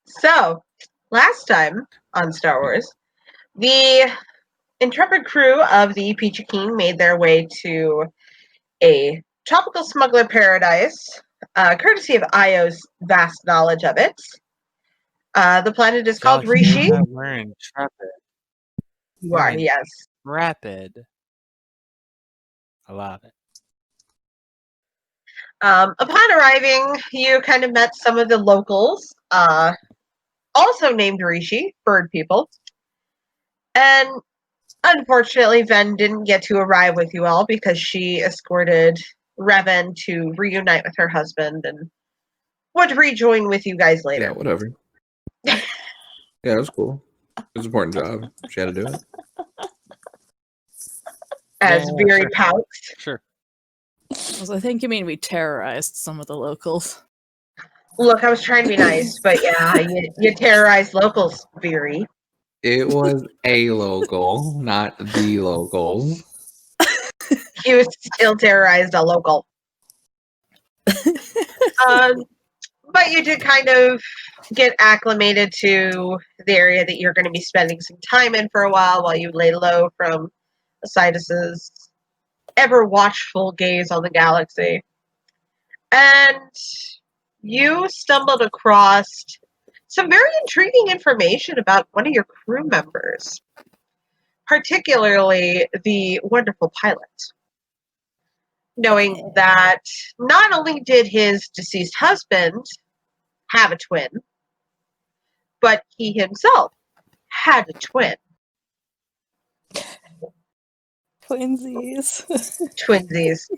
So, last time on Star Wars, the intrepid crew of the Peachy made their way to a tropical smuggler paradise, courtesy of Io's vast knowledge of it. The planet is called Y'all hear Rishii. that? We're intrepid. You We're are, yes. intrepid. I love it. Upon arriving, you kind of met some of the locals, also named Rishii, bird people. And unfortunately, Ven didn't get to arrive with you all because she escorted Revan to reunite with her husband and would rejoin with you guys later. Yeah, whatever. Yeah, it was cool. It was an important job. She had to do it. As Veery sure. pouts. Sure. Well, I think you mean we terrorized some of the locals. Look, I was trying to be nice, but yeah, you terrorized locals, Veery. It was a local, not the locals. You still terrorized a local. But you did kind of get acclimated to the area that you're going to be spending some time in for a while you lay low from Isaidus's ever watchful gaze on the galaxy. And you stumbled across some very intriguing information about one of your crew members, particularly the wonderful pilot. Knowing that not only did his deceased husband have a twin, but he himself had a twin. Twinsies. Twinsies.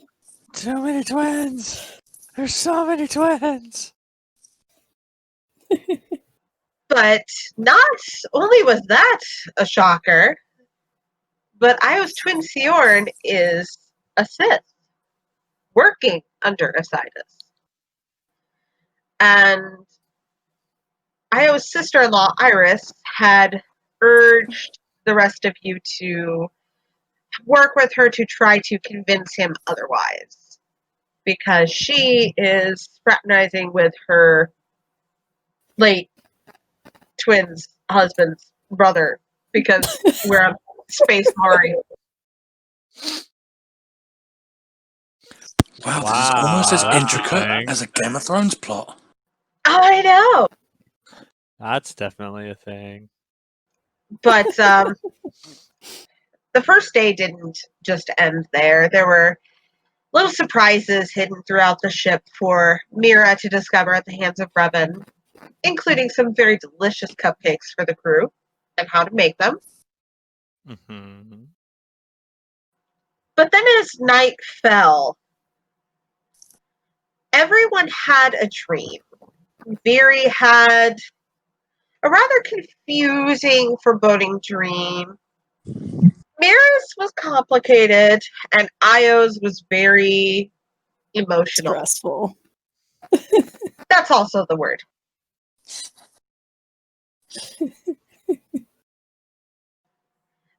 Too many twins. There's so many twins. But not only was that a shocker, but Io's twin Sijorn is a Sith, working under Isaidus. And Io's sister-in-law, Iris, had urged the rest of you to work with her to try to convince him otherwise. Because she is fraternizing with her late twin's husband's brother, because we're on Space Maury. Wow, this is almost as that's intricate a thing. as a Game of Thrones plot. I know. That's definitely a thing. But the first day didn't just end there. There were little surprises hidden throughout the ship for Mira to discover at the hands of Revan, including some very delicious cupcakes for the crew and how to make them. Mm-hmm. But then as night fell, everyone had a dream. Veery had a rather confusing, foreboding dream. Mira's was complicated, and Io's was very emotional. Stressful. That's also the word.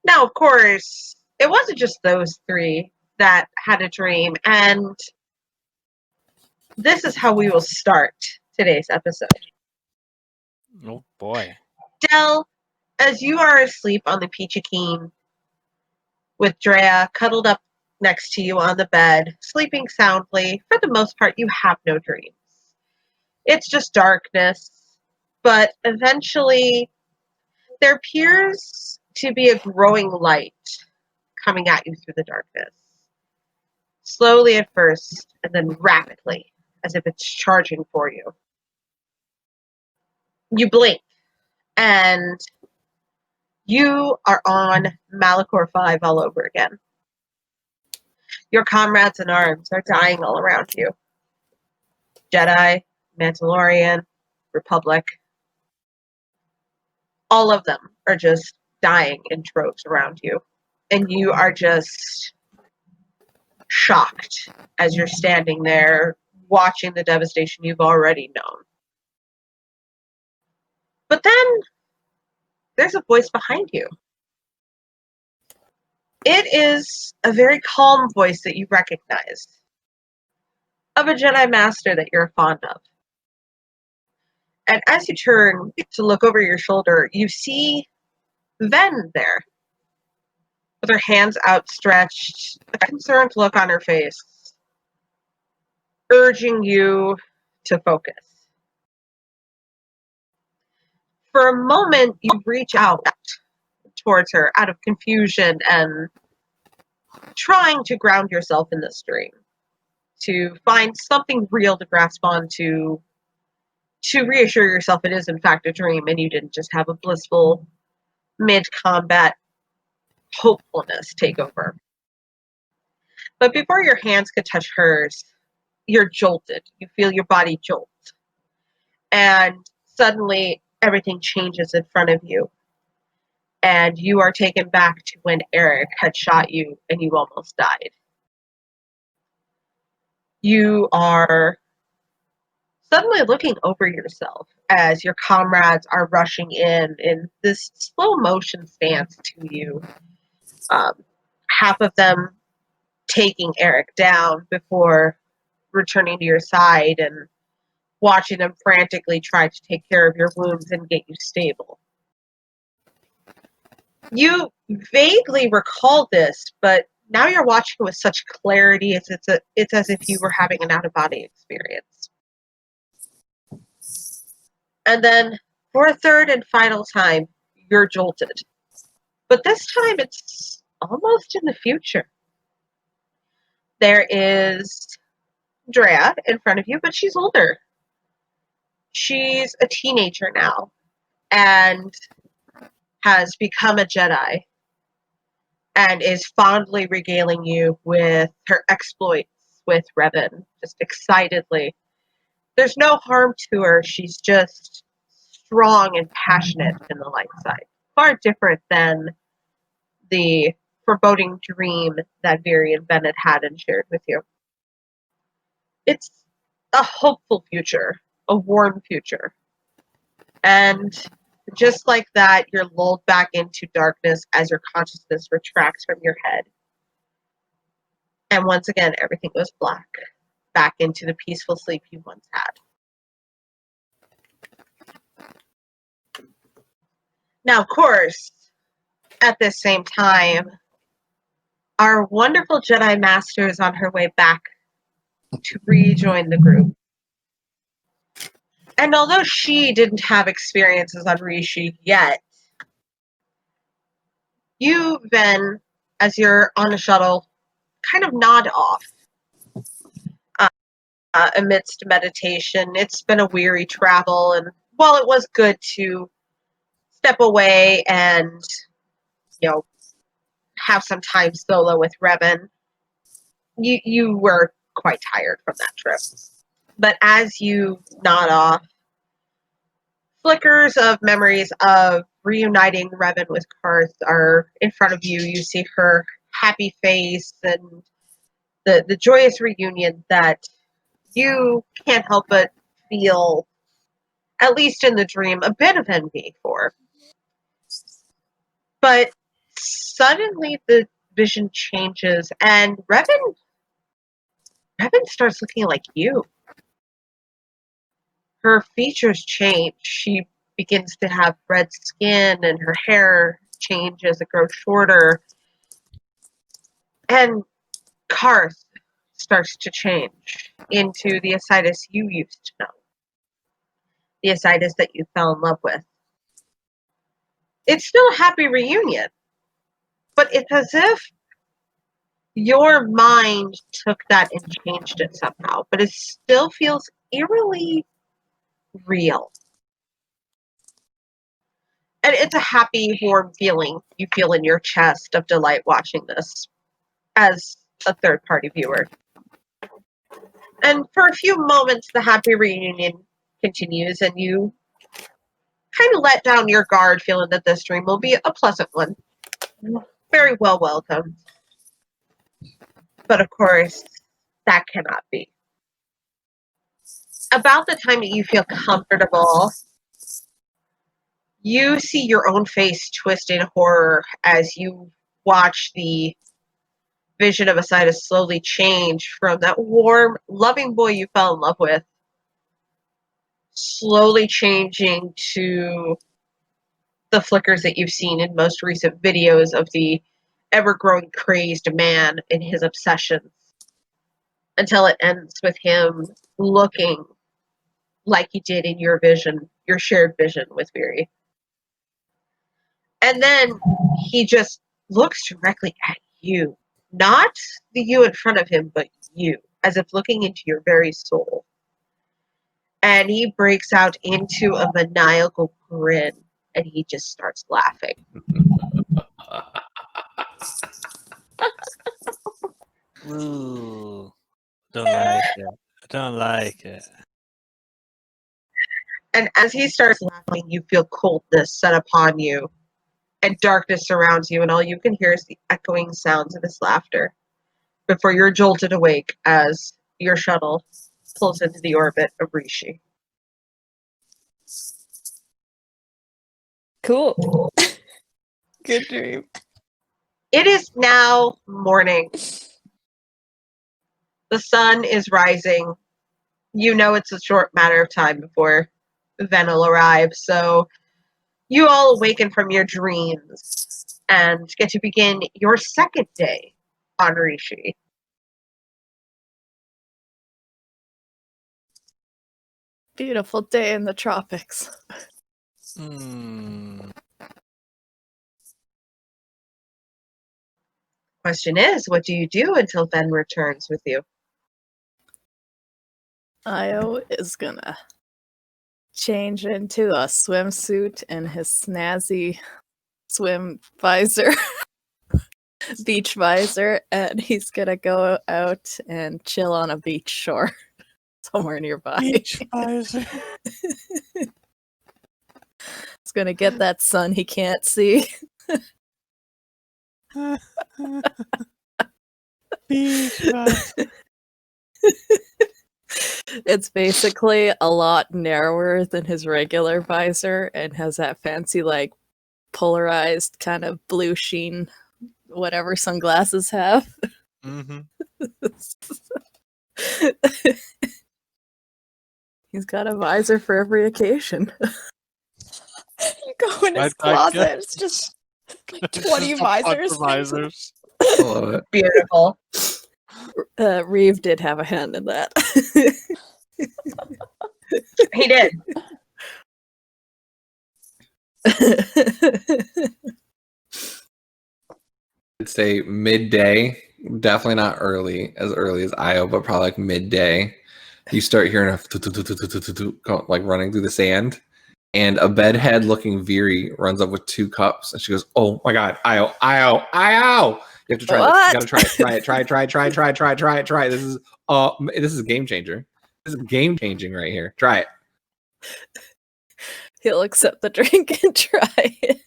Now, of course, it wasn't just those three that had a dream, and this is how we will start today's episode. Oh boy. Del, as you are asleep on the Peachy with Drea cuddled up next to you on the bed, sleeping soundly, for the most part, you have no dreams. It's just darkness, but eventually there appears to be a growing light coming at you through the darkness. Slowly at first, and then rapidly, as if it's charging for you. You blink, and you are on Malachor 5 all over again. Your comrades in arms are dying all around you. Jedi, Mandalorian, Republic. All of them are just dying in droves around you. And you are just shocked as you're standing there watching the devastation you've already known. But then there's a voice behind you. It is a very calm voice that you recognize, of a Jedi Master that you're fond of. And as you turn to look over your shoulder, you see Ven there, with her hands outstretched, a concerned look on her face, urging you to focus. For a moment, you reach out towards her out of confusion and trying to ground yourself in this dream, to find something real to grasp onto, to reassure yourself it is in fact a dream and you didn't just have a blissful mid-combat hopefulness take over. But before your hands could touch hers, you're jolted. You feel your body jolt. And suddenly everything changes in front of you. And you are taken back to when Eric had shot you and you almost died. You are suddenly looking over yourself as your comrades are rushing in this slow motion stance to you. Half of them taking Eric down before returning to your side and watching them frantically try to take care of your wounds and get you stable. You vaguely recall this, but now you're watching with such clarity, it's as if you were having an out-of-body experience. And then, for a third and final time, you're jolted. But this time, it's almost in the future. There is Drea in front of you, but she's older. She's a teenager now, and has become a Jedi, and is fondly regaling you with her exploits with Revan, just excitedly. There's no harm to her, she's just strong and passionate in the light side. Far different than the foreboding dream that Virian Bennett had and shared with you. It's a hopeful future, a warm future. And just like that, you're lulled back into darkness as your consciousness retracts from your head. And once again, everything goes black, back into the peaceful sleep you once had. Now, of course, at this same time, our wonderful Jedi Master is on her way back to rejoin the group. And although she didn't have experiences on Rishii yet, you then, as you're on the shuttle, kind of nod off amidst meditation. It's been a weary travel, and while it was good to step away and, have some time solo with Revan, you were quite tired from that trip. But as you nod off, flickers of memories of reuniting Revan with Karth are in front of you. You see her happy face and the joyous reunion that you can't help but feel, at least in the dream, a bit of envy for. But suddenly the vision changes and Revan starts looking like you. Her features change. She begins to have red skin and her hair changes as it grows shorter. And Karth starts to change into the Isaidus you used to know. The Isaidus that you fell in love with. It's still a happy reunion, but it's as if your mind took that and changed it somehow, but it still feels eerily real. And it's a happy, warm feeling you feel in your chest of delight watching this as a third-party viewer. And for a few moments, the happy reunion continues, and you kind of let down your guard, feeling that this dream will be a pleasant one. Very well welcomed. But of course, that cannot be. About the time that you feel comfortable, you see your own face twist in horror as you watch the vision of Isaidus slowly change from that warm, loving boy you fell in love with slowly changing to the flickers that you've seen in most recent videos of the ever-growing crazed man and his obsessions, until it ends with him looking like he did in your vision, your shared vision with Viri. And then he just looks directly at you. Not the you in front of him, but you, as if looking into your very soul. And he breaks out into a maniacal grin, and he just starts laughing. Ooh. Don't like it. I don't like it. And as he starts laughing, you feel coldness set upon you, and darkness surrounds you, and all you can hear is the echoing sounds of his laughter before you're jolted awake as your shuttle pulls into the orbit of Rishii. Cool. Good dream. It is now morning. The sun is rising. You know it's a short matter of time before Venel arrives, so you all awaken from your dreams and get to begin your second day on Rishii. Beautiful day in the tropics. Question is, what do you do until Ben returns with you? Io is gonna change into a swimsuit and his snazzy swim visor, beach visor, and he's gonna go out and chill on a beach shore somewhere nearby. Beach visor. He's gonna get that sun he can't see. Beach visor. It's basically a lot narrower than his regular visor and has that fancy, like, polarized kind of blue sheen, whatever sunglasses have. Mm-hmm. He's got a visor for every occasion. You go in his I closet, guess- it's just like Just 20 a bunch visors. of visors. I love it. Beautiful. Reeve did have a hand in that. He did. I'd say midday. Definitely not early as Io, but probably like midday. You start hearing like running through the sand, and a bedhead looking Viri runs up with 2 cups, and she goes, "Oh my god, Io! You have to try this. What? You gotta try it. Try it. This is a game changer. This is game changing right here. Try it." He'll accept the drink and try it.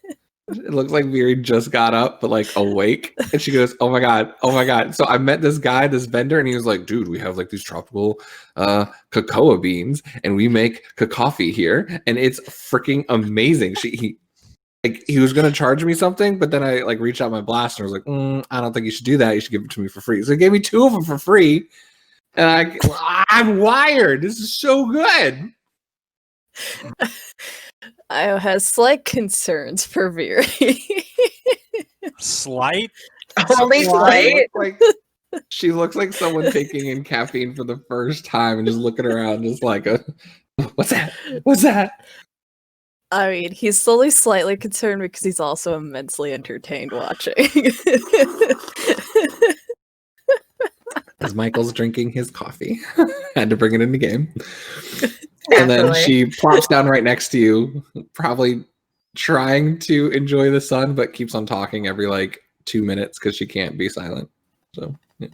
It looks like Viri just got up, but like awake. And she goes, oh my God. So I met this guy, this vendor, and he was like, dude, we have like these tropical cocoa beans and we make coffee here. And it's freaking amazing. He was going to charge me something, but then I like reached out my blaster and was like, I don't think you should do that. You should give it to me for free. So he gave me 2 of them for free. And I'm wired. This is so good. Io has slight concerns for Viri. Slight. Only slight. Like she looks like someone taking in caffeine for the first time and just looking around, just like, what's that? I mean, he's slowly slightly concerned because he's also immensely entertained watching. As Michael's drinking his coffee, had to bring it in the game. And then Definitely. she plops down right next to you, probably trying to enjoy the sun, but keeps on talking every like 2 minutes because she can't be silent. So yeah.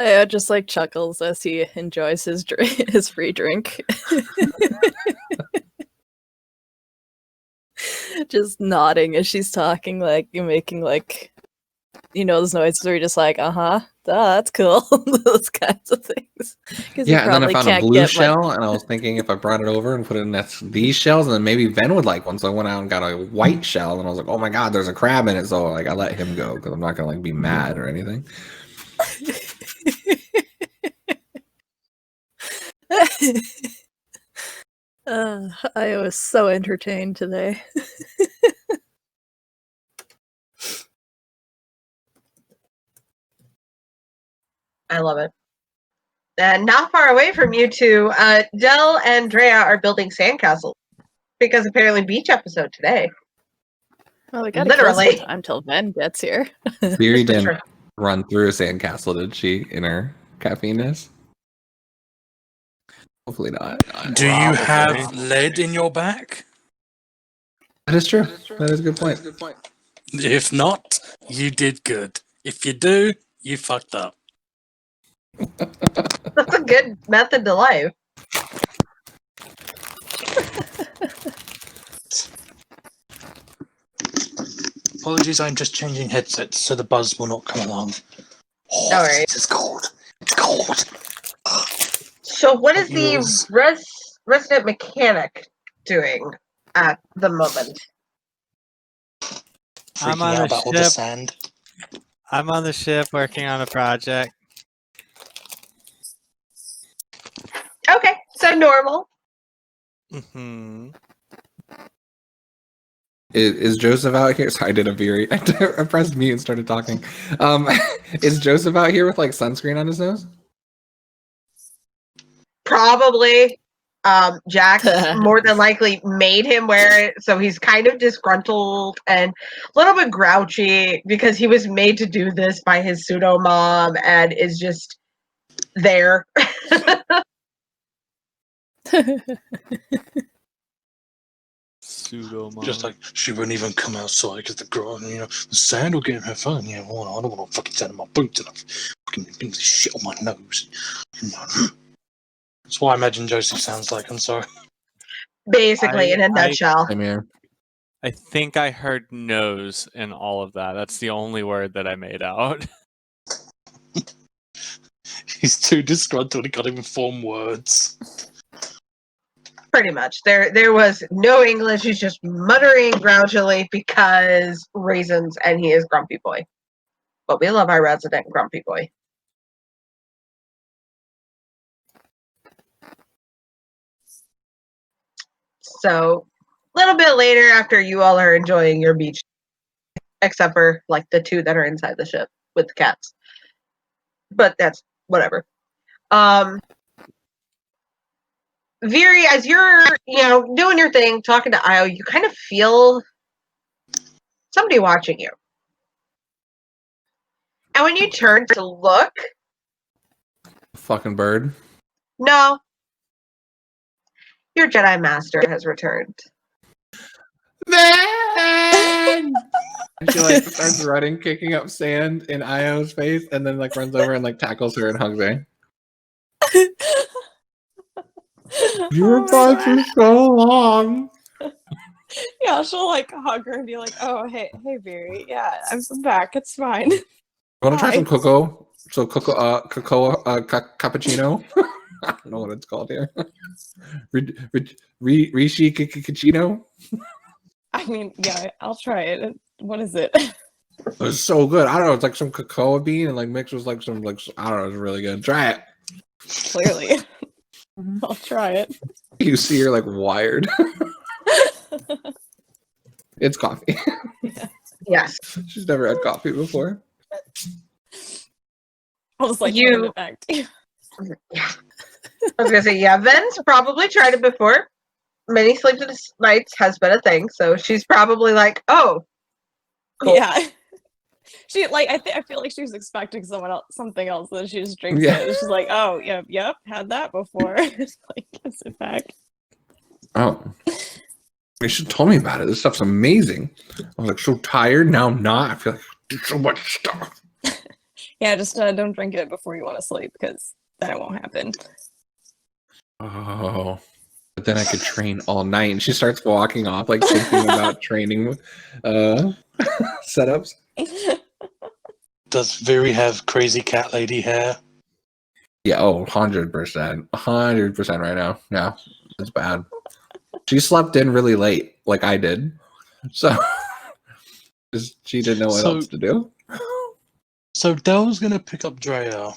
Io just like chuckles as he enjoys his his free drink. Just nodding as she's talking, like you're making like, you know, those noises where you're just like, that's cool. Those kinds of things. Yeah, and then I found a blue shell, and I was thinking if I brought it over and put it in these shells, and then maybe Ben would like one. So I went out and got a white shell, and I was like, oh my god, there's a crab in it. So like I let him go because I'm not gonna like be mad or anything. I was so entertained today. I love it. And not far away from you two, Del and Drea are building sandcastles because apparently beach episode today. Well, we gotta kill Literally. some time till Ben gets here. Beery didn't Sure. run through a sandcastle, did she, in her caffeineness? Hopefully not. Do you have lead in your back? That is true. That is a good point. If not, you did good. If you do, you fucked up. That's a good method to life. Apologies, I'm just changing headsets so the buzz will not come along. Oh, No worries. this is cold. It's cold. So what is Yes. the resident mechanic doing at the moment? I'm Freaking on out the about all the ship. sand. I'm on the ship working on a project. Okay, so normal. Hmm. Is Joseph out here? Sorry, I did a Beery. I pressed mute and started talking. Is Joseph out here with like sunscreen on his nose? Probably. Jack more than likely made him wear it, so he's kind of disgruntled and a little bit grouchy because he was made to do this by his pseudo mom and is just there. Pseudo mom. Just like, she wouldn't even come outside because the sand will get in her phone. I don't want to fucking sand in my boots and I'm fucking getting this shit on my nose. That's what I imagine Joseph sounds like. I'm sorry. Basically, in a nutshell. I'm here. I think I heard nose in all of that. That's the only word that I made out. He's too disgruntled. He can't even form words. Pretty much. There was no English. He's just muttering grouchily because reasons, and he is Grumpy Boy. But we love our resident Grumpy Boy. So, a little bit later, after you all are enjoying your beach, except for like the two that are inside the ship with the cats. But that's whatever. Viri, as you're, doing your thing, talking to Io, you kind of feel somebody watching you. And when you turn to look, Fucking bird. no, your Jedi Master has returned. Then she like starts running, kicking up sand in Io's face, and then like runs over and like tackles her and hugs her. You were gone for so long. Yeah, she'll like hug her and be like, "Oh, hey, Viri. Yeah, I'm back. It's fine." Want to try Hi. some cocoa? So cocoa, cappuccino. I don't know what it's called here. Rishii cappuccino. I mean, yeah, I'll try it. What is it? It was so good. I don't know. It's like some cocoa bean and like mixed with like some like I don't know. It's really good. Try it. Clearly, I'll try it. You see, you're like wired. It's coffee. Yes. She's never had coffee before. I was like, You- handing it back to you. Yeah. I was gonna say, yeah, Ven's probably tried it before. Many sleepless nights has been a thing, so she's probably like, "Oh, cool." Yeah. She like I feel like she was expecting something else, and she just drinks Yeah. it. She's like, "Oh, yep, had that before." Just like gives it back. Oh, you should have told me about it. This stuff's amazing. I was like so tired. Now I'm not. I feel like I do so much stuff. Yeah, just don't drink it before you want to sleep because then it won't happen. Oh, but then I could train all night. And she starts walking off, like thinking about training setups. Does Viri have crazy cat lady hair? Yeah, 100%. 100% right now. Yeah, it's bad. She slept in really late, like I did. So she didn't know what else to do. So Dell's gonna pick up Drea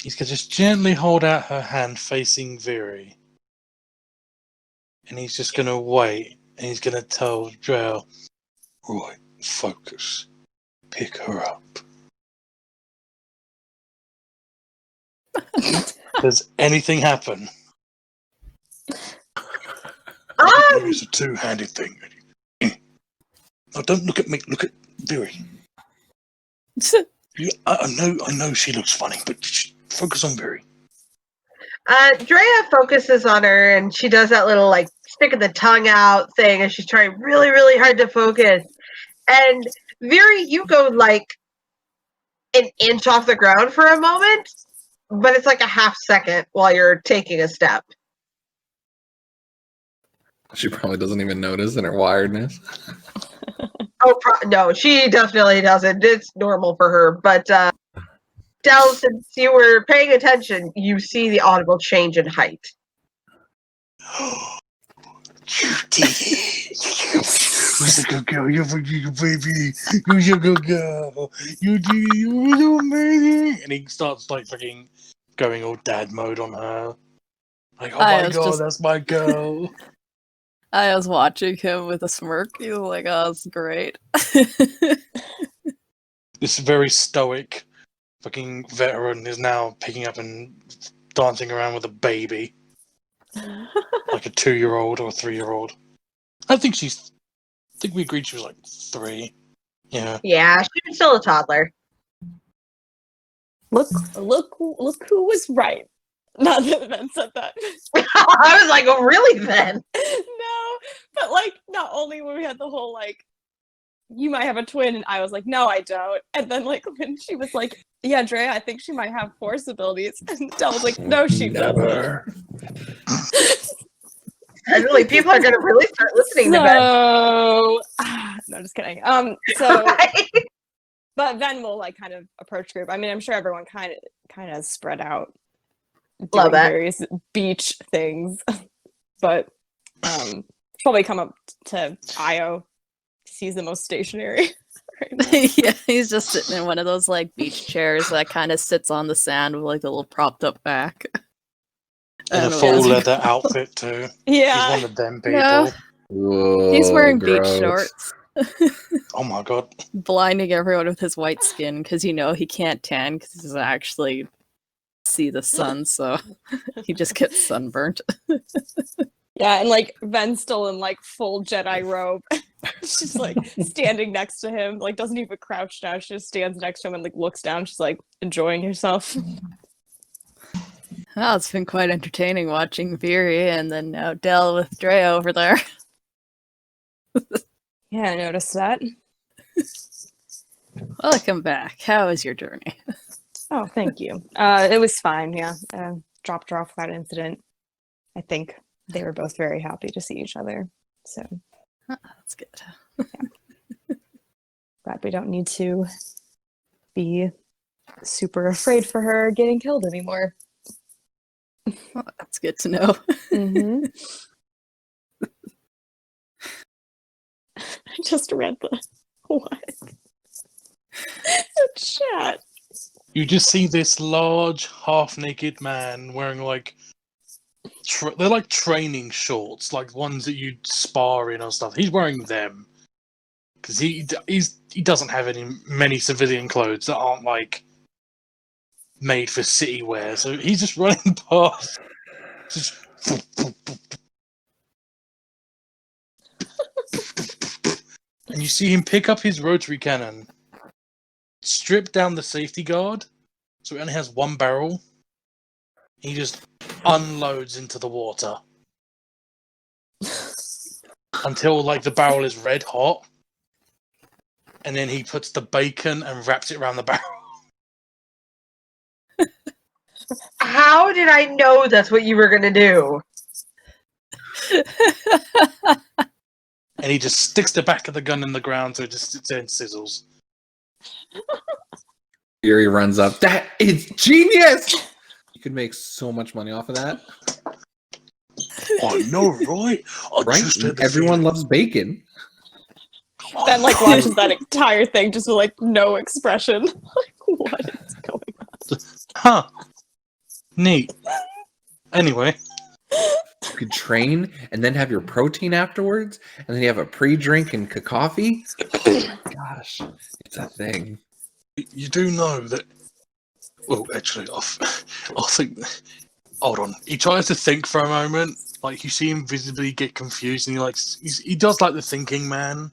He's going to just gently hold out her hand facing Viri. And he's just going to wait. And he's going to tell Drell, right, focus. Pick her up. Does anything happen? It's a two-handed thing. No, don't look at me. Look at Viri. I know she looks funny, but focus on Viri. Drea focuses on her, and she does that little, like, sticking the tongue out thing, and she's trying really, really hard to focus. And Viri, you go, like, an inch off the ground for a moment, but it's like a half second while you're taking a step. She probably doesn't even notice in her wiredness. No, she definitely doesn't. It's normal for her. But, Del, since you were paying attention, you see the audible change in height. You did it! Who's a good girl? You're a good baby. Who's a good girl? You did it. You were so amazing. And he starts like fucking going all dad mode on her. Like, oh my god, that's my girl. I was watching him with a smirk. He was like, "Oh, it's great." This very stoic fucking veteran is now picking up and dancing around with a baby. Like a 2-year-old or a 3-year-old. I think we agreed she was like 3. Yeah. Yeah, she's still a toddler. Look who was right. Not that Ben said that. I was like, oh, really, then? No, but like, not only when we had the whole like, you might have a twin, and I was like, no, I don't. And then like when she was like, yeah, Drea, I think she might have force abilities, and Del was like, no, she doesn't. Suddenly, people are gonna really start listening to Ben. No, just kidding. But then we'll like kind of approach group. I mean, I'm sure everyone kind of spread out. Love that. Various beach things, but probably come up to Io. He's the most stationary. Right Yeah, he's just sitting in one of those like beach chairs that kind of sits on the sand with like a little propped up back. In a full leather outfit too. Yeah, he's one of them people. No. Whoa, He's wearing beach gross. shorts, Oh my god. blinding everyone with his white skin because he can't tan because he's actually see the sun, so he just gets sunburnt. yeah, and like Ven's still in like full Jedi robe. She's like standing next to him, like doesn't even crouch down. She just stands next to him and like looks down. She's like enjoying herself. Oh, it's been quite entertaining watching Viri and then now Del with Drea over there. Yeah, I noticed that. Welcome back. How is your journey? Oh, thank you. It was fine. Yeah, dropped her off without incident. I think they were both very happy to see each other. So That's good. glad we don't need to be super afraid for her getting killed anymore. Well, that's good to know. Mm-hmm. I just read the what? The chat. You just see this large, half-naked man wearing like they're like training shorts, like ones that you spar in or stuff. He's wearing them because he doesn't have many civilian clothes that aren't like made for city wear. So he's just running past. Just and you see him pick up his rotary cannon, strip down the safety guard, so it only has one barrel. He just unloads into the water until like the barrel is red hot, and then he puts the bacon and wraps it around the barrel. How did I know that's what you were gonna do? And he just sticks the back of the gun in the ground so it just sits there and sizzles. Fury runs up. That is genius! You could make so much money off of that. I know, right? Right? Everyone loves bacon. Ben like watches that entire thing just with like no expression. Like what is going on? Huh. Neat. Anyway, You could train and then have your protein afterwards, and then you have a pre-drink and coffee. Gosh, it's a thing. you do know that. Well, actually, I think. Hold on. He tries to think for a moment. Like you see him visibly get confused, and he does like the thinking man.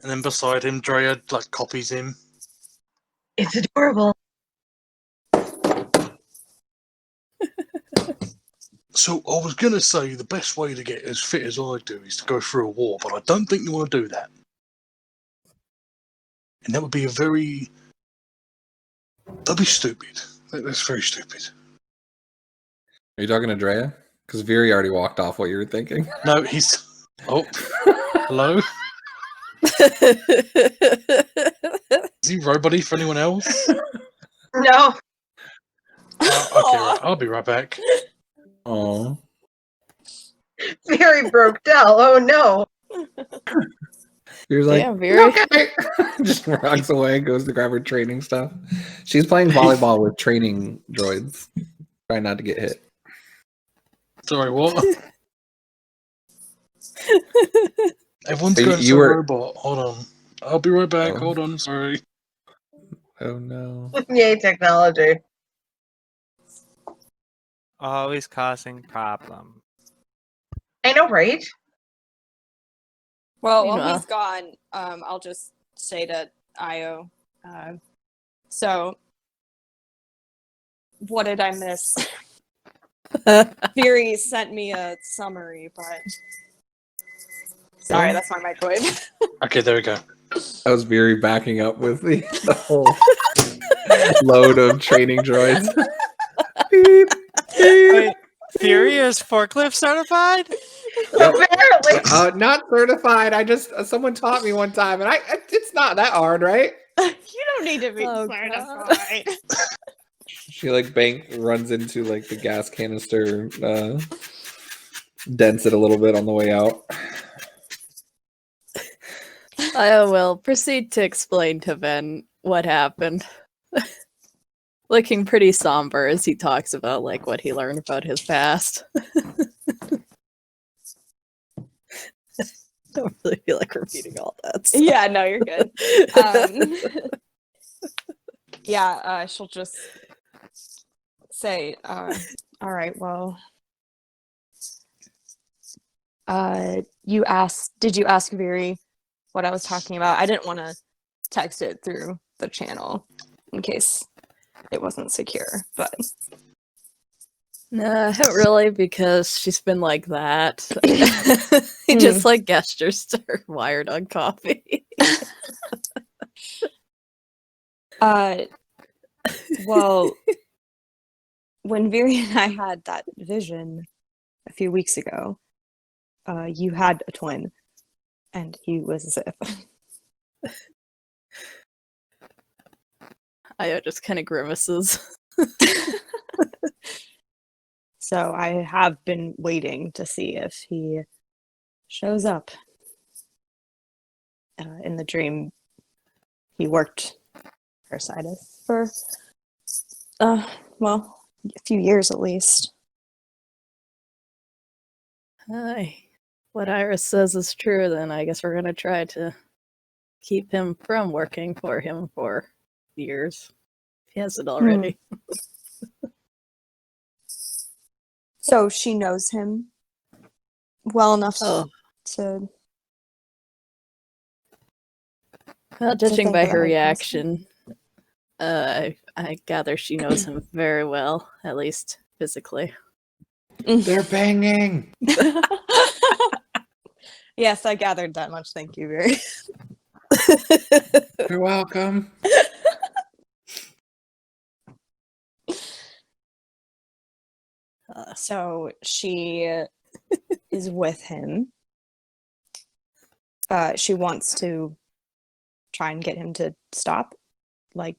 And then beside him, Drea like copies him. It's adorable. So I was gonna say the best way to get as fit as I do is to go through a war, but I don't think you want to do that. And that would be that'd be stupid. That's very stupid. Are you talking to Drea? Because Viri already walked off what you were thinking. No, he's. Oh, hello. Is he robot-y for anyone else? No. Okay, right. I'll be right back. Oh, Very broke down. Oh no. you're like, Damn, Viri. okay. Just runs away and goes to grab her training stuff. She's playing volleyball with training droids. Trying not to get hit. Sorry, what? Everyone's You- going you to were- a robot. Hold on. I'll be right back. Oh. Hold on. Sorry. Oh no. Yay, technology. Always causing problem. I know, right? Well, while Meanwhile- he's gone, I'll just say to Io. So, what did I miss? Fury sent me a summary, but sorry, that's my microwave. Okay, there we go. I was very backing up with the whole load of training droids. Beep, beep. Wait, Fury is forklift certified? Apparently. Not certified. I just someone taught me one time, and it's not that hard, right? You don't need to be Oh, certified. She like runs into like the gas canister, dents it a little bit on the way out. I will proceed to explain to Ben what happened. Looking pretty somber as he talks about like what he learned about his past. I don't really feel like repeating all that stuff. Yeah, no, you're good. Yeah, she'll just say, all right, well, did you ask Viri what I was talking about? I didn't want to text it through the channel in case it wasn't secure, but Nah, not really, because she's been like that. He just like gestures to her wired on coffee. Well, when Viri and I had that vision a few weeks ago, you had a twin, and he was a Sith. Io just kind of grimaces. So I have been waiting to see if he shows up. In the dream, he worked for Isaidus for, well, a few years at least. Hi. What Iris says is true, then I guess we're gonna try to keep him from working for him for years. If he hasn't already. So she knows him well enough Oh. to. Well, judging think by about her it, reaction, I gather she knows him very well, at least physically. They're banging. Yes, I gathered that much. Thank you, Viri. You're welcome. So she is with him. She wants to try and get him to stop, like,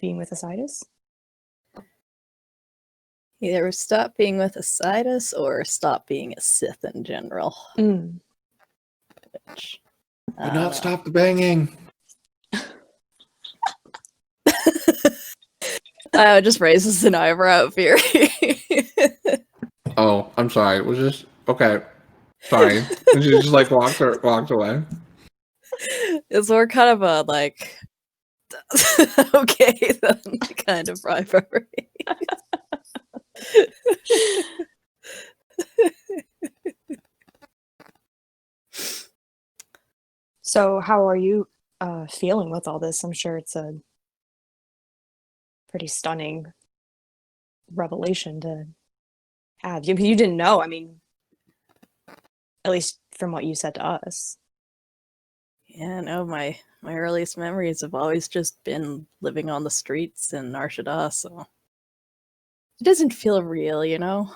being with Isaidus. Either stop being with Isaidus or stop being a Sith in general. Which, But not stop the banging. Just raises an eyebrow at Fury. Oh, I'm sorry. Was this okay? Sorry. And she just like walked away. It's more kind of a like okay then kind of rivalry. So, how are you feeling with all this? I'm sure it's a pretty stunning revelation to have. You didn't know. I mean, at least from what you said to us. Yeah, no, my earliest memories have always just been living on the streets in Narshada, so it doesn't feel real, you know?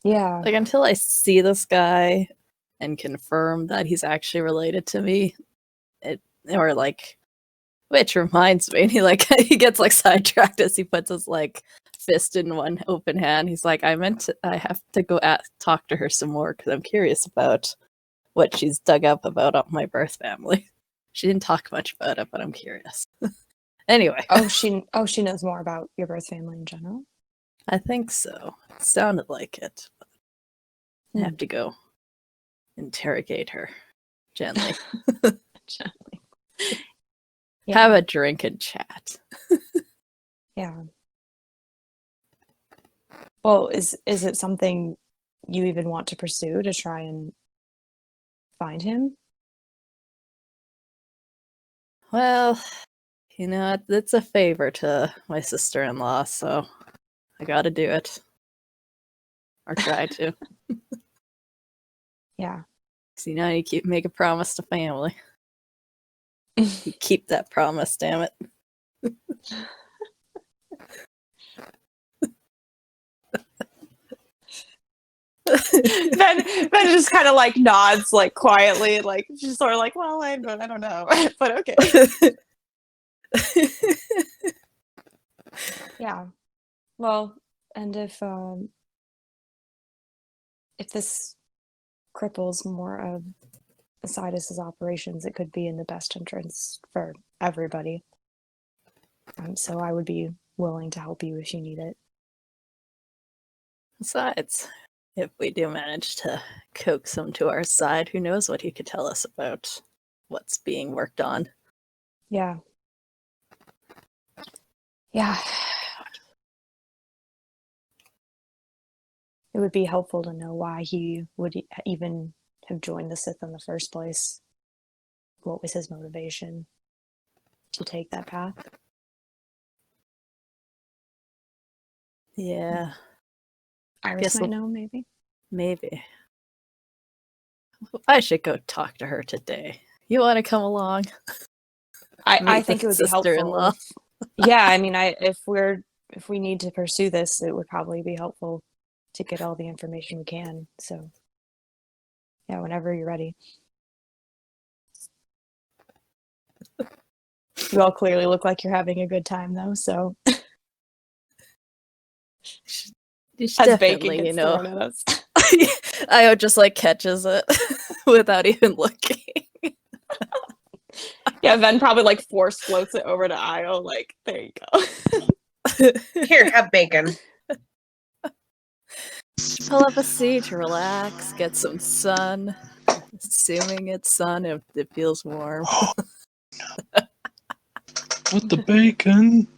Yeah. Like until I see this guy and confirm that he's actually related to me, which reminds me, he gets like sidetracked as he puts his like fist in one open hand. He's like, I have to go talk to her some more because I'm curious about what she's dug up about my birth family. She didn't talk much about it, but I'm curious. Anyway. Oh, she knows more about your birth family in general? I think so. It sounded like it. I have to go interrogate her gently. Gently. Have a drink and chat. Yeah. Well, is it something you even want to pursue to try and find him? Well, you know, it's a favor to my sister-in-law, so I gotta do it. Or try to. Yeah. So, you know, you make a promise to family. You keep that promise, damn it. Ben just kind of like nods like quietly, like just sort of like, well, I don't know, but okay. Yeah. Well, and if this cripples more of Isaidus's operations, it could be in the best interest for everybody. So I would be willing to help you if you need it. Besides, if we do manage to coax him to our side, who knows what he could tell us about what's being worked on. Yeah. Yeah. It would be helpful to know why he would even have joined the Sith in the first place. What was his motivation to take that path? Yeah. Iris might know, maybe? Maybe. I should go talk to her today. You want to come along? I think it would be sister-in-law. helpful. Yeah, I mean, if we need to pursue this, it would probably be helpful to get all the information we can. So, yeah, whenever you're ready. You all clearly look like you're having a good time, though. So, as bacon, you know, thrown at us. Io just like catches it without even looking. Yeah, Ven probably like force floats it over to Io. Like, there you go. Here, have bacon. Pull up a seat, relax, get some sun. Assuming it's sun, if it feels warm. With the bacon.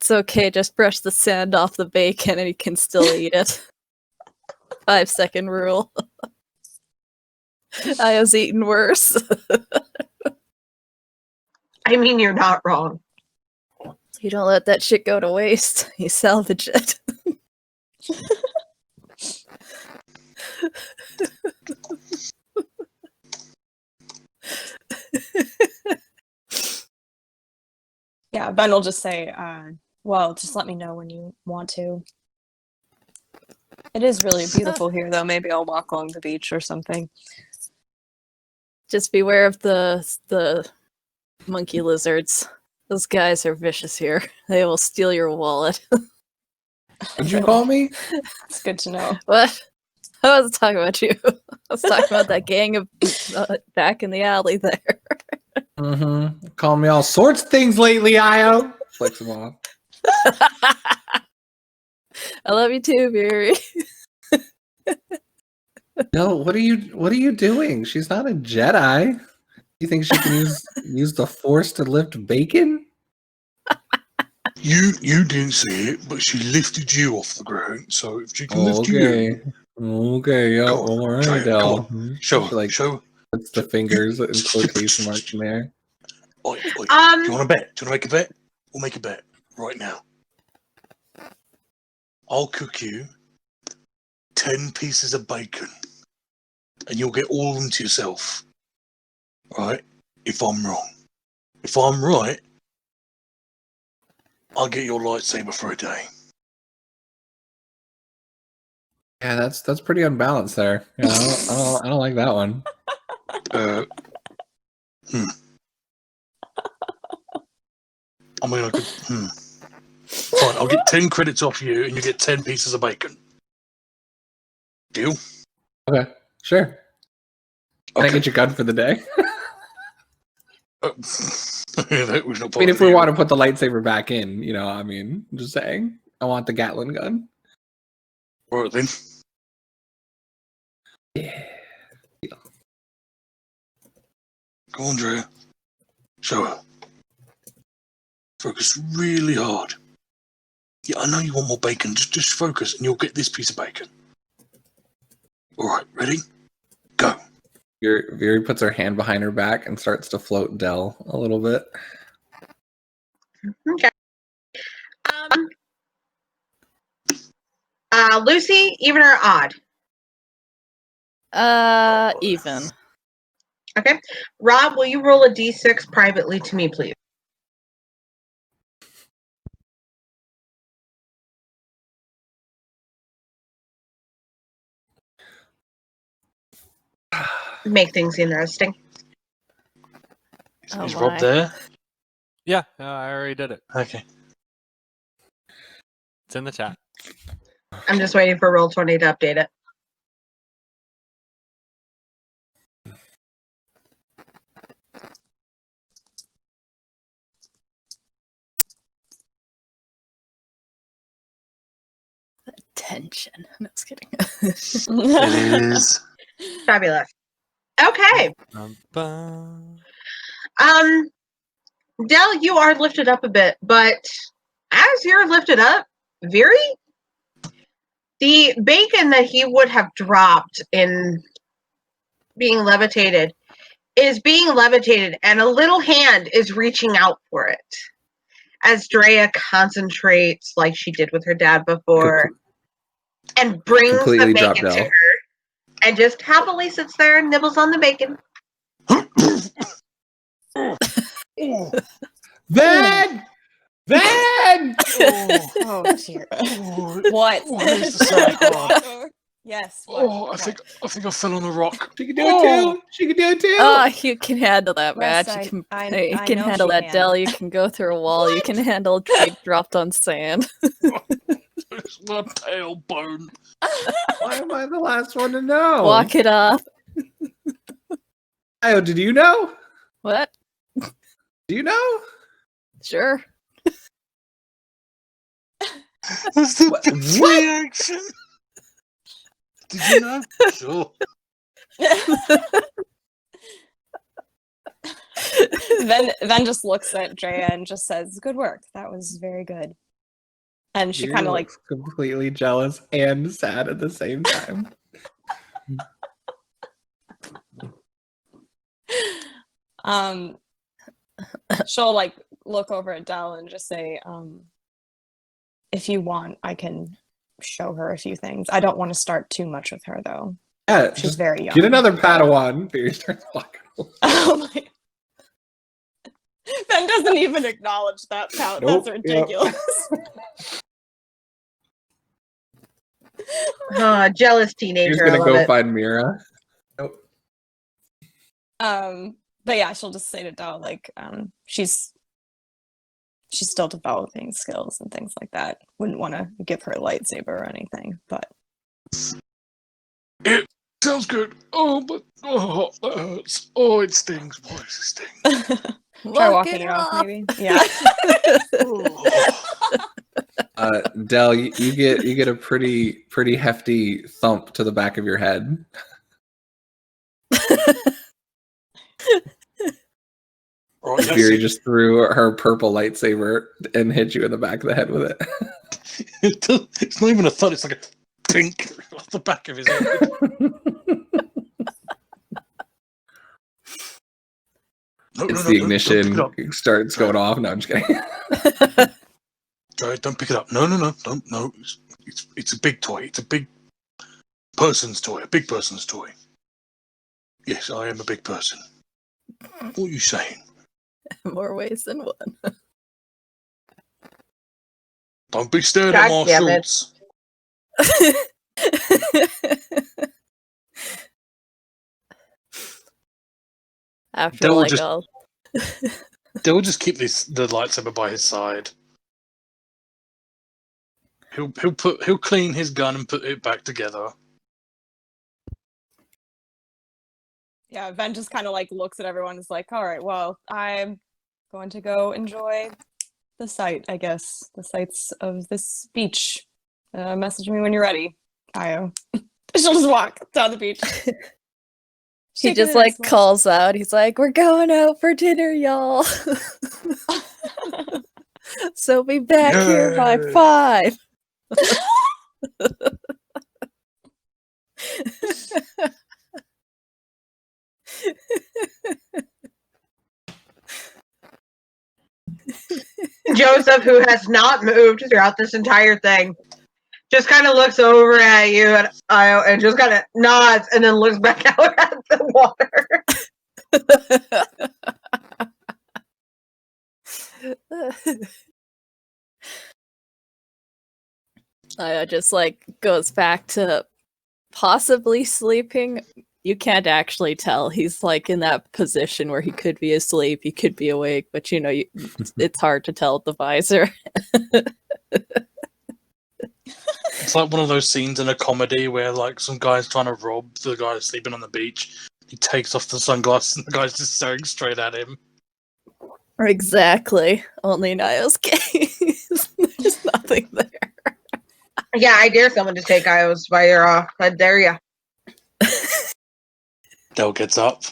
It's okay, just brush the sand off the bacon and you can still eat it. 5-second rule. I was eating worse. I mean, you're not wrong. You don't let that shit go to waste. You salvage it. Yeah, Ben will just say, well, just let me know when you want to. It is really beautiful here, though. Maybe I'll walk along the beach or something. Just beware of the monkey lizards. Those guys are vicious here. They will steal your wallet. Did you call me? It's good to know. What? I wasn't talking about you. I was talking about that gang of back in the alley there. Mm-hmm. Calling me all sorts of things lately, Io. Flicks him off. I love you too, Veery. No, what are you doing? She's not a Jedi. You think she can use the Force to lift bacon? You didn't see it, but she lifted you off the ground, so if she can lift Okay. you, Okay, yeah, Come on, all right, try it, come Del. on. Show her, Like show her. puts the fingers in quotation marks in there. Oi, oi. Do you want to bet? Do you want to make a bet? We'll make a bet right now. I'll cook you 10 pieces of bacon, and you'll get all of them to yourself. Right? If I'm wrong. If I'm right, I'll get your lightsaber for a day. Yeah, that's pretty unbalanced there. You know, I don't like that one. I mean, I could. Fine, I'll get 10 credits off you, and you get 10 pieces of bacon. Deal? Okay, sure. Can I Okay. get your gun for the day? That was no I mean, if part we of want you. to put the lightsaber back in, you know, I mean, I'm just saying. I want the Gatling gun. Right then. Yeah. Go on, Drea. Show her. Focus really hard. Yeah, I know you want more bacon. Just focus, and you'll get this piece of bacon. All right, ready? Go. Veery puts her hand behind her back and starts to float Del a little bit. Okay. Lucy, even or odd? Even. Okay. Rob, will you roll a d6 privately to me, please? Make things interesting. Oh Is Rob my. there? Yeah, I already did it. Okay. It's in the chat. I'm just waiting for Roll20 to update it. Tension. No, just kidding. It is. Fabulous. Okay. Del, you are lifted up a bit, but as you're lifted up, Veery, the bacon that he would have dropped in being levitated is being levitated, and a little hand is reaching out for it as Drea concentrates like she did with her dad before and brings Completely the dropped bacon to Del. her and just happily sits there and nibbles on the bacon. Van! Van! Oh dear. Oh, What? where's the sidebar? Yes. What? Oh, I think I fell on a rock. She can do it too. She can do it too. Oh, you can handle that, West Matt. You Side, can, I you can know handle she that, can. Del. You can go through a wall. You can handle a cake dropped on sand. It's my tailbone. Why am I the last one to know? Walk it off. Io, did you know? What? Do you know? Sure. That's the What? best What? reaction. Did you know? Sure. Then just looks at Drea and just says, "Good work. That was very good." And she Veery kind of like looks completely jealous and sad at the same time. she'll like look over at Del and just say, if you want, I can show her a few things. I don't want to start too much with her though. Yeah, She's just very young. get another Padawan. Veery starts walking away. Oh my. Ben doesn't even acknowledge that pout. Nope, That's yep. ridiculous. Jealous He's teenager. I gonna love go it. find Mira. Nope. But yeah, she'll just say to Del, like, she's still developing skills and things like that. Wouldn't want to give her a lightsaber or anything, but It's sounds good. Oh, but that hurts. Oh, it stings. Why does it sting? Try Walk walking it off, maybe. Yeah. Oh. Del, you get a pretty hefty thump to the back of your head. Right, that's Fury it. just threw her purple lightsaber and hit you in the back of the head with it. It's not even a thud. It's like a pink off the back of his head. No, It's no, the no, ignition don't pick starts going off. No, I'm just kidding. it up. Dre, don't pick it up. No, don't. No, it's a big toy. It's a big person's toy. A big person's toy. Yes, I am a big person. What are you saying? More ways than one. Don't be staring God at my damn it. shorts. After They'll like just- all They'll just keep the lightsaber by his side. He'll clean his gun and put it back together. Yeah, Ven just kind of like looks at everyone and is like, all right, well, I'm going to go enjoy the sight, I guess. The sights of this beach. Message me when you're ready, Io. She'll just walk down the beach. he Shaking just it like nice. calls out, he's like, "We're going out for dinner, y'all." So be back here by Yay. 5. Joseph, who has not moved throughout this entire thing, just kind of looks over at you and just kind of nods and then looks back out at the water. Just like goes back to possibly sleeping. You can't actually tell. He's like in that position where he could be asleep, he could be awake, but you know, it's hard to tell with the visor. It's like one of those scenes in a comedy where like some guy's trying to rob the guy sleeping on the beach. He takes off the sunglasses and the guy's just staring straight at him. Exactly. Only in Io's case. There's nothing there. Yeah, I dare someone to take Io's visor off. I dare ya. Del gets up.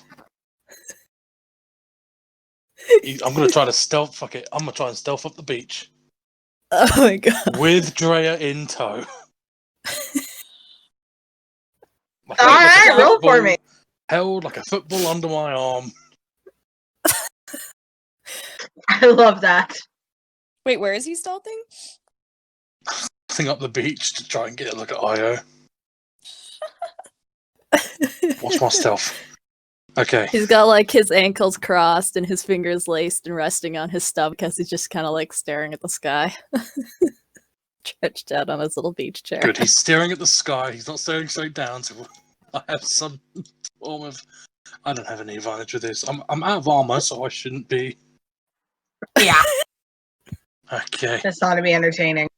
I'm gonna try to stealth. Fuck it. I'm gonna try and stealth up the beach Oh my god. with Drea in tow. Like All right, roll for me. Held like a football under my arm. I love that. Wait, where is he stealthing? Thing up the beach to try and get a look at Io. Watch my stealth. Okay. He's got like his ankles crossed and his fingers laced and resting on his stomach because he's just kind of like staring at the sky. Stretched out on his little beach chair. Good. He's staring at the sky. He's not staring straight down. So I have some form of. I don't have any advantage with this. I'm out of armor, so I shouldn't be. Yeah, Okay. that's not to be entertaining.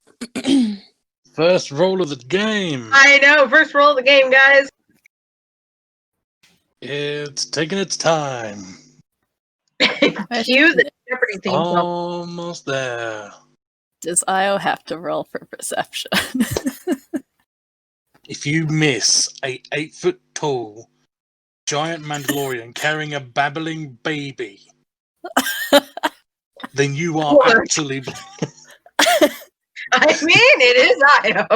First roll of the game. I know. First roll of the game, guys. It's taking its time. Cue the Jeopardy theme song. Almost there. Does Io have to roll for perception? If you miss a 8-foot tall giant Mandalorian carrying a babbling baby, then you are What? actually. I mean, it is Io.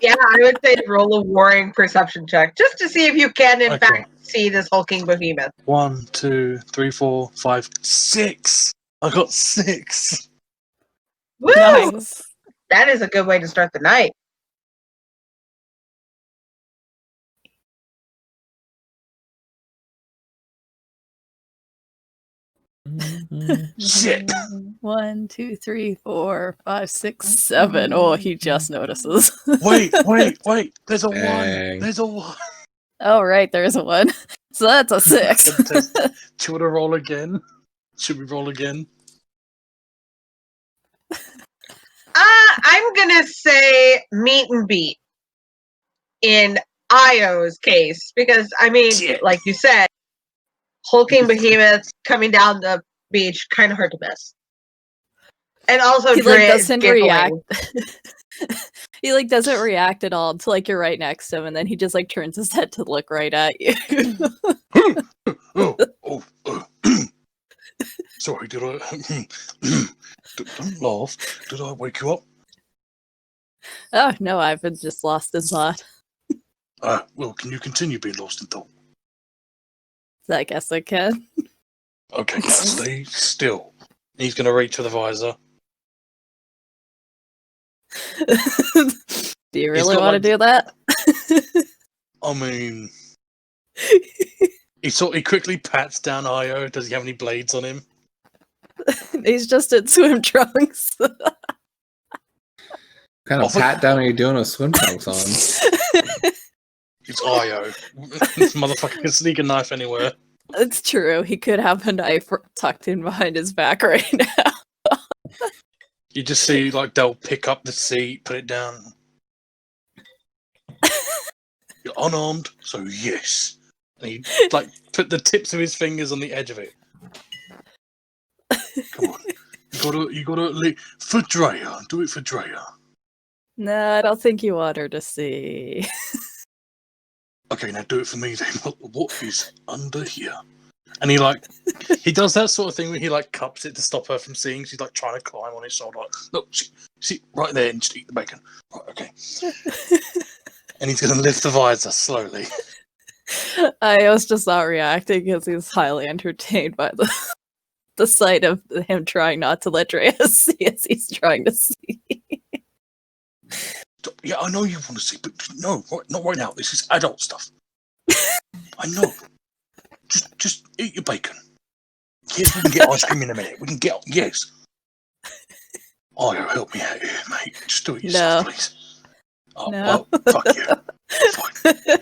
Yeah, I would say roll a warring perception check just to see if you can, in Okay. fact, see this hulking behemoth. 1, 2, 3, 4, 5, 6. I got 6. Woo! Nice. That is a good way to start the night. Shit. 1, 2, 3, 4, 5, 6, 7. Oh, he just notices. Wait. There's a 1. Dang. There's a 1. Oh, right, there's a 1. So that's a 6. Fantastic. Do you want to roll again? Should we roll again? I'm gonna say meet and beat. in Io's case, because I mean, Yeah. like you said, hulking behemoths coming down the beach, kind of hard to miss. And also, He Drea is doesn't giggling. react. He doesn't react at all until you're right next to him, and then he just turns his head to look right at you. Sorry, did I? Don't laugh. Did I wake you up? Oh no, I've just lost in thought. Well, can you continue being lost in thought? I guess I can. Okay, now stay still. He's going to reach for the visor. Do you really got, want to do that? I mean, he quickly pats down Io. Does he have any blades on him? He's just in swim trunks. What kind of pat down are you doing with swim trunks on? It's Io. This motherfucker can sneak a knife anywhere. It's true. He could have a knife tucked in behind his back right now. You just see, they'll pick up the seat, put it down. You're unarmed, so yes. And he, put the tips of his fingers on the edge of it. Come on. You gotta, for Drea. Do it for Drea. No, I don't think you want her to see. Okay, now do it for me then. What is under here? And he does that sort of thing where he cups it to stop her from seeing. She's trying to climb on his shoulder. Look, see right there, and just eat the bacon. Right, okay. And he's gonna lift the visor slowly. I was just not reacting because he's highly entertained by the sight of him trying not to let Drea see as he's trying to see. Yeah, I know you want to see, but no, not right now. This is adult stuff. I know. Just eat your bacon. Yes, we can get ice cream in a minute. We can get yes. Oh, help me out here, mate. Just do it yourself, please. Oh, No. well, fuck you. Fine.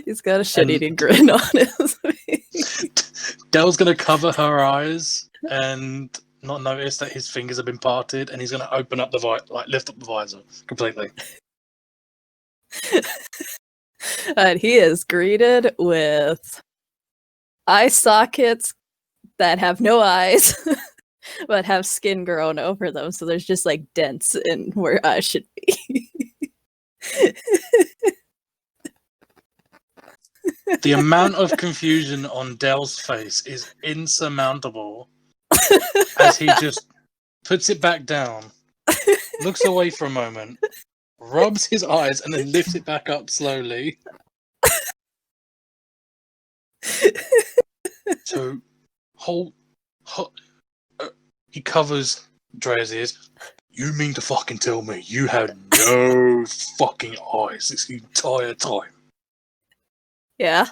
He's got a shit-eating grin on his face. Dell's gonna cover her eyes and not notice that his fingers have been parted, and he's gonna open up the lift up the visor completely. And he is greeted with eye sockets that have no eyes, but have skin grown over them. So there's just dents in where eyes should be. The amount of confusion on Dell's face is insurmountable as he just puts it back down, looks away for a moment, rubs his eyes, and then lifts it back up slowly. So, he covers Drea's ears. You mean to fucking tell me you had no fucking eyes this entire time? Yeah.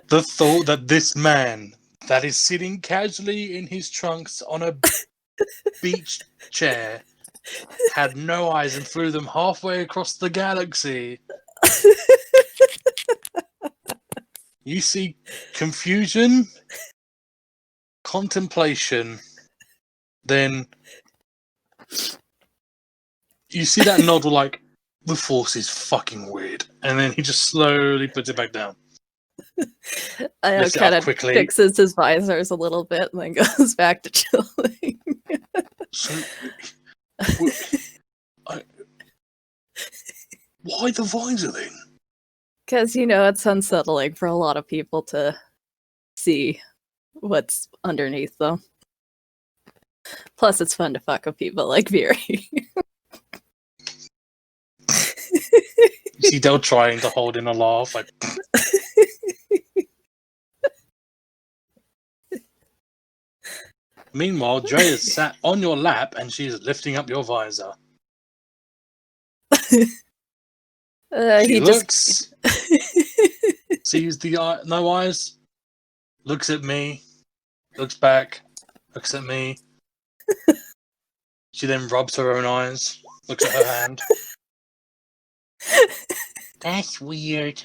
The thought that this man that is sitting casually in his trunks on a beach chair had no eyes and threw them halfway across the galaxy. You see confusion, contemplation, then you see that nodal the force is fucking weird, and then he just slowly puts it back down. I Lifts it kind up of quickly. fixes his visors a little bit and then goes back to chilling. So, why the visor then? Because, it's unsettling for a lot of people to see what's underneath them. Plus, it's fun to fuck with people like Viri. You see Del trying to hold in a laugh. Meanwhile, Dre is sat on your lap and she is lifting up your visor. He looks, sees the no eyes, looks at me, looks back, looks at me. She then rubs her own eyes, looks at her hand. That's weird.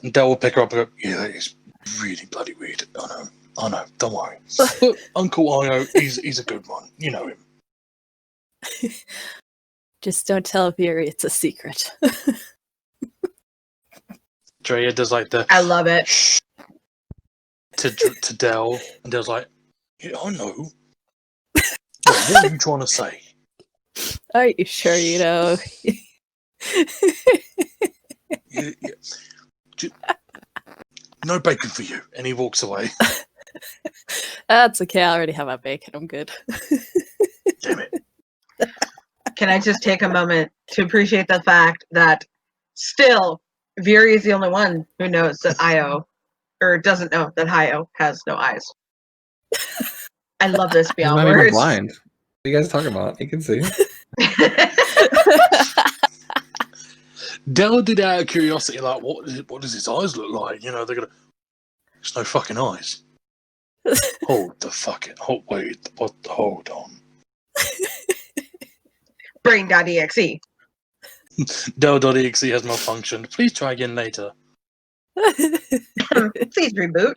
And Del will pick her up and go, yeah, that is really bloody weird. I know. I know. Don't worry. Look, Uncle Io, he's a good one. You know him. Just don't tell Veery it's a secret. Drea does like the I love it. shh to Del, and Del's like, yeah, I know. What are you trying to say? Are you sure you know? Yeah. No bacon for you. And he walks away. That's okay. I already have my bacon. I'm good. Damn it. Can I just take a moment to appreciate the fact that still Veery is the only one who knows that Io, or doesn't know that Io has no eyes. I love this He's beyond not even words. blind. What are you guys talking about? He can see. Del did out of curiosity, like, what does his eyes look like? You know, they're gonna. There's no fucking eyes. Hold the fucking. Wait. Hold on. Brain.exe. Del.exe has malfunctioned. Please try again later. Please reboot.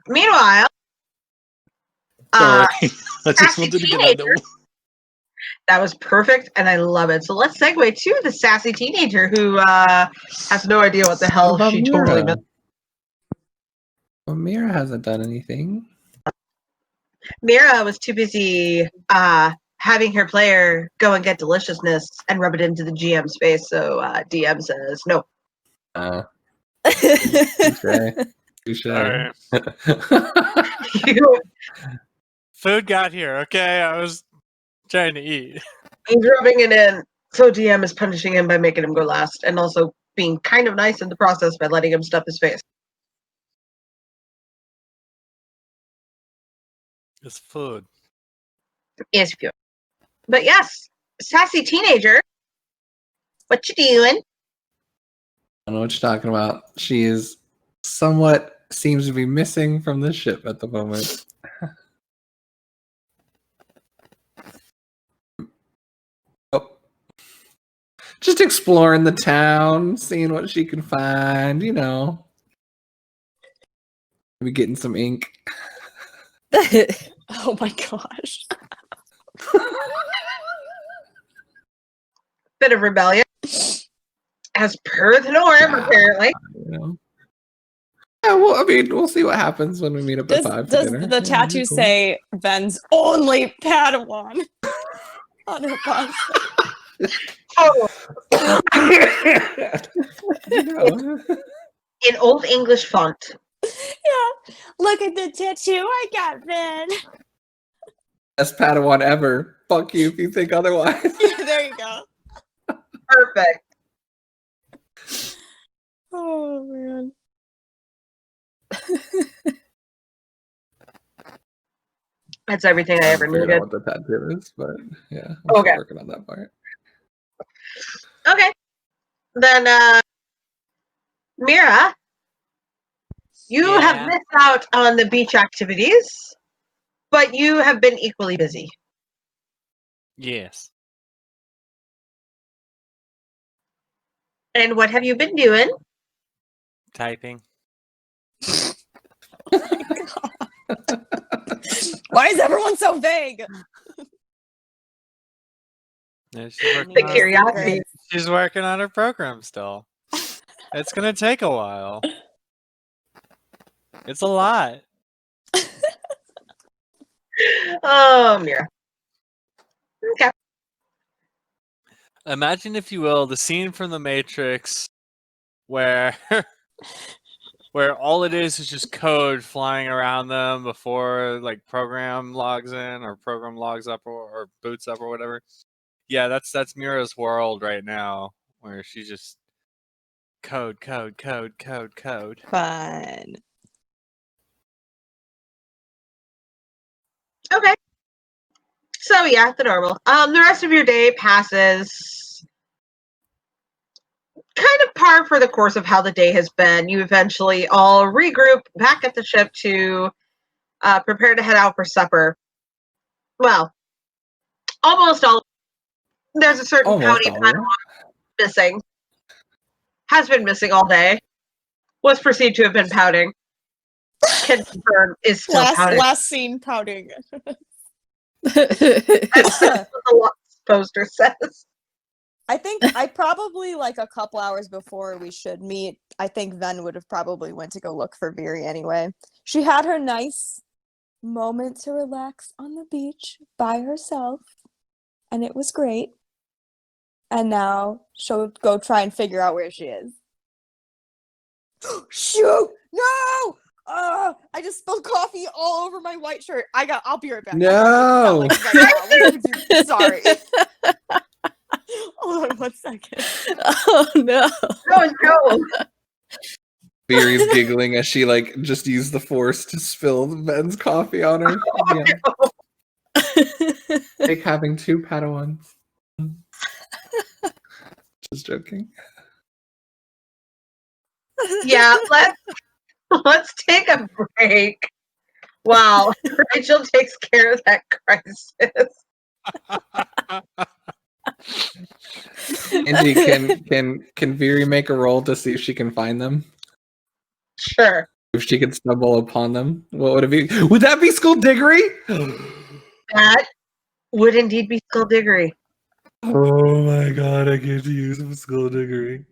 Meanwhile, Sorry. I just sassy wanted to get that teenager. little. That was perfect, and I love it. So let's segue to the sassy teenager who has no idea what the hell What about she Mira? totally missed. Well, Mira hasn't done anything. Mira was too busy having her player go and get deliciousness and rub it into the GM's face, so DM says no. Touche. Sorry. You- Food got here, okay? I was trying to eat. He's rubbing it in, so DM is punishing him by making him go last, and also being kind of nice in the process by letting him stuff his face. It's food. Yes, pure. But yes, sassy teenager, what you doing? I don't know what you're talking about. She is somewhat seems to be missing from the ship at the moment. Oh. Just exploring the town, seeing what she can find, you know. Maybe getting some ink. Oh my gosh. Bit of rebellion. As per the norm, Yeah. apparently. You know? Yeah, well, I mean, we'll see what happens when we meet up at 5 for Does dinner. the Yeah, tattoo cool. say Ven's only Padawan on her bust? Oh, You know. in Old English font. Yeah. Look at the tattoo I got, Ven. Best Padawan ever. Fuck you if you think otherwise. Yeah, there you go. Perfect. Oh man. That's everything I ever figured needed. out what the tattoo is, but yeah, I'm Okay. still working on that part. Okay. Then, Mira, you have Yeah. missed out on the beach activities, but you have been equally busy. Yes. And what have you been doing? Typing. Why is everyone so vague? Yeah, she's working The on curiosity. She's working on her program still. It's gonna take a while. It's a lot. Oh, Mira. Okay. Imagine, if you will, the scene from The Matrix where where all it is just code flying around them before like program logs in or program logs up or boots up or whatever. Yeah, that's Mira's world right now, where she just code. Fun. Okay. So yeah, the normal. The rest of your day passes kind of par for the course of how the day has been. You eventually all regroup back at the ship to prepare to head out for supper. Well, almost all. There's a certain Almost pouty all. Padawan missing. Has been missing all day. Was perceived to have been pouting. Can confirm is still pouting. Last scene pouting. That's what the Lost poster says. I think I probably like a couple hours before we should meet. I think Ven would have probably went to go look for Viri anyway. She had her nice moment to relax on the beach by herself, and it was great. And now she'll go try and figure out where she is. Shoot! No! I just spilled coffee all over my white shirt. I'll be right back. No! Sorry. Hold on 1 second. Oh no. Oh no. Viri's giggling as she like just used the force to spill Ben's coffee on her. Yeah. Like having 2 Padawans. Just joking. Yeah, let's take a break while Rachel takes care of that crisis. Andy, can Viri make a roll to see if she can find them? Sure. If she could stumble upon them, what would it be? Would that be skullduggery? That would indeed be skullduggery. Oh my god, I get to use skullduggery.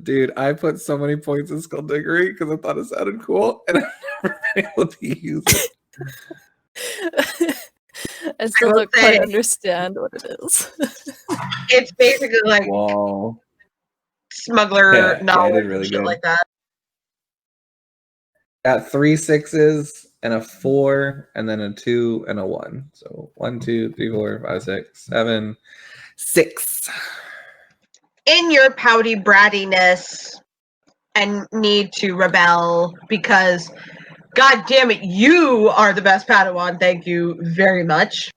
Dude, I put so many points in skullduggery because I thought it sounded cool, and I've never been able to use it. I still will don't quite say- understand what it is. It's basically like Whoa. smuggler Yeah, I did knowledge really and shit good. like that. Got 3 6s and a 4, and then a 2 and a 1. So 1, 2, 3, 4, 5, 6, 7, 6. In your pouty brattiness and need to rebel because, god damn it, you are the best Padawan. Thank you very much.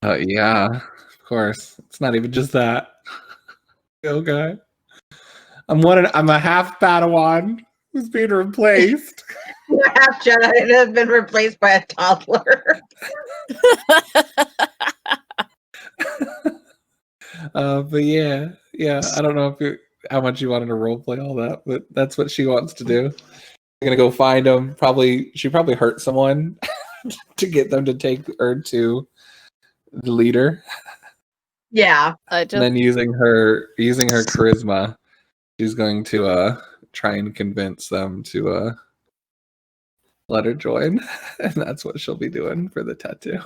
Yeah, of course. It's not even just that. Okay. I'm a half Padawan who's being replaced. You're half Jedi and have been replaced by a toddler. But yeah, I don't know how much you wanted to roleplay all that, but that's what she wants to do. She's gonna go find him. She probably hurt someone to get them to take her to the leader. Yeah. And then using her charisma, she's going to try and convince them to let her join, and that's what she'll be doing for the tattoo.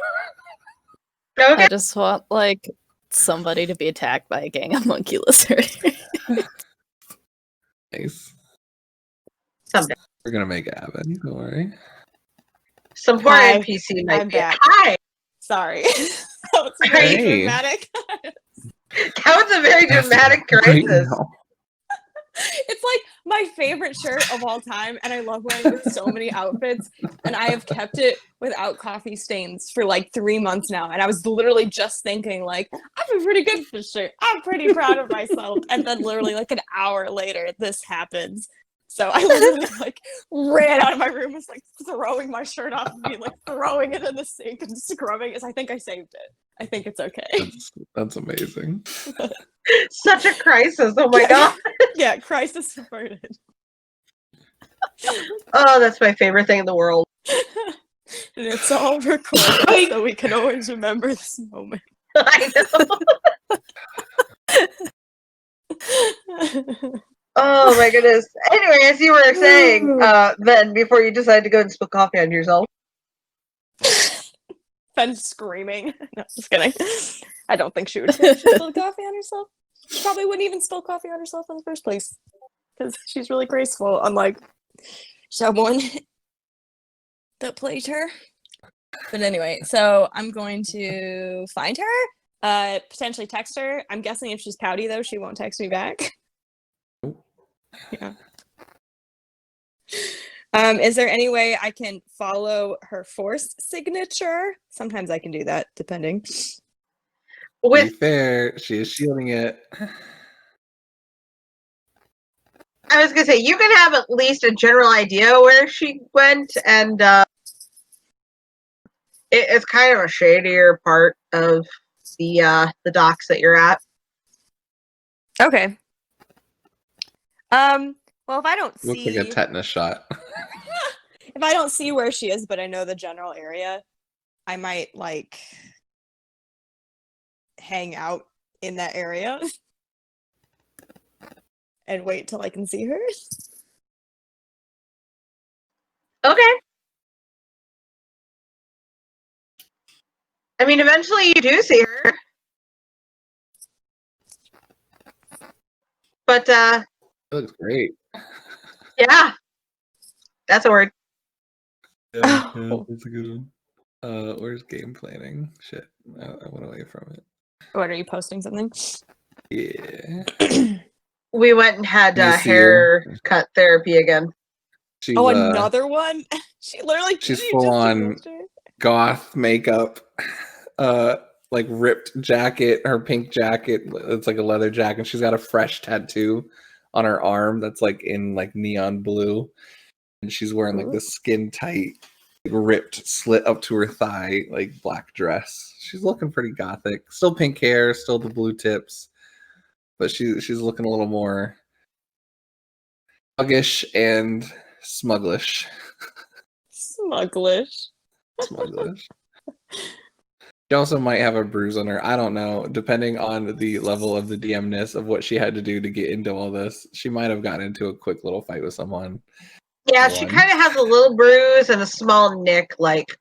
Okay. I just want like somebody to be attacked by a gang of monkey lizards. Nice. Someday. We're gonna make it happen. Don't worry. Some poor Hi. NPC might I'm be. back. Hi. Sorry. That was very Hey. dramatic. That was a very dramatic Right crisis. now. It's like my favorite shirt of all time, and I love wearing it with so many outfits. And I have kept it without coffee stains for like 3 months now. And I was literally just thinking, like, I've been pretty good for this shirt. I'm pretty proud of myself. And then literally like an hour later, this happens. So I literally like ran out of my room, was like throwing my shirt off of me, like throwing it in the sink and scrubbing it. I think I saved it. I think it's okay. That's amazing. Such a crisis. Oh my god. Yeah, crisis averted. Oh, that's my favorite thing in the world. And it's all recorded so we can always remember this moment. I know. Oh my goodness. Anyway, as you were saying, then before you decide to go and spill coffee on yourself. Fen screaming. No, just kidding. I don't think she would say she spilled coffee on herself. She probably wouldn't even spill coffee on herself in the first place. Because she's really graceful, unlike someone that played her. But anyway, so I'm going to find her, potentially text her. I'm guessing if she's pouty, though, she won't text me back. Yeah. Is there any way I can follow her force signature? Sometimes I can do that, depending. To be With fair, she is shielding it. I was gonna say you can have at least a general idea where she went, and it's kind of a shadier part of the docks that you're at. Okay. Well, if I don't Looks see, like a tetanus shot. if I don't see where she is, but I know the general area, I might like hang out in that area and wait till I can see her. Okay. I mean, eventually you do see her. But, It looks great. yeah. That's a word. Yeah, Oh. that's a good one. Where's game planning? Shit, I went away from it. What, are you posting something? Yeah. We went and had You see haircut therapy again. She's, Oh, another one? She literally she's she full just did on yesterday. goth makeup, like ripped jacket, her pink jacket. It's like a leather jacket. She's got a fresh tattoo on her arm that's like in like neon blue, and she's wearing like this skin tight, ripped slit up to her thigh, like black dress. She's looking pretty gothic. Still pink hair, still the blue tips, but she's looking a little more sluggish and smugglish. Smugglish. Smugglish. She also might have a bruise on her. I don't know. Depending on the level of the DMness of what she had to do to get into all this, she might have gotten into a quick little fight with someone. Yeah, she kind of has a little bruise and a small nick, like,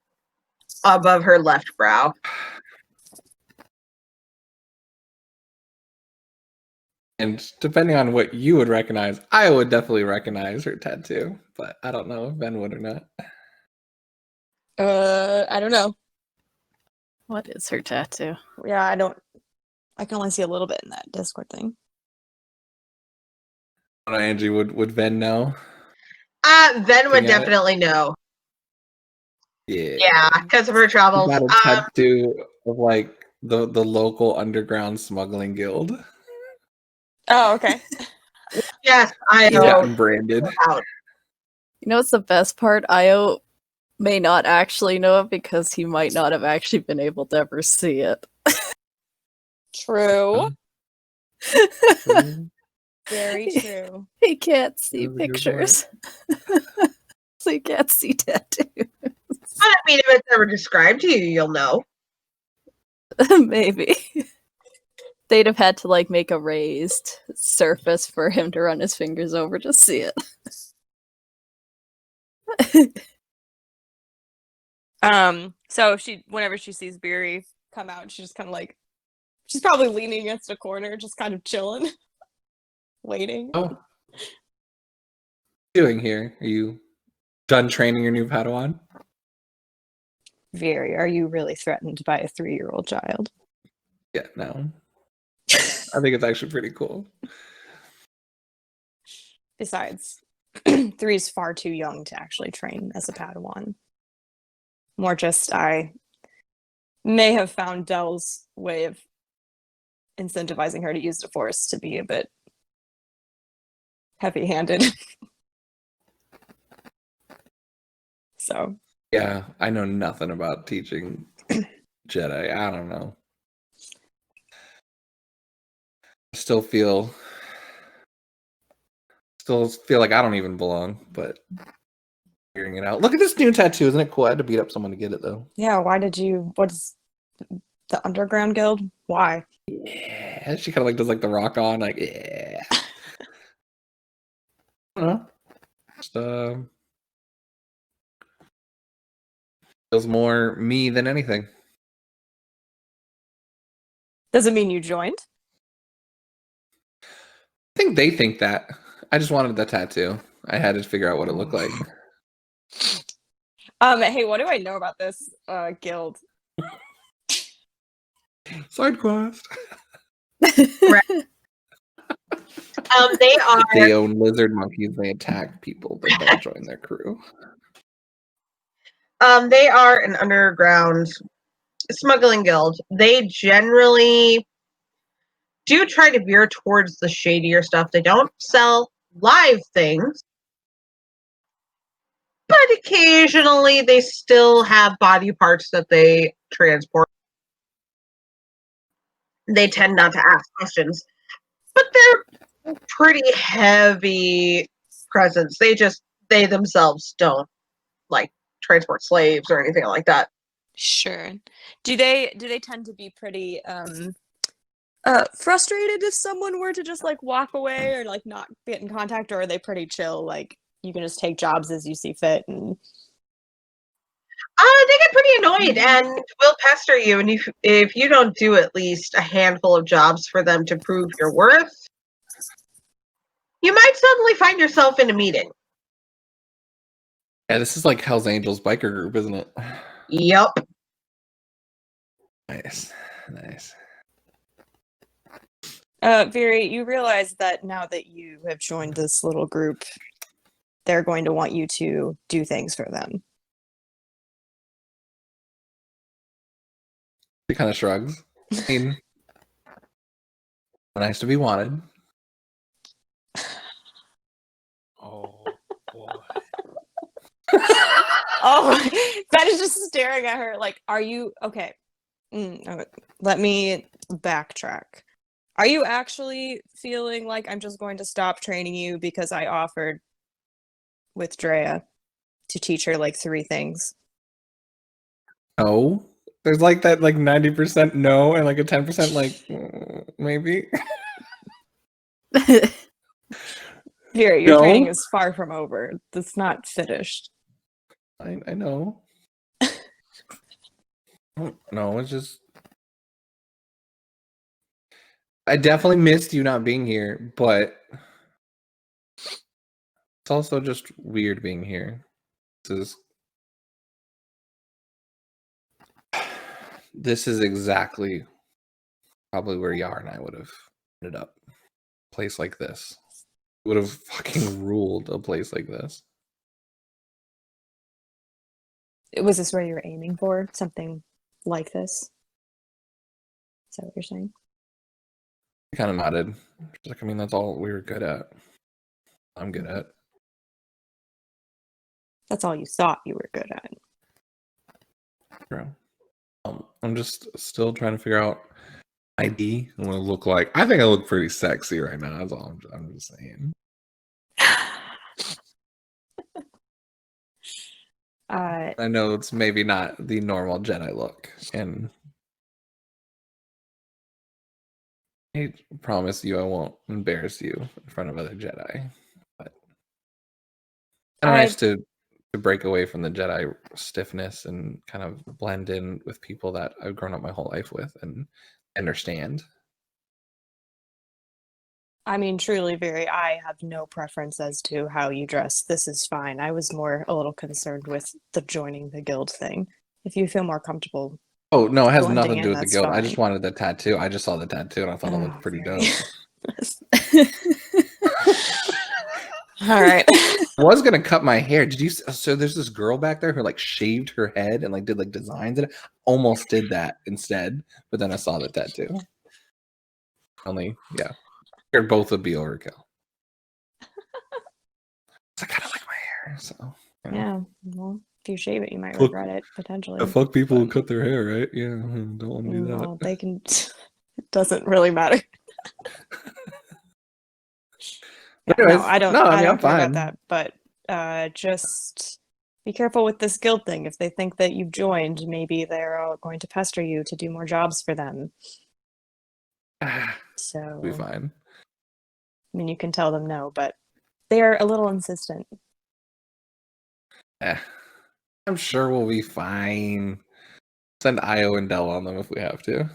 above her left brow. And depending on what you would recognize, I would definitely recognize her tattoo, but I don't know if Ben would or not. I don't know. What is her tattoo? Yeah, I can only see a little bit in that Discord thing. I don't know, Angie, would Ben know? Ven would Looking at it? definitely know. Yeah. Yeah, because of her She travels. got a tattoo of like the local underground smuggling guild. Oh, okay. Yes, I He's know. gotten branded. You know what's the best part? Io may not actually know it because he might not have actually been able to ever see it. True. Very true. He can't see That was a good pictures. So he can't see tattoos. I mean, if it's ever described to you, you'll know. Maybe. They'd have had to like make a raised surface for him to run his fingers over to see it. So whenever she sees Beery come out, she's just kind of like, she's probably leaning against a corner, just kind of chilling, waiting. Oh. What are you doing here? Are you done training your new Padawan? Very. Are you really threatened by a 3-year-old child? Yeah, no. I think it's actually pretty cool. Besides, 3 is far too young to actually train as a Padawan. More just, I may have found Dell's way of incentivizing her to use the Force to be a bit heavy-handed. So. Yeah, I know nothing about teaching Jedi. I don't know. Still feel like I don't even belong, but figuring it out. Look at this new tattoo, isn't it cool? I had to beat up someone to get it though. Yeah, what is the Underground Guild? Why? Yeah, she kind of like does like the rock on, like yeah. I don't know. Just feels more me than anything. Does it mean you joined? I think they think that. I just wanted the tattoo. I had to figure out what it looked like. Hey, what do I know about this guild? Side quest. They own lizard monkeys. They attack people, but don't join their crew. They are an underground smuggling guild. They generally do try to veer towards the shadier stuff. They don't sell live things, but occasionally they still have body parts that they transport. They tend not to ask questions, but they're pretty heavy presence. They themselves don't like transport slaves or anything like that. Sure. Do they tend to be pretty frustrated if someone were to just like walk away or like not get in contact, or are they pretty chill, like you can just take jobs as you see fit? And They get pretty annoyed and will pester you, and if you don't do at least a handful of jobs for them to prove your worth, you might suddenly find yourself in a meeting. Yeah, this is like Hell's Angels biker group, isn't it? Yup. Nice. Viri, you realize that now that you have joined this little group, they're going to want you to do things for them. He kind of shrugs. I mean, nice to be wanted. Oh boy. Oh, Ben is just staring at her like, are you okay? Okay. Let me backtrack. Are you actually feeling like I'm just going to stop training you because I offered with Drea to teach her like 3 things? No. There's like that like 90% no and like a 10% like maybe. Vera, your No. training is far from over. It's not finished. I know. No, it's just I definitely missed you not being here, but it's also just weird being here. This is exactly probably where Yar and I would have ended up. A place like this. Would have fucking ruled a place like this. Was this where you were aiming for? Something like this? Is that what you're saying? I kind of nodded. She's like, I mean, that's all we were good at. I'm good at. That's all you thought you were good at. Bro. I'm just still trying to figure out ID and what I look like. I think I look pretty sexy right now. That's all I'm just saying. I know it's maybe not the normal Jedi look, and I promise you I won't embarrass you in front of other Jedi. But it's nice to break away from the Jedi stiffness and kind of blend in with people that I've grown up my whole life with and understand. I mean, truly, I have no preference as to how you dress. This is fine. I was more a little concerned with the joining the guild thing. If you feel more comfortable. Oh, no, it has blending nothing to do in, with the that's guild. I fine. just wanted the tattoo. I just saw the tattoo and I thought it looked pretty dope. All right. I was gonna cut my hair. Did you? So there's this girl back there who like shaved her head and like did like designs in it. Almost did that instead, but then I saw the tattoo. Only, yeah, figured both would be overkill. I kind of like my hair, so you know. Yeah. Well, if you shave it, you might regret it potentially. Fuck people who cut their hair, right? Yeah, don't want to do that. Well, they can. It doesn't really matter. Anyways, no, I don't. No, I mean, don't I'm care fine. about that. But just be careful with this guild thing. If they think that you've joined, maybe they're going to pester you to do more jobs for them. So Be fine. I mean, you can tell them no, but they're a little insistent. I'm sure we'll be fine. Send Io and Dell on them if we have to.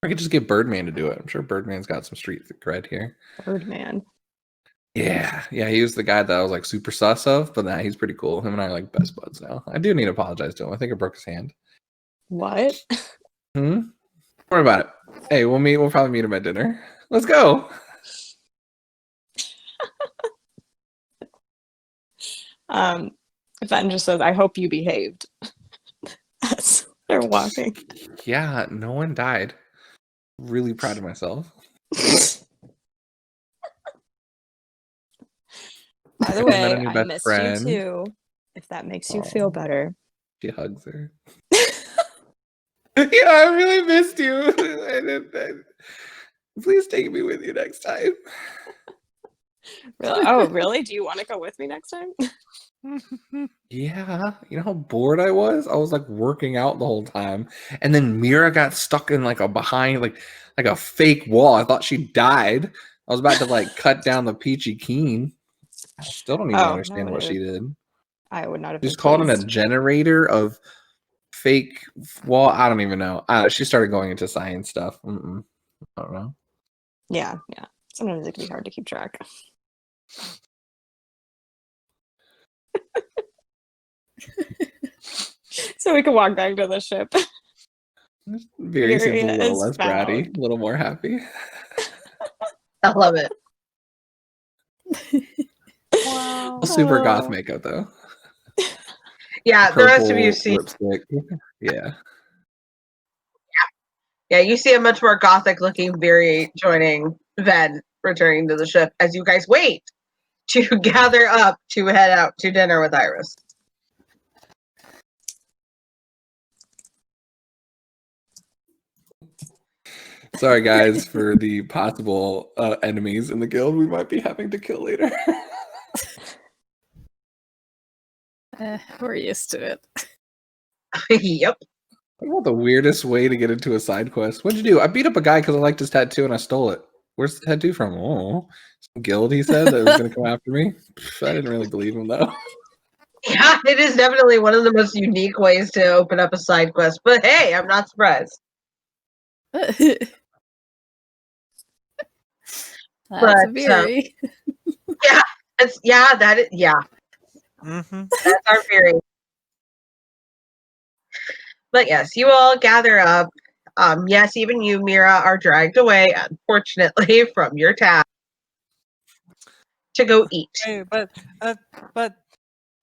I could just get Birdman to do it. I'm sure Birdman's got some street cred here. Birdman. Yeah, he was the guy that I was like super sus of, but nah, he's pretty cool. Him and I are like best buds now. I do need to apologize to him. I think I broke his hand. What? Don't worry about it. Hey, we'll probably meet him at dinner. Let's go. Ben just says, I hope you behaved. As they're walking. Yeah, no one died. Really proud of myself. By the way, I missed you too. If that makes you feel better. She hugs her. Yeah, I really missed you. Please take me with you next time. Really? Oh, really? Do you want to go with me next time? Yeah, you know how bored I was? I was like working out the whole time. And then Mira got stuck in like a behind like a fake wall. I thought she died. I was about to like cut down the Peachy Keen. I still don't even Oh, understand what she did. I would not have Just been called in a pleased. generator of fake wall. I don't even know. She started going into science stuff. I don't know. Yeah. Sometimes it can be hard to keep track. So we can walk back to the ship. Very seems a Furia little is less bratty, a little more happy. I love it. Wow. Super goth makeup though. Yeah, the rest of you Purple see. lipstick. Yeah. Yeah, you see a much more gothic-looking Viri joining Ven, returning to the ship as you guys wait to gather up to head out to dinner with Iris. Sorry, guys, for the possible enemies in the guild we might be having to kill later. We're used to it. Yep. What the weirdest way to get into a side quest? What'd you do? I beat up a guy because I liked his tattoo and I stole it. Where's the tattoo from? Oh, some guild, he said, that was going to come after me. I didn't really believe him, though. Yeah, it is definitely one of the most unique ways to open up a side quest. But hey, I'm not surprised. That's But, very. Yeah. Mm-hmm. That's our Viri. But yes, you all gather up. Yes, even you, Mira, are dragged away, unfortunately, from your task to go eat. Hey, but,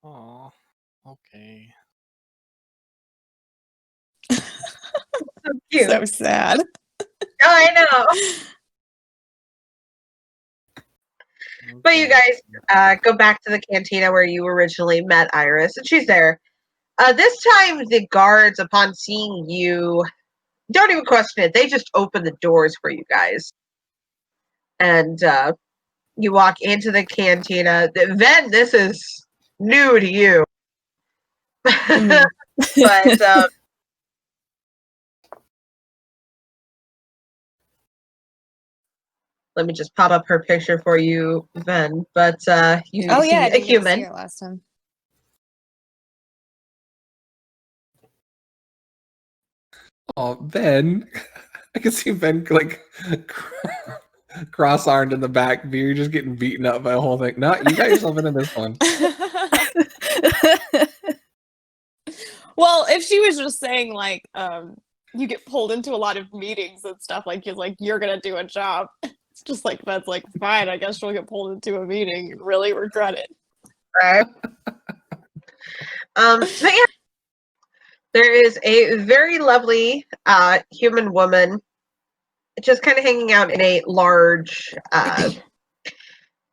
oh, okay. So cute. So sad. I know. But you guys go back to the cantina where you originally met Iris, and she's there. This time, the guards, upon seeing you, don't even question it. They just open the doors for you guys. And you walk into the cantina. Then this is new to you. But let me just pop up her picture for you, Ven. But you Oh see yeah, I a didn't get to see human. her last time. Oh, Ben. I can see Ben like cross-armed in the back. You're just getting beaten up by a whole thing. No, you got yourself into this one. Well, if she was just saying like, you get pulled into a lot of meetings and stuff, like you're gonna do a job. It's just like that's like fine. I guess she'll get pulled into a meeting and really regret it. Right. But yeah, there is a very lovely human woman just kind of hanging out in a large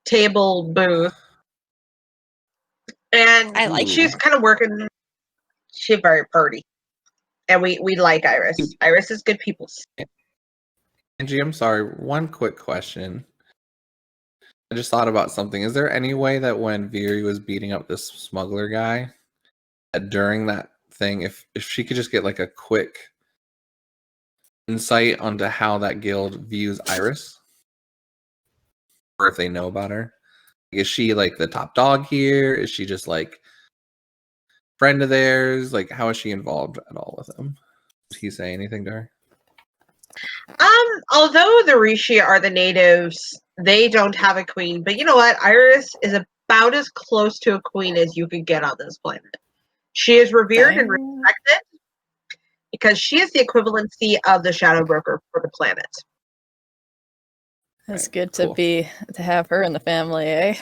table booth. And I like she's her. kind of working. She's very pretty. And we like Iris. Iris is good people. Angie, I'm sorry. One quick question. I just thought about something. Is there any way that when Viri was beating up this smuggler guy, that during that thing, if she could just get like a quick insight onto how that guild views Iris, or if they know about her? Is she like the top dog here? Is she just like friend of theirs? Like, how is she involved at all with them? Did he say anything to her? Although the Rishii are the natives, they don't have a queen. But you know what? Iris is about as close to a queen as you could get on this planet. She is revered and respected because she is the equivalency of the shadow broker for the planet. It's Right, good cool. to have her in the family, eh?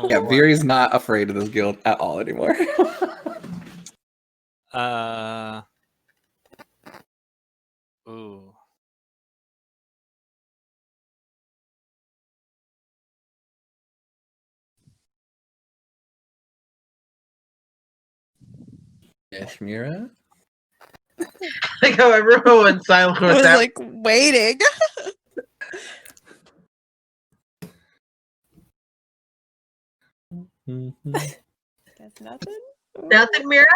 Yeah, Viri's not afraid of this guild at all anymore. Ooh. Yes, Mira? Like how everyone went silent I with was that. like waiting. Mhm. That's nothing. Nothing, Mira?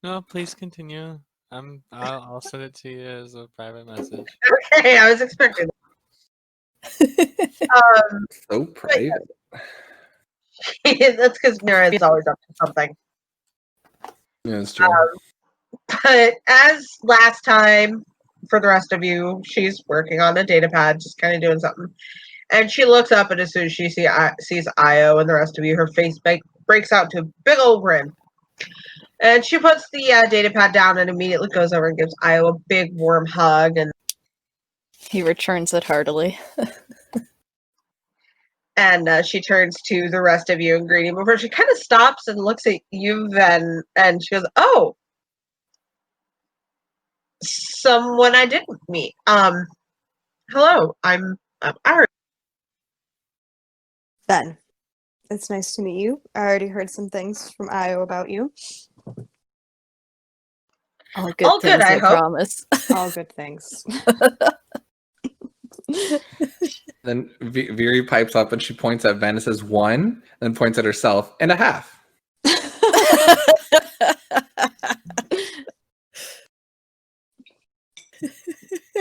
No, please continue. I'll send it to you as a private message. Okay, I was expecting that. So private. That's because Mira is always up to something. Yeah, that's true. But as last time, for the rest of you, she's working on a data pad, just kind of doing something. And she looks up, and as soon as she sees Io and the rest of you, her face breaks out to a big old grin. And she puts the data pad down and immediately goes over and gives Io a big warm hug. He returns it heartily. And she turns to the rest of you and greeting before she kind of stops and looks at you then, and she goes, "Oh, someone I didn't meet. Hello, I'm Iris." Ben, it's nice to meet you. I already heard some things from Io about you. All good All good, things, I I hope. promise. All good things. Then Viri pipes up and she points at Ven and says 1, then points at herself and a half.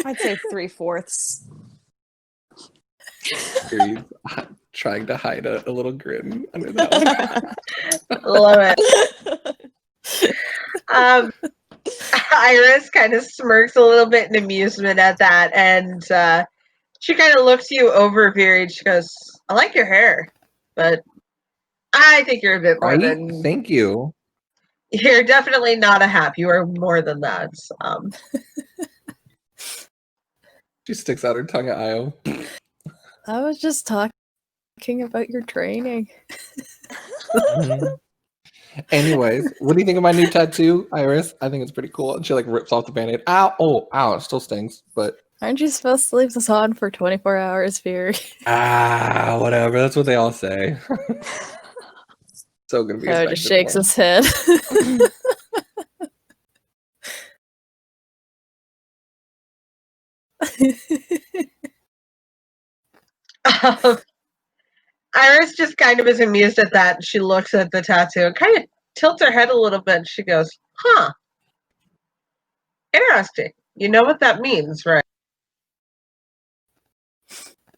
I'd say 3/4. Viri's trying to hide a little grin under that one. Love it. Iris kind of smirks a little bit in amusement at that, and she kind of looks you over, Viri, and she goes, "I like your hair, but I think you're a bit more Right? than Thank you. you're definitely not a hap. You are more than that." She sticks out her tongue at Io. I was just talking about your training. Anyways, what do you think of my new tattoo, Iris? I think it's pretty cool. And she like rips off the band-aid. Ow, oh, ow, it still stings, but Aren't you supposed to leave this on for 24 hours, Fury? whatever. That's what they all say. So gonna be Oh, just effective shakes for his head. Iris just kind of is amused at that. And she looks at the tattoo and kind of tilts her head a little bit. And she goes, "Huh, interesting. You know what that means, right?"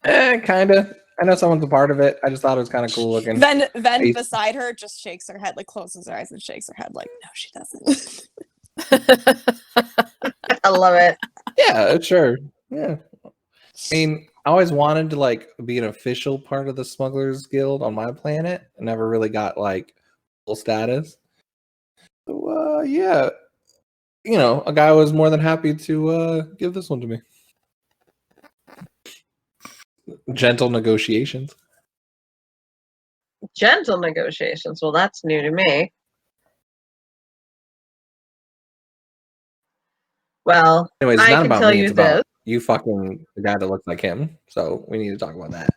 Kinda. I know someone's a part of it. I just thought it was kind of cool looking. Ven I- beside her just shakes her head, like closes her eyes and shakes her head, like, no, she doesn't. I love it. Yeah, sure. Yeah. I mean, I always wanted to like be an official part of the Smugglers Guild on my planet. I never really got like full status. So yeah. You know, a guy was more than happy to give this one to me. Gentle negotiations. Gentle negotiations. Well, that's new to me. Well, Anyways, it's I not can about tell me. you It's about this. you fucking the guy that looks like him. So we need to talk about that.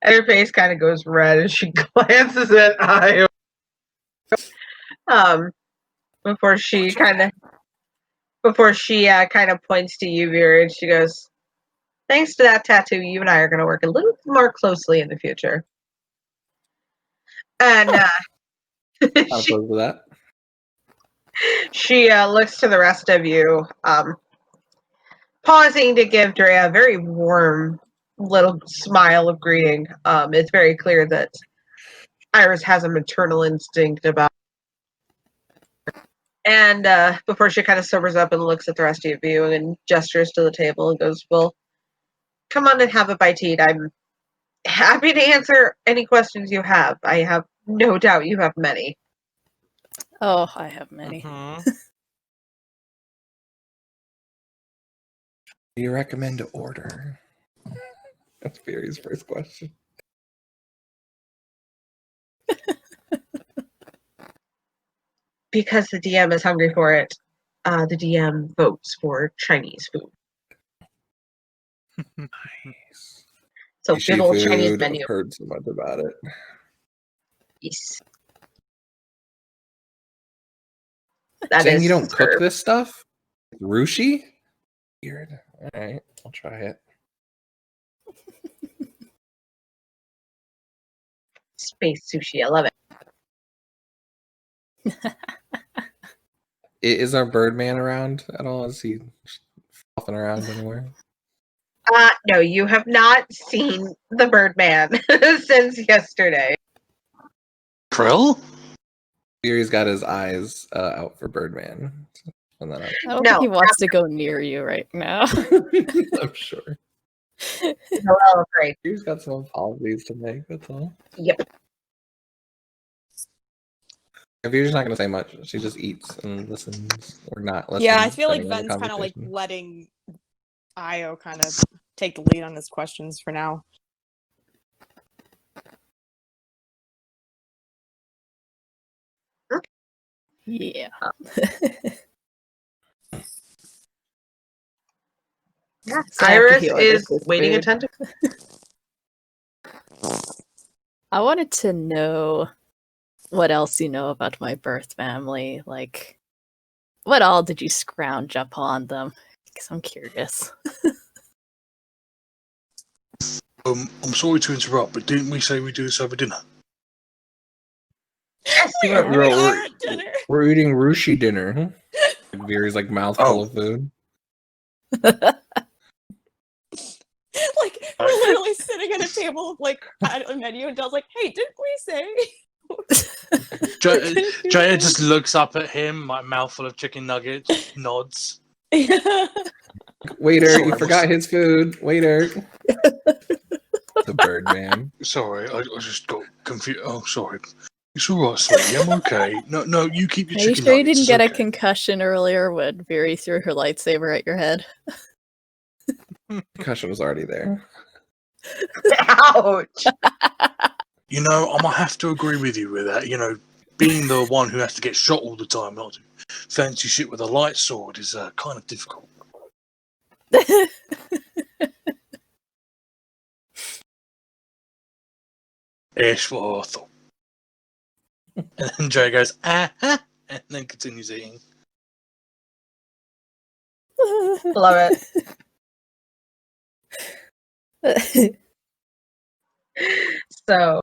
And her face kind of goes red as she glances at Io. Before she kind of points to you, Vera, and she goes, "Thanks to that tattoo, you and I are going to work a little more closely in the future." And Not she opposed to that. looks to the rest of you, pausing to give Drea a very warm little smile of greeting. It's very clear that Iris has a maternal instinct about her. And before she kind of sobers up and looks at the rest of you and gestures to the table and goes, "Well, come on and have a bite to eat. I'm happy to answer any questions you have. I have no doubt you have many." Oh, I have many. Mhm. Do you recommend to order? That's Fury's first question. Because the DM is hungry for it, the DM votes for Chinese food. Nice. So Sushi big old Chinese food, menu. I've heard so much about it. Yes. That Saying is you don't cook served. this stuff? Rishii? Weird. All right, I'll try it. space sushi. I love it. Is our Birdman around at all? Is he flopping around anywhere? No, you have not seen the Birdman since yesterday. Krill? Fury's got his eyes out for Birdman. Send that I don't No, think he wants to go near you right now. up. I'm sure. Well, great. Fury's got some apologies to make, that's all. Yep. Fury's not going to say much. She just eats and listens, or not listens. Yeah, I feel like depending on the Ven's kind of like conversation. letting Io kind of take the lead on his questions for now. Yeah. Yeah. So after Iris he orders is his waiting food. attentively. I wanted to know what else you know about my birth family. Like, what all did you scrounge up on them? Because I'm curious. I'm sorry to interrupt, but didn't we say we do this over dinner? Yes, We We're- are we're- at dinner. We're eating Rishii dinner. Fury's like mouth full of food. Like we're literally sitting at a table like at a menu, and Dell's like, "Hey, didn't we say?" Jaya just looks up at him, like mouthful of chicken nuggets, nods. Waiter, Sorry, you forgot his food. Waiter. The Birdman. Sorry, I just got confused. Oh, sorry. It's all right, sweetie. I'm okay. No, you keep your Are you chicken sure you nuggets. didn't get it's a okay. concussion earlier when Viri threw her lightsaber at your head? Concussion was already there. Ouch. You know, I might have to agree with you with that. You know, being the one who has to get shot all the time, not to fancy shit with a light sword, is kind of difficult. Ish what I thought. And then Jay goes, ah, and then continues eating. Love it. So,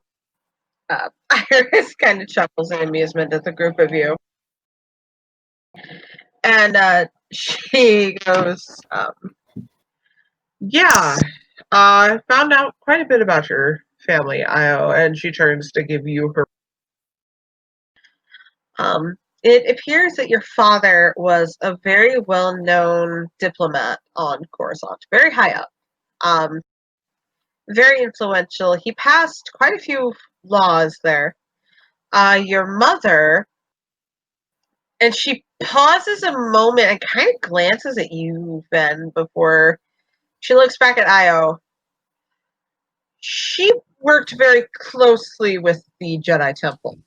Iris kind of chuckles in amusement at the group of you. And she goes, yeah, I found out quite a bit about your family, Io, and she turns to give you her. It appears that your father was a very well-known diplomat on Coruscant, very high up, very influential. He passed quite a few laws there. Your mother, and she pauses a moment and kind of glances at you, Ben, before she looks back at Io. She worked very closely with the Jedi Temple.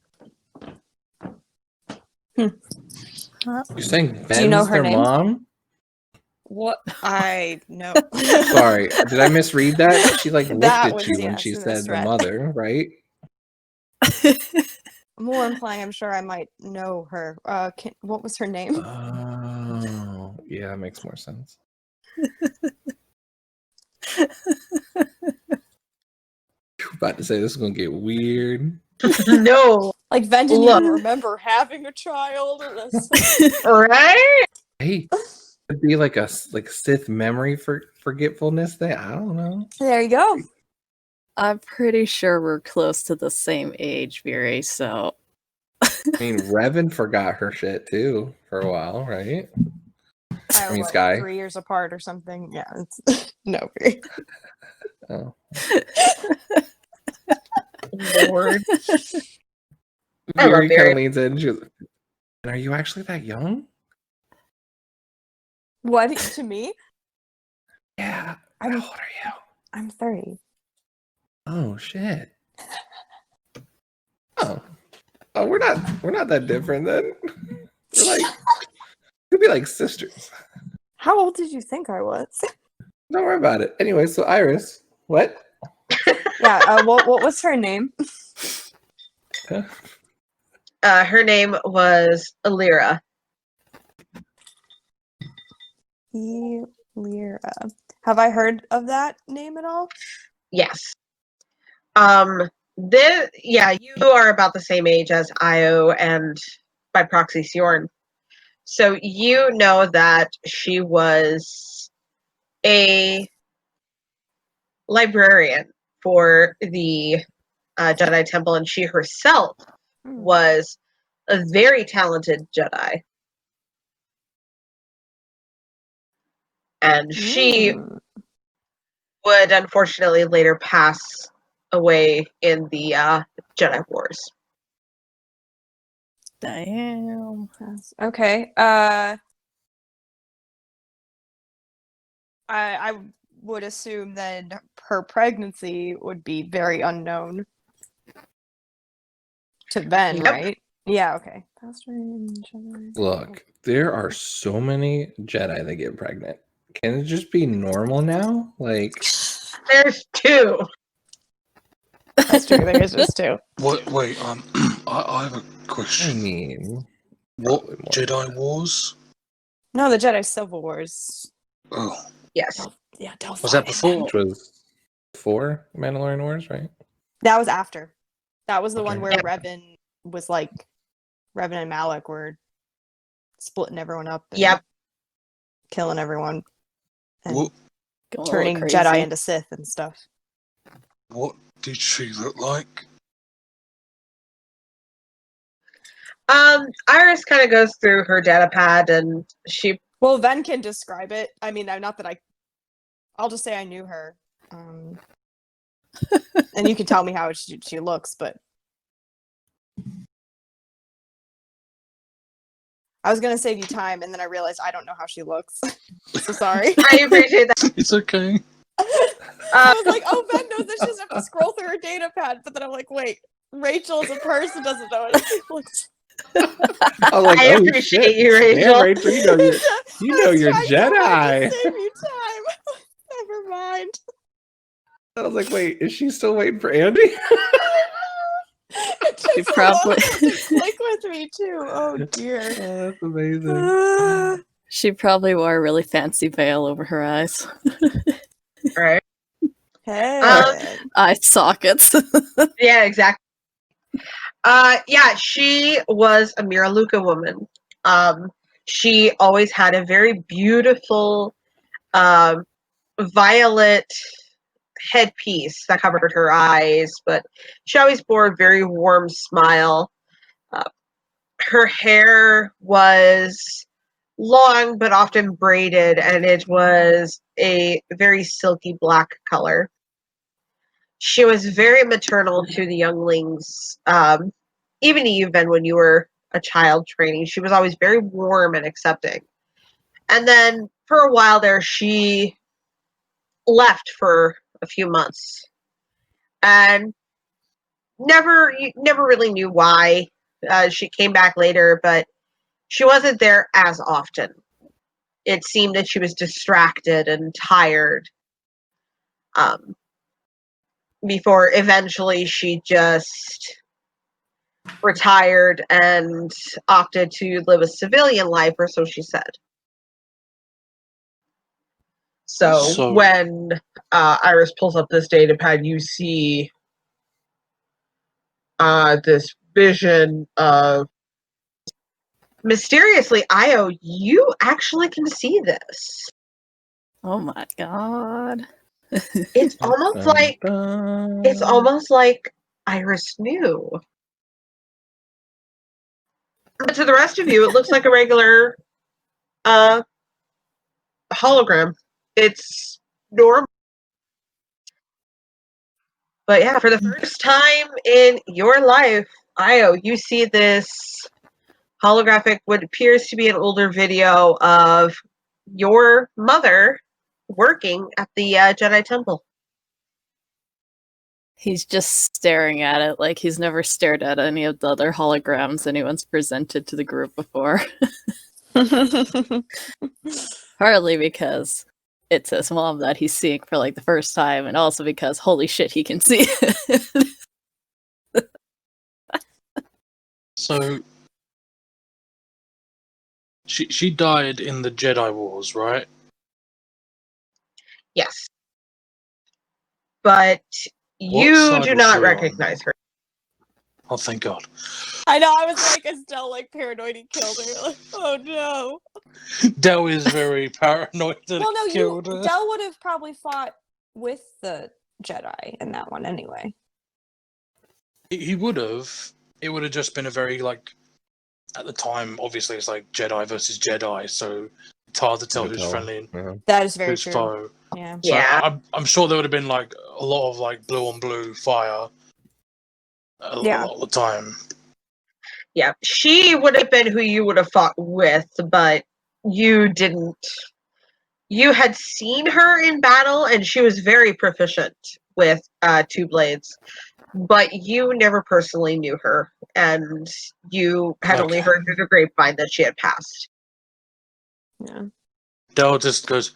You're saying Ben's Do you know her their name? mom? What I know. Sorry, did I misread that? She like looked That at was, you when yes, she a said the misread. mother, right? More implying, I'm sure I might know her. What was her name? Oh, yeah, that makes more sense. About to say this is gonna get weird. No, Like Ven didn't Look. even remember having a child. right? Hey, it'd be like a Sith memory for forgetfulness thing. I don't know. There you go. I'm pretty sure we're close to the same age, Viri, so I mean, Revan forgot her shit too for a while, right? I mean, What, Sky. 3 years apart or something. Yeah. It's... no. Very... Oh. Lord. I love Yuri kind Barry. of leans in. She goes, "Are you actually that young?" What to me? Yeah. I'm- How old are you? I'm 30. Oh shit. Oh. Oh, we're not that different then. We're like we'd be like sisters. How old did you think I was? Don't worry about it. Anyway, so Iris, what? Yeah. What was her name? Her name was Alira. Lyra. Have I heard of that name at all? Yes. You are about the same age as Io and by proxy Sijorn. So you know that she was a librarian for the Jedi Temple, and she herself was a very talented Jedi. And she would unfortunately later pass away in the Jedi Wars. Damn. Okay. I would assume then her pregnancy would be very unknown to Ben, Yep. right? Yeah, okay. Look, there are so many Jedi that get pregnant. Can it just be normal now? Like, There's two. That's true. There is just two. Wait, I have a I question. mean, What probably more Jedi Wars? No, the Jedi Civil Wars. Oh, Yes. Yeah, don't was that fight it. before? which was before Mandalorian Wars, right? That was after. That was the one Okay. where Yep. Revan was like, Revan and Malak were splitting everyone up and Yep. killing everyone and What Going a turning little crazy. Jedi into Sith and stuff. What did she look like? Iris kind of goes through her data pad, and she Well, Ven can describe it. I mean, not that I'll just say I knew her. And you can tell me how she looks, but I was gonna save you time, and then I realized I don't know how she looks. So sorry. I appreciate that. It's okay. I was like, oh, Ben knows that she doesn't have to scroll through her data pad, but then I'm like, wait, Rachel as a person doesn't know how she looks. I was like, I oh appreciate shit. you, Rachel. Damn, Rachel, you know you're I was trying so hard Jedi. to save you time. Never mind. I was like, wait, is she still waiting for Andy? It took so probably- long for it to click with me too. Oh dear. Oh, that's amazing. She probably wore a really fancy veil over her eyes. Right. Hey. Eye sockets. Yeah, exactly. Yeah, she was a Miraluka woman. She always had a very beautiful violet headpiece that covered her eyes, but she always bore a very warm smile. Her hair was long but often braided, and it was a very silky black color. She was very maternal to the younglings, even when you were a child training. She was always very warm and accepting. And then for a while there, she left for a few months, and you never really knew why. She came back later, but she wasn't there as often. It seemed that she was distracted and tired. Before eventually she just retired and opted to live a civilian life, or so she said. So when Iris pulls up this data pad, you see this vision of mysteriously, Io, you actually can see this. Oh my god. It's almost like Iris knew. But to the rest of you, it looks like a regular hologram. It's normal. But yeah, for the first time in your life, Io, you see this holographic, what appears to be an older video of your mother working at the Jedi Temple. He's just staring at it like he's never stared at any of the other holograms anyone's presented to the group before. Partly because it's his mom that he's seeing for like the first time, and also because holy shit, he can see it. So she died in the Jedi Wars, right? Yes. But You side do was not she on? recognize her. Oh, thank God. I know. I was like, is Del like paranoid he killed her? Like, oh no. Del is very paranoid that Well, no, he killed her. Del would have probably fought with the Jedi in that one anyway. He would have. It would have just been a very, like, at the time, obviously, it's like Jedi versus Jedi, so it's hard to tell You who's tell. friendly and Yeah. That is very who's true. foe. Yeah. So Yeah. I'm sure there would have been, like, a lot of, like, blue on blue fire a Yeah. lot of the time. Yeah. She would have been who you would have fought with, but you didn't. You had seen her in battle, and she was very proficient with two blades, but you never personally knew her, and you had only Okay. heard through the grapevine that she had passed. Yeah. Del just goes,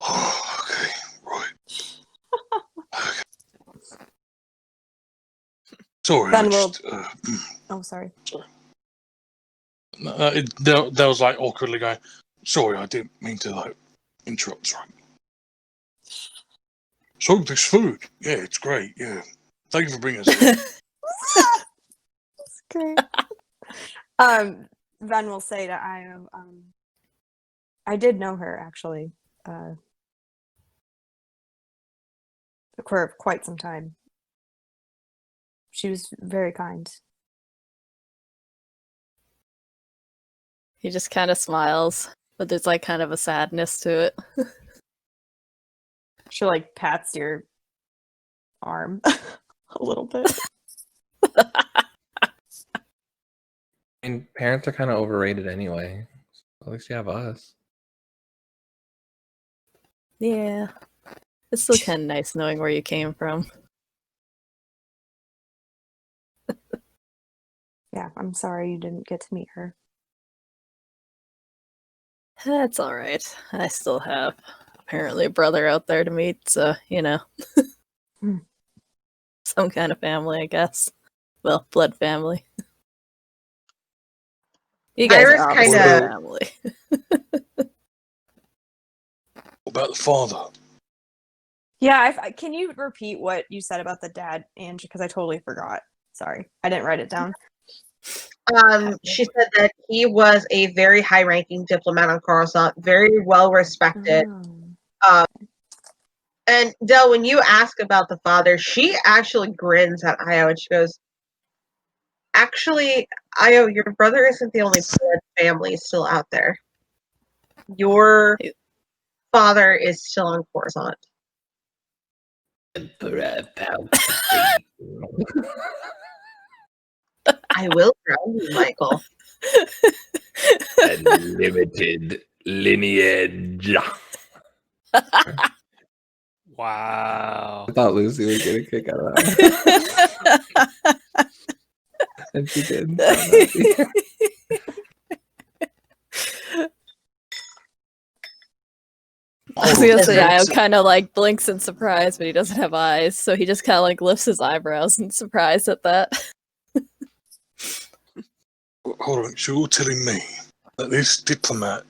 oh, okay, right. Okay. Sorry, Then I we'll- just... Oh, sorry. Del was, like, awkwardly going, sorry, I didn't mean to, like, interrupt, sorry. So, this food, yeah, it's great, yeah. Thank you for bringing us here. That's great. Ven will say to Io, I did know her actually, for quite some time. She was very kind. He just kind of smiles, but there's like kind of a sadness to it. She like pats your arm a little bit. And parents are kind of overrated anyway. So at least you have us. Yeah. It's still kind of nice knowing where you came from. Yeah, I'm sorry you didn't get to meet her. That's alright. I still have apparently a brother out there to meet, so, you know. Hmm. Some kind of family, I guess. Well, blood family. You guys Iris are obviously kinda- family. What about the father? Yeah, can you repeat what you said about the dad, Angie? Because I totally forgot. Sorry, I didn't write it down. She said that he was a very high-ranking diplomat on Coruscant, very well-respected. Oh. And Del, when you ask about the father, she actually grins at Io and she goes, actually, Io, your brother isn't the only blood family still out there. Your father is still on Coruscant. I will drown you, Michael. Unlimited lineage. Wow. I thought Lucy was getting a kick out of that. And she did. So I'm happy. I was gonna say, Hold on. Io kind of like blinks in surprise, but he doesn't have eyes, so he just kind of like lifts his eyebrows in surprise at that. Hold on, so you're telling me that this diplomat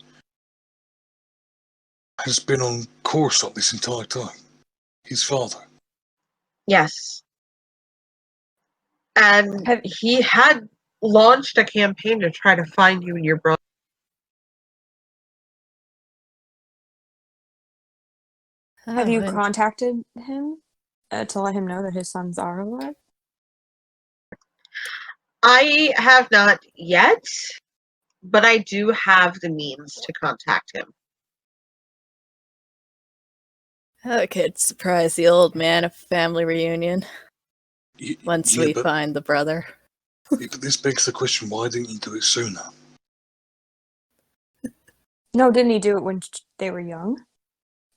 has been on Coruscant this entire time? His father? Yes. And he had launched a campaign to try to find you and your brother. Have you Oh, contacted him to let him know that his sons are alive? I have not yet, but I do have the means to contact him. I could surprise the old man at family reunion once we but, find the brother. yeah, but this begs the question, why didn't you do it sooner? No, didn't he do it when they were young?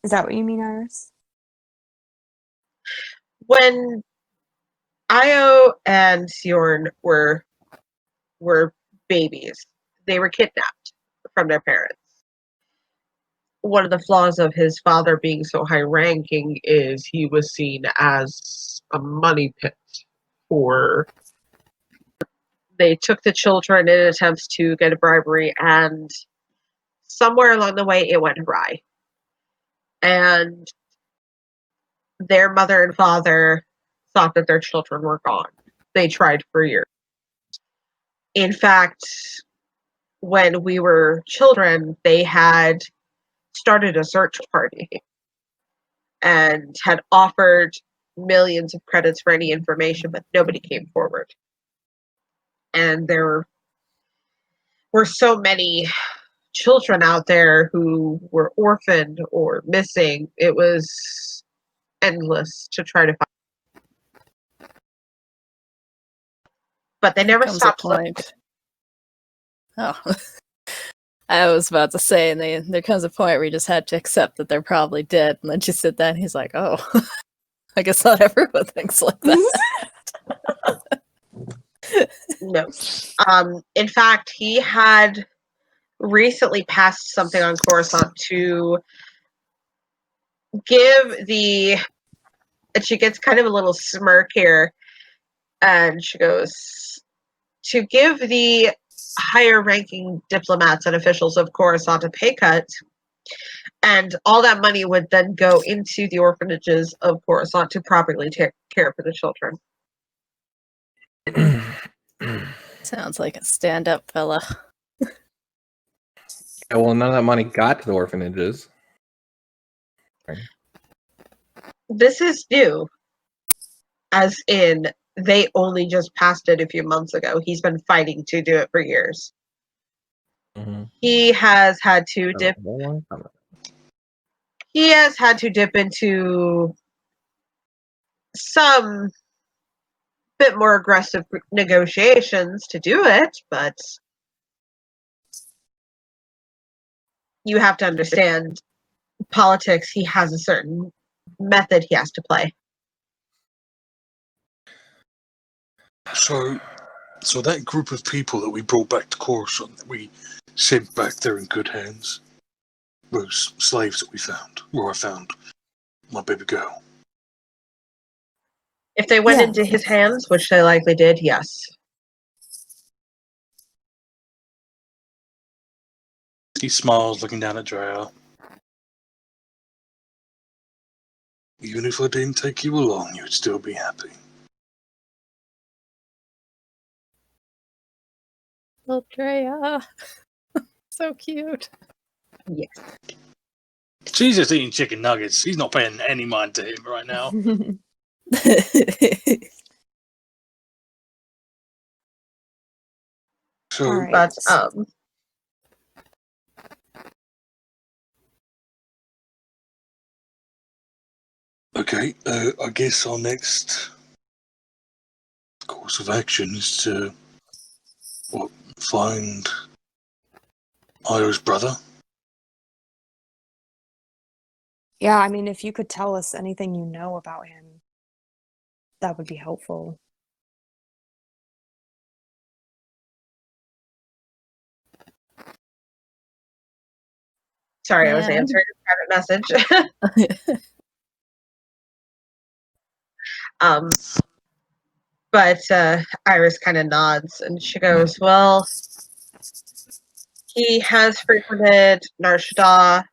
Is that what you mean, Iris? When Io and Sijorn were babies, they were kidnapped from their parents. One of the flaws of his father being so high ranking is he was seen as a money pit for. They took the children in attempts to get a bribery, and somewhere along the way it went awry. And their mother and father thought that their children were gone. They tried for years. In fact, when we were children, they had started a search party and had offered millions of credits for any information, but nobody came forward. And there were so many children out there who were orphaned or missing. It was endless to try to find. But they never Comes a stopped looking. point. Oh. I was about to say, and there comes a point where you just had to accept that they're probably dead, and then she said that, and he's like, "Oh, I guess not everyone thinks like that." No. In fact, he had recently passed something on Coruscant to give the. And she gets kind of a little smirk here, and she goes, to give the higher ranking diplomats and officials of Coruscant a pay cut, and all that money would then go into the orphanages of Coruscant to properly take care for the children. Sounds like a stand-up fella. Yeah, well, none of that money got to the orphanages. This is new, as in they only just passed it a few months ago. He's been fighting to do it for years. Mm-hmm. He has had to dip. He has had to dip into some bit more aggressive negotiations to do it, but you have to understand politics. He has a certain method he has to play. So that group of people that we brought back to Coruscant, that we sent back there in good hands, those slaves that we found, where I found my baby girl. If they went Yeah. into his hands, which they likely did, yes. He smiles, looking down at Drea. Even if I didn't take you along, you'd still be happy. Little Drea. So cute. Yes. She's just eating chicken nuggets. He's not paying any mind to him right now. So, All right. But okay, I guess our next course of action is to find Io's brother. Yeah, I mean, if you could tell us anything you know about him, that would be helpful. sorry, I was Man. answering a private message. But Iris kind of nods and she goes, well, he has frequented Nar Shaddaa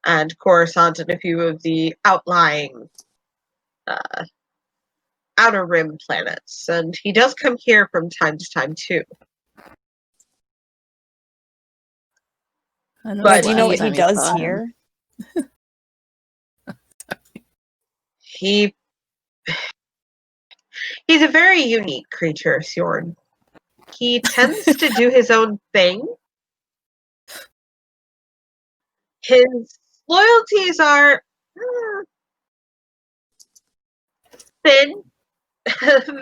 and Coruscant and a few of the outlying outer rim planets, and he does come here from time to time too. I know But the Do you know last what he time does saw him. here? He's a very unique creature, Sijorn. He tends to do his own thing. His loyalties are thin,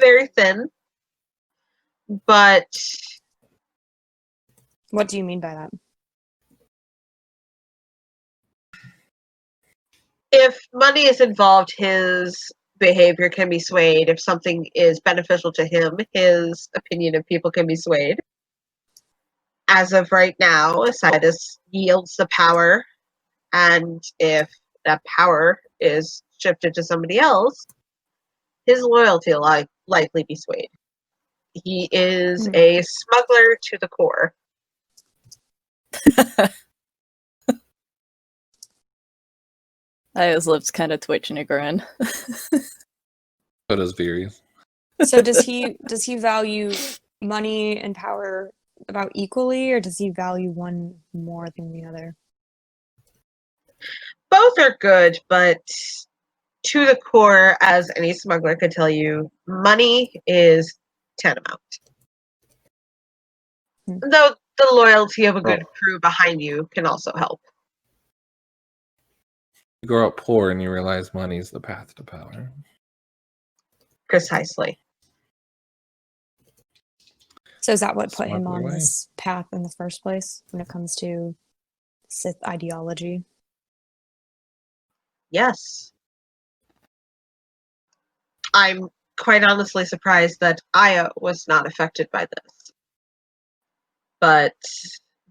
very thin, but What do you mean by that? if money is involved, his behavior can be swayed. If something is beneficial to him, his opinion of people can be swayed. As of right now, Isaidus yields the power, and if that power is shifted to somebody else, his loyalty will likely be swayed. He is a smuggler to the core. Io's lips kind of twitch in a grin. So does Viries. So does he value money and power about equally, or does he value one more than the other? Both are good, but to the core, as any smuggler could tell you, money is tantamount. Though the loyalty of a good crew behind you can also help. You grow up poor and you realize money's the path to power. Precisely. So is that what put him Smuggler on way. this path in the first place when it comes to Sith ideology? Yes. I'm quite honestly surprised that Aya was not affected by this. But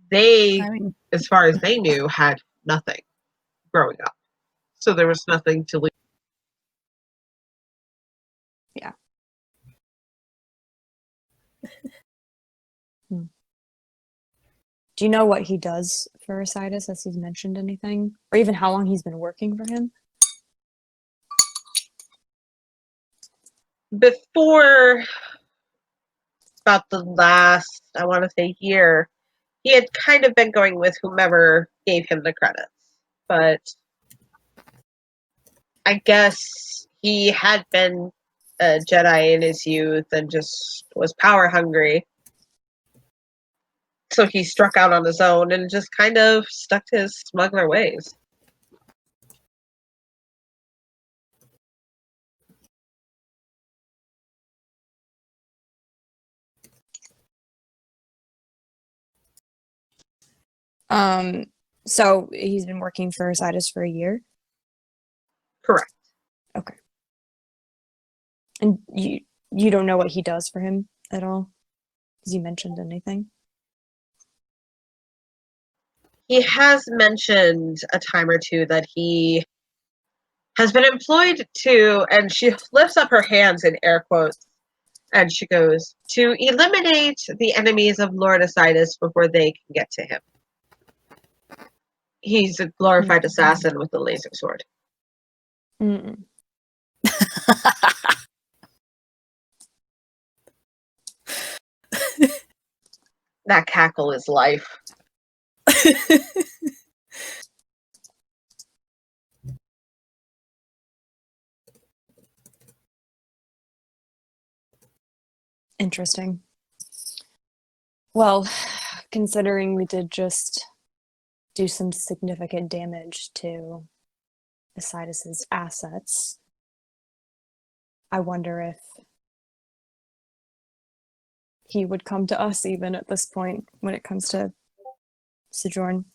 they, I mean, as far as they knew, had nothing growing up. So there was nothing to leave. Yeah. Do you know what he does for Isaidus? Has he mentioned anything? Or even how long he's been working for him? Before about the last, I want to say, year, he had kind of been going with whomever gave him the credits. But I guess he had been a Jedi in his youth and just was power hungry. So he struck out on his own and just kind of stuck to his smuggler ways. So he's been working for Isaidus for a year? Correct. Okay. And you don't know what he does for him at all? Has he mentioned anything? He has mentioned a time or two that he has been employed to, and she lifts up her hands in air quotes, and she goes, to eliminate the enemies of Lord Isaidus before they can get to him. He's a glorified assassin with a laser sword. Mm-mm. That cackle is life. Interesting. Well, considering we did just do some significant damage to Isaidus's assets, I wonder if he would come to us even at this point when it comes to Sijorn.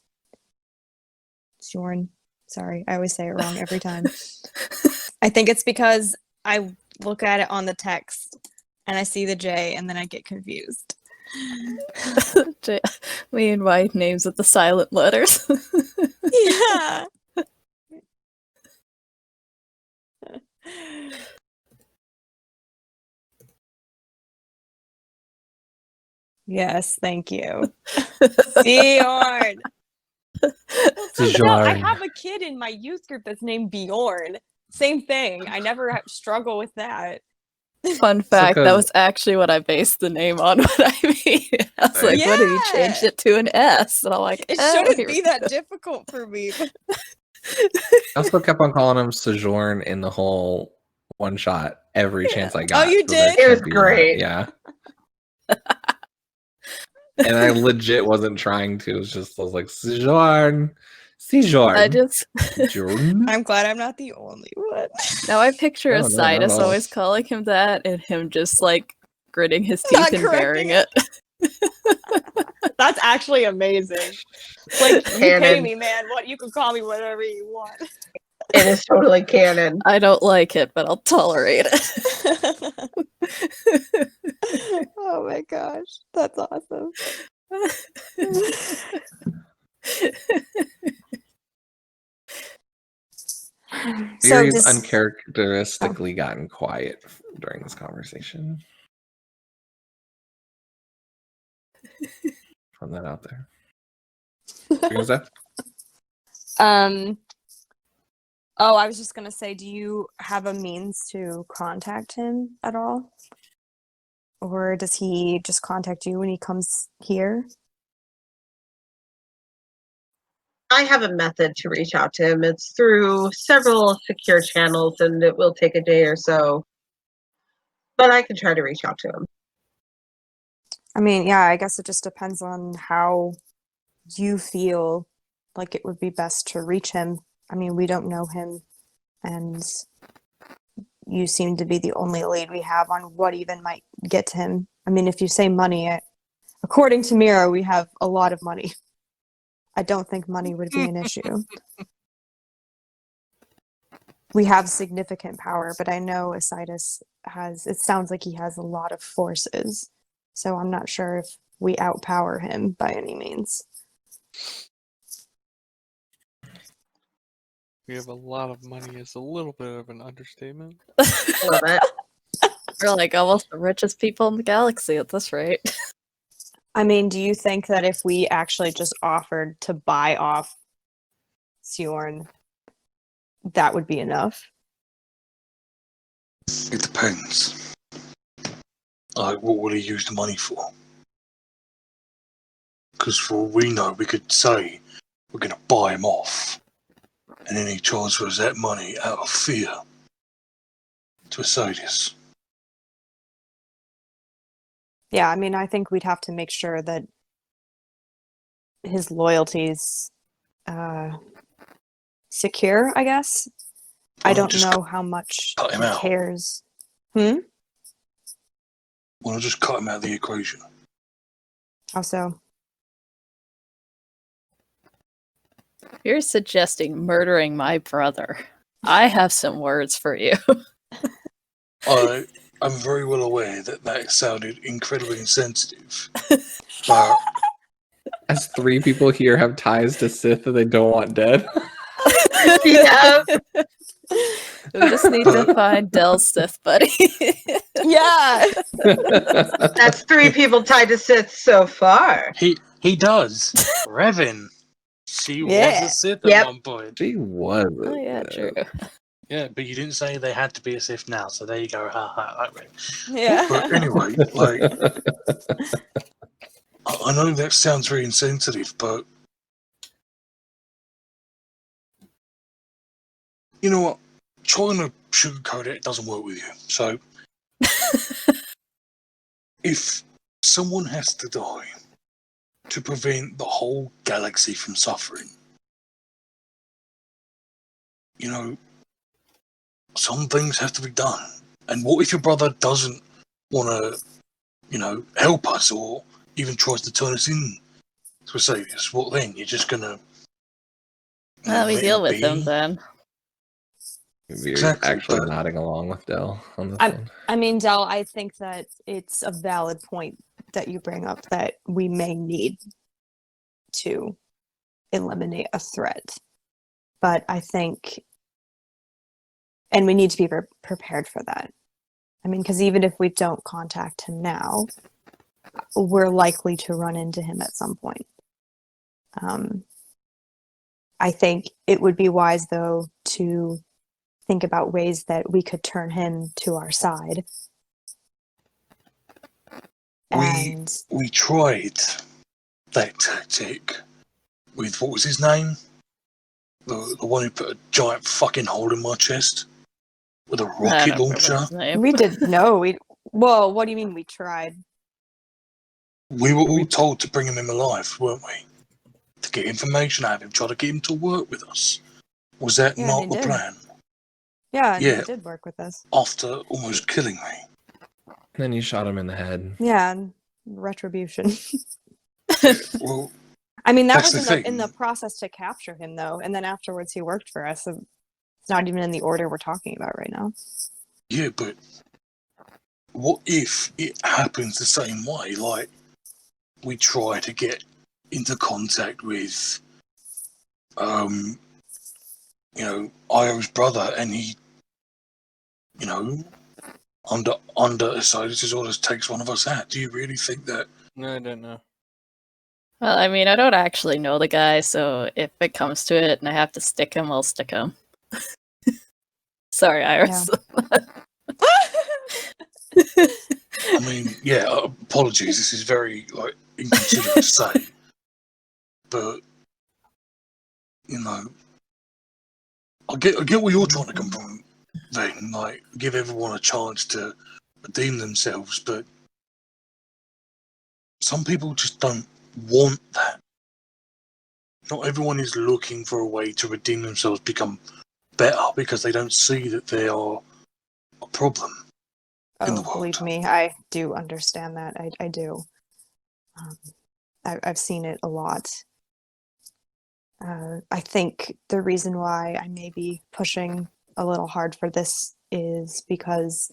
Sijorn. Sorry, I always say it wrong every time. I think it's because I look at it on the text and I see the J and then I get confused. me and Y names with the silent letters. Yeah. Yes, thank you. Bjorn. No, I have a kid in my youth group that's named Bjorn. Same thing. I never struggle with that. Fun fact, that was actually what I based the name on when I made it. I was like, what if he changed it to an S? And I'm like, it oh, shouldn't here be we that go. difficult for me. I also kept on calling him Sijorn in the whole one shot every chance I got. you so there did? It was can't be that. great. Yeah. And I legit wasn't trying to. It was just, I was like, Sijorn. I just Sijorn. I'm glad I'm not the only one. now I picture No, no, not at Isaidus all. always calling him that and him just like gritting his Not teeth and bearing correcting it. That's actually amazing. Like, you pay Canon. me, man. What you can call me whatever you want. It is totally canon. I don't like it, but I'll tolerate it. Oh my gosh, that's awesome. Theory's uncharacteristically gotten quiet during this conversation. Put that out there. What was that? Oh, I was just gonna say, do you have a means to contact him at all? Or does he just contact you when he comes here? I have a method to reach out to him. It's through several secure channels, and it will take a day or so. But I can try to reach out to him. I mean, yeah, I guess it just depends on how you feel like it would be best to reach him. I mean, we don't know him, and you seem to be the only lead we have on what even might get to him. I mean, if you say money, according to Mira, we have a lot of money. I don't think money would be an issue. We have significant power, but I know Isaidus has, it sounds like he has a lot of forces. So I'm not sure if we outpower him by any means. We have a lot of money is a little bit of an understatement. A little bit. We're like almost the richest people in the galaxy at this rate. I mean, do you think that if we actually just offered to buy off Sijorn, that would be enough? It depends. Like, what would he use the money for? Because for all we know, we could say we're going to buy him off, and then he transfers that money out of fear to Isaidus. Yeah, I mean, I think we'd have to make sure that his loyalty's secure, I guess. I Well, don't just know how much cut him he out. cares. Well, I'll just cut him out of the equation. How so? You're suggesting murdering my brother. I have some words for you. I'm very well aware that sounded incredibly insensitive. But As 3 people here have ties to Sith that they don't want dead. Yeah. We just need to find Dell's Sith buddy. Yeah. That's 3 people tied to Sith so far. he does. Revan. She was Yeah. a Sith Yep. at one point. She was. Oh yeah, true. Yeah, but you didn't say they had to be a Sith now, so there you go. Ha ha. Right. Yeah. But anyway, like, I know that sounds very insensitive, but you know what? Trying to sugarcoat it doesn't work with you. So, if someone has to die to prevent the whole galaxy from suffering, you know, some things have to be done. And what if your brother doesn't want to, you know, help us or even tries to turn us in to Isaidus? What then? You're just gonna Well, we let deal him with him be? then. We're Exactly, actually but- nodding along with Dell on this one. I mean, Del, I think that it's a valid point that you bring up that we may need to eliminate a threat. But I think, and we need to be prepared for that. I mean, because even if we don't contact him now, we're likely to run into him at some point. I think it would be wise, though, to think about ways that we could turn him to our side. And We tried that tactic with, what was his name? The one who put a giant fucking hole in my chest with a I rocket don't remember launcher. his name. we did well, what do you mean we tried? We were all told to bring him in alive, weren't we? To get information out of him, try to get him to work with us. Was that Yeah, not they the did. plan? Yeah, and Yeah. he did work with us. After almost killing me. Then you shot him in the head. Yeah, and retribution. Well, I mean, that That's was the in the thing. process to capture him, though, and then afterwards he worked for us. So it's not even in the order we're talking about right now. yeah, but what if it happens the same way? Like, we try to get into contact with, you know, Io's brother, and he, you know, under Isaidus' orders takes one of us out. Do you really think that? No, I don't know. Well, I mean, I don't actually know the guy, so if it comes to it and I have to stick him, I'll stick him. Sorry, Iris. I mean, yeah, apologies. This is very inconsiderate to say, but I get where you're trying to come from. Then, give everyone a chance to redeem themselves, but some people just don't want that. Not everyone is looking for a way to redeem themselves, become better, because they don't see that they are a problem in the world. Believe me, I do understand that. I do. I've seen it a lot. I think the reason why I may be pushing a little hard for this is because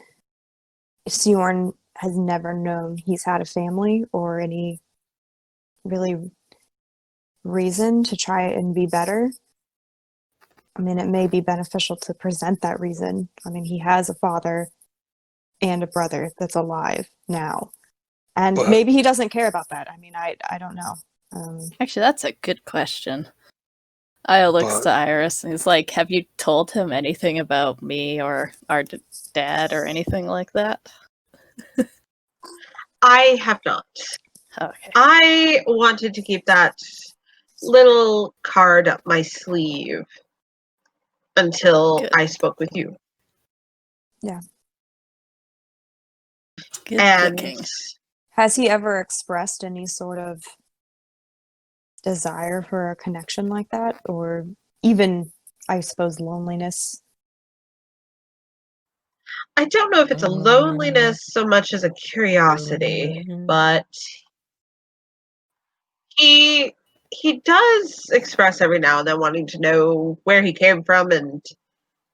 Sijorn has never known he's had a family or any really reason to try and be better. I mean, it may be beneficial to present that reason. I mean, he has a father and a brother that's alive now. And maybe he doesn't care about that. I mean, I don't know. Actually, that's a good question. Io looks to Iris and he's like, have you told him anything about me or our dad or anything like that? I have not. Okay. I wanted to keep that little card up my sleeve until I spoke with you. Yeah. Good and thinking. Has he ever expressed any sort of desire for a connection like that? Or even, I suppose, loneliness? I don't know if it's a loneliness so much as a curiosity, but he does express every now and then wanting to know where he came from and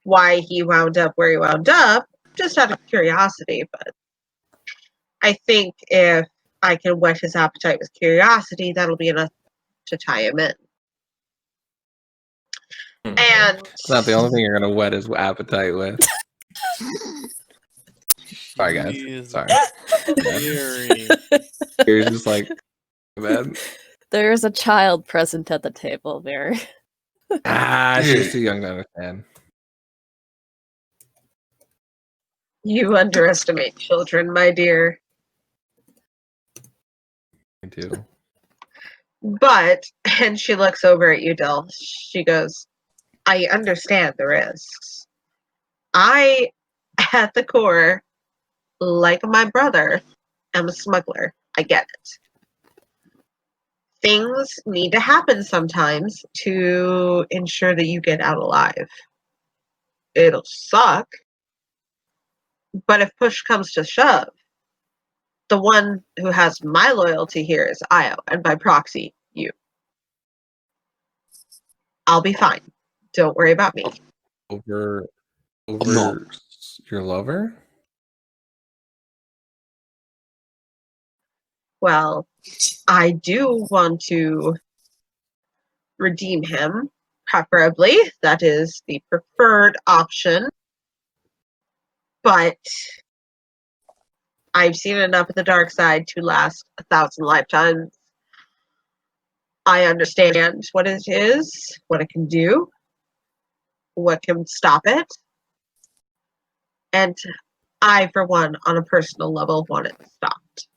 why he wound up where he wound up, just out of curiosity. But I think if I can whet his appetite with curiosity, that'll be enough to tie him in. And It's not the only thing you're gonna whet his appetite with. Sorry, guys. Jeez. Sorry. Eerie. Here's just like, man. There's a child present at the table, Barry. She's too young to understand. you underestimate children, my dear. I do. But, and she looks over at you, Dill. She goes, I understand the risks. I, at the core, like my brother, am a smuggler. I get it. Things need to happen sometimes to ensure that you get out alive. It'll suck. But if push comes to shove, the one who has my loyalty here is Io, and by proxy, you. I'll be fine. Don't worry about me. Over not. your lover? Well, I do want to redeem him, preferably. That is the preferred option. But I've seen enough of the dark side to last 1,000 lifetimes. I understand what it is, what it can do, what can stop it. And I, for one, on a personal level, want it stopped.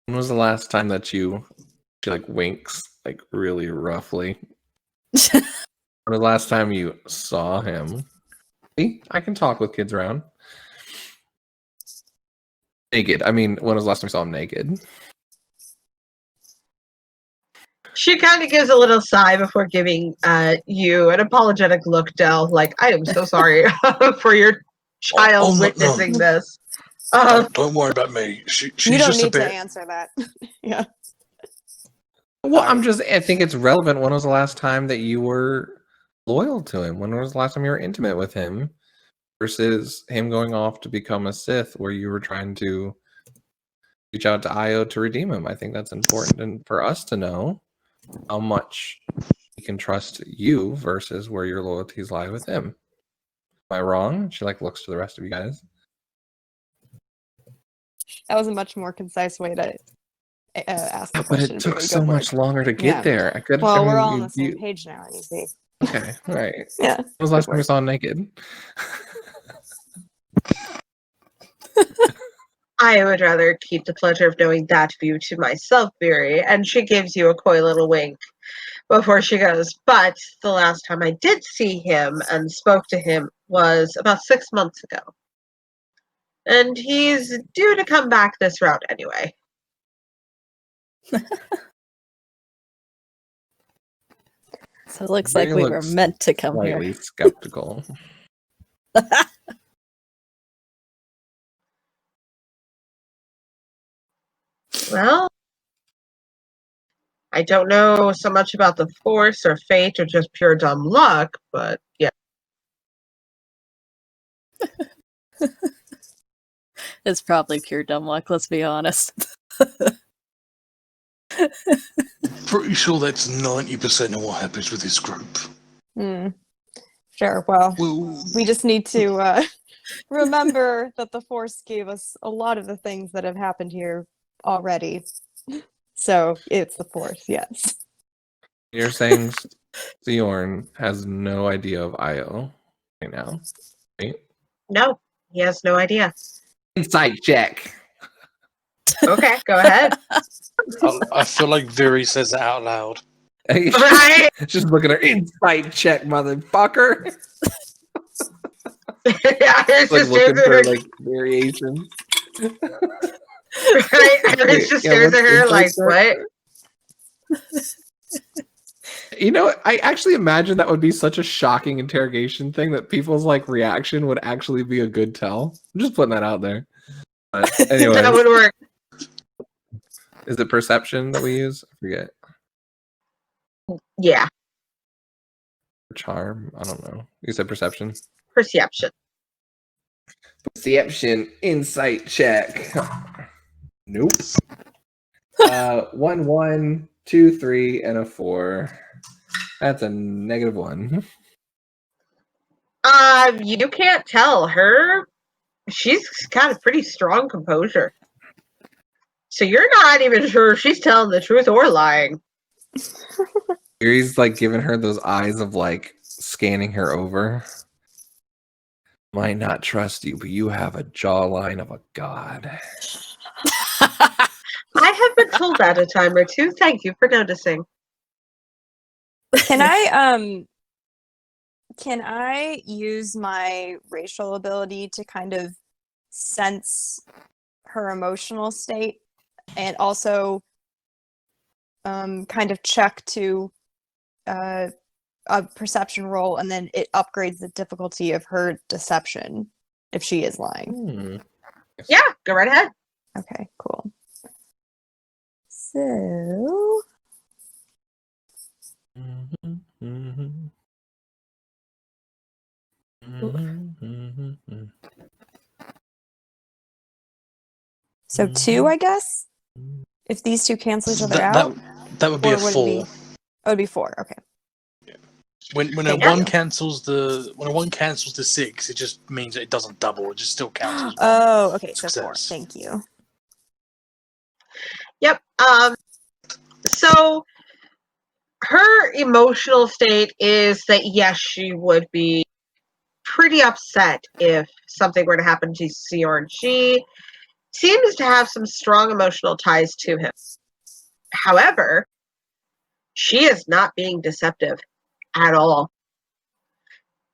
When was the last time that she winks really roughly? When was the last time you saw him? See, I can talk with kids around. Naked. I mean, when was the last time you saw him naked? She kind of gives a little sigh before giving you an apologetic look, Del. Like, I am so sorry for your child witnessing this. Don't worry about me. She's you don't just need a bit... to answer that. Yeah. Well, I think it's relevant. When was the last time that you were loyal to him? When was the last time you were intimate with him versus him going off to become a Sith where you were trying to reach out to Io to redeem him? I think that's important and for us to know how much he can trust you versus where your loyalties lie with him. Am I wrong? She looks to the rest of you guys. That was a much more concise way to ask the But question. it took so much longer to get there. We're all on the same page now, you see. Okay, all right. Yeah. When was the last time we saw him naked? I would rather keep the pleasure of knowing that view to myself, Veery. And she gives you a coy little wink before she goes, but the last time I did see him and spoke to him was about 6 months ago. And he's due to come back this route anyway. So it looks like we were meant to come here. Slightly skeptical. Well, I don't know so much about the force or fate or just pure dumb luck, but yeah. It's probably pure dumb luck, let's be honest. Pretty sure that's 90% of what happens with this group. Sure, well, Well, we just need to remember that the Force gave us a lot of the things that have happened here already. So it's the Force, yes. You're saying Sijorn has no idea of Io right now, right? No, he has no idea. Insight check. Okay, go ahead. I feel like Viri says it out loud. Right? Just look at her insight check, motherfucker. Yeah, it's Like just looking stares at for her. like variations. Right? It just stares at her like, what? You know, I actually imagine that would be such a shocking interrogation thing that people's like reaction would actually be a good tell. I'm just putting that out there. But anyway, That would work. is it perception that we use? I forget. Yeah, Charm? I don't know. You said perception? perception. Perception insight check. Nope. 1, 1, 2, 3, and a 4. That's a -1. You can't tell her. She's got a pretty strong composure. So you're not even sure if she's telling the truth or lying. He's like giving her those eyes of like scanning her over. Might not trust you, but you have a jawline of a god. I have been told that a time or two. Thank you for noticing. Can I use my racial ability to kind of sense her emotional state and also kind of check to a perception roll, and then it upgrades the difficulty of her deception if she is lying? Yeah, go right ahead. Okay, cool. So So 2, I guess? If these two cancel each other out? That would be Or a would it 4. be- Oh, it'd be 4, okay. When a Okay, one yeah. cancels the 6, it just means that it doesn't double. It just still counts as one. Oh, okay, so 4. Success. Thank you. Yep. So her emotional state is that yes, she would be pretty upset if something were to happen to Sijorn. She seems to have some strong emotional ties to him. However, she is not being deceptive at all.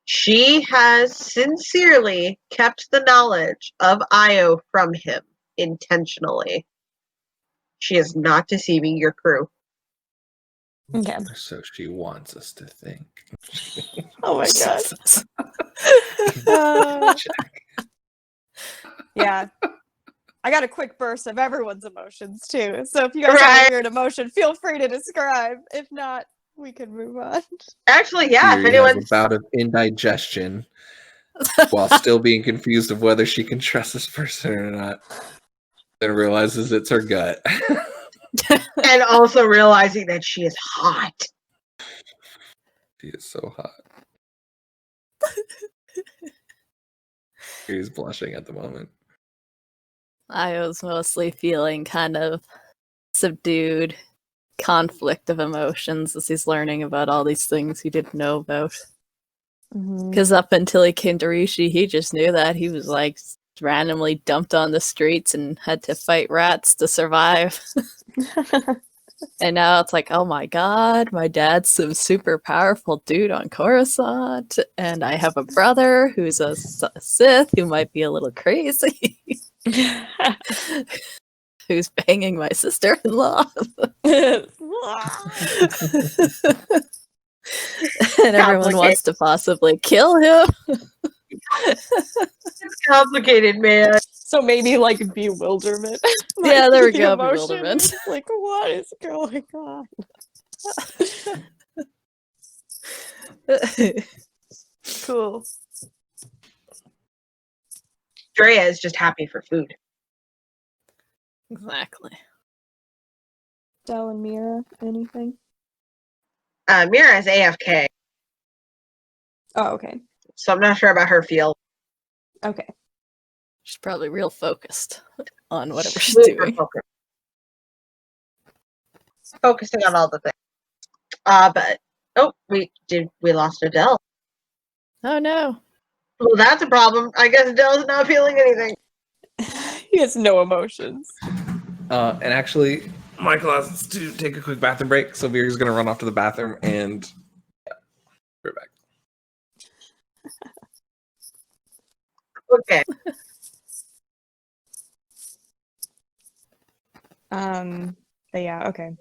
She has sincerely kept the knowledge of Io from him intentionally. She is not deceiving your crew. Okay. So she wants us to think. Oh my god. Yeah. I got a quick burst of everyone's emotions too. So if you guys have a weird emotion, feel free to describe. If not, we can move on. Actually, yeah, if Fury has anyone's a bout of indigestion while still being confused of whether she can trust this person or not. Then realizes it's her gut. and also realizing that she is hot. She is so hot. He's blushing at the moment. I was mostly feeling kind of subdued, conflict of emotions as he's learning about all these things he didn't know about. Mhm. Because up until he came to Rishii, he just knew that he was like randomly dumped on the streets and had to fight rats to survive. And now it's like, oh my god, my dad's some super powerful dude on Coruscant, and I have a brother who's a Sith who might be a little crazy, who's banging my sister-in-law. And everyone wants to possibly kill him. It's complicated, man. So maybe like bewilderment. might Yeah, there be we the go, emotion. bewilderment. It's like, what is going on? Cool. Drea is just happy for food. Exactly. Del and Mira, anything? Mira is AFK, Oh, okay. so I'm not sure about her feel. Okay. She's probably real focused on whatever she's Super doing. focused. Focusing on all the things. But we lost Adele. Oh no. Well, that's a problem. I guess Adele's not feeling anything. He has no emotions. And actually, Michael has to take a quick bathroom break, so Vera's going to run off to the bathroom and we're back. Okay. But yeah, okay.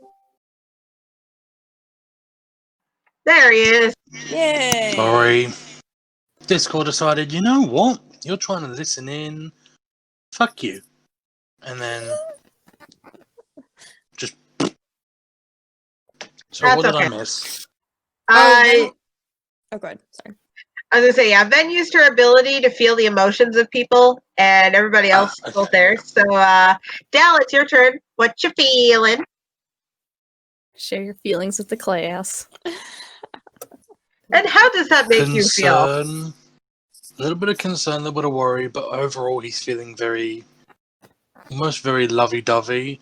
There he is. Yay! Sorry. Discord decided, you know what? You're trying to listen in. Fuck you. And then just. So That's what did okay. I miss? I Oh, good. Sorry. was gonna say, yeah, Ven used her ability to feel the emotions of people, and everybody else okay. felt theirs. So, Dal, it's your turn. What you feeling? Share your feelings with the class. And how does that make you feel? Concern. A little bit of concern, a little bit of worry, but overall he's feeling almost very lovey-dovey,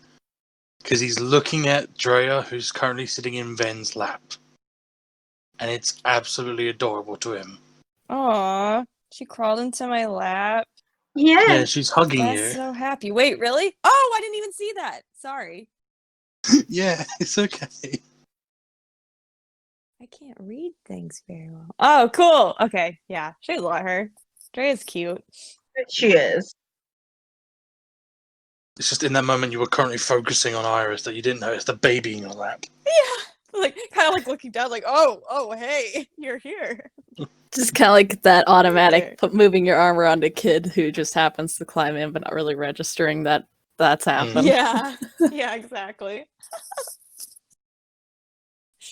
because he's looking at Drea, who's currently sitting in Ven's lap. And it's absolutely adorable to him. Aw, she crawled into my lap. Yeah. Yeah, she's hugging That's you. so happy. Wait, really? Oh, I didn't even see that. Sorry. Yeah, it's okay. I can't read things very well. Oh, cool. Okay, yeah. Should let her. Drea's cute. She is. It's just in that moment you were currently focusing on Iris that you didn't notice the baby in your lap. Yeah. Like, kind of like looking down, like, oh, hey, you're here. Just kind of like that automatic Okay. moving your arm around a kid who just happens to climb in, but not really registering that that's happened. Yeah. Yeah, exactly.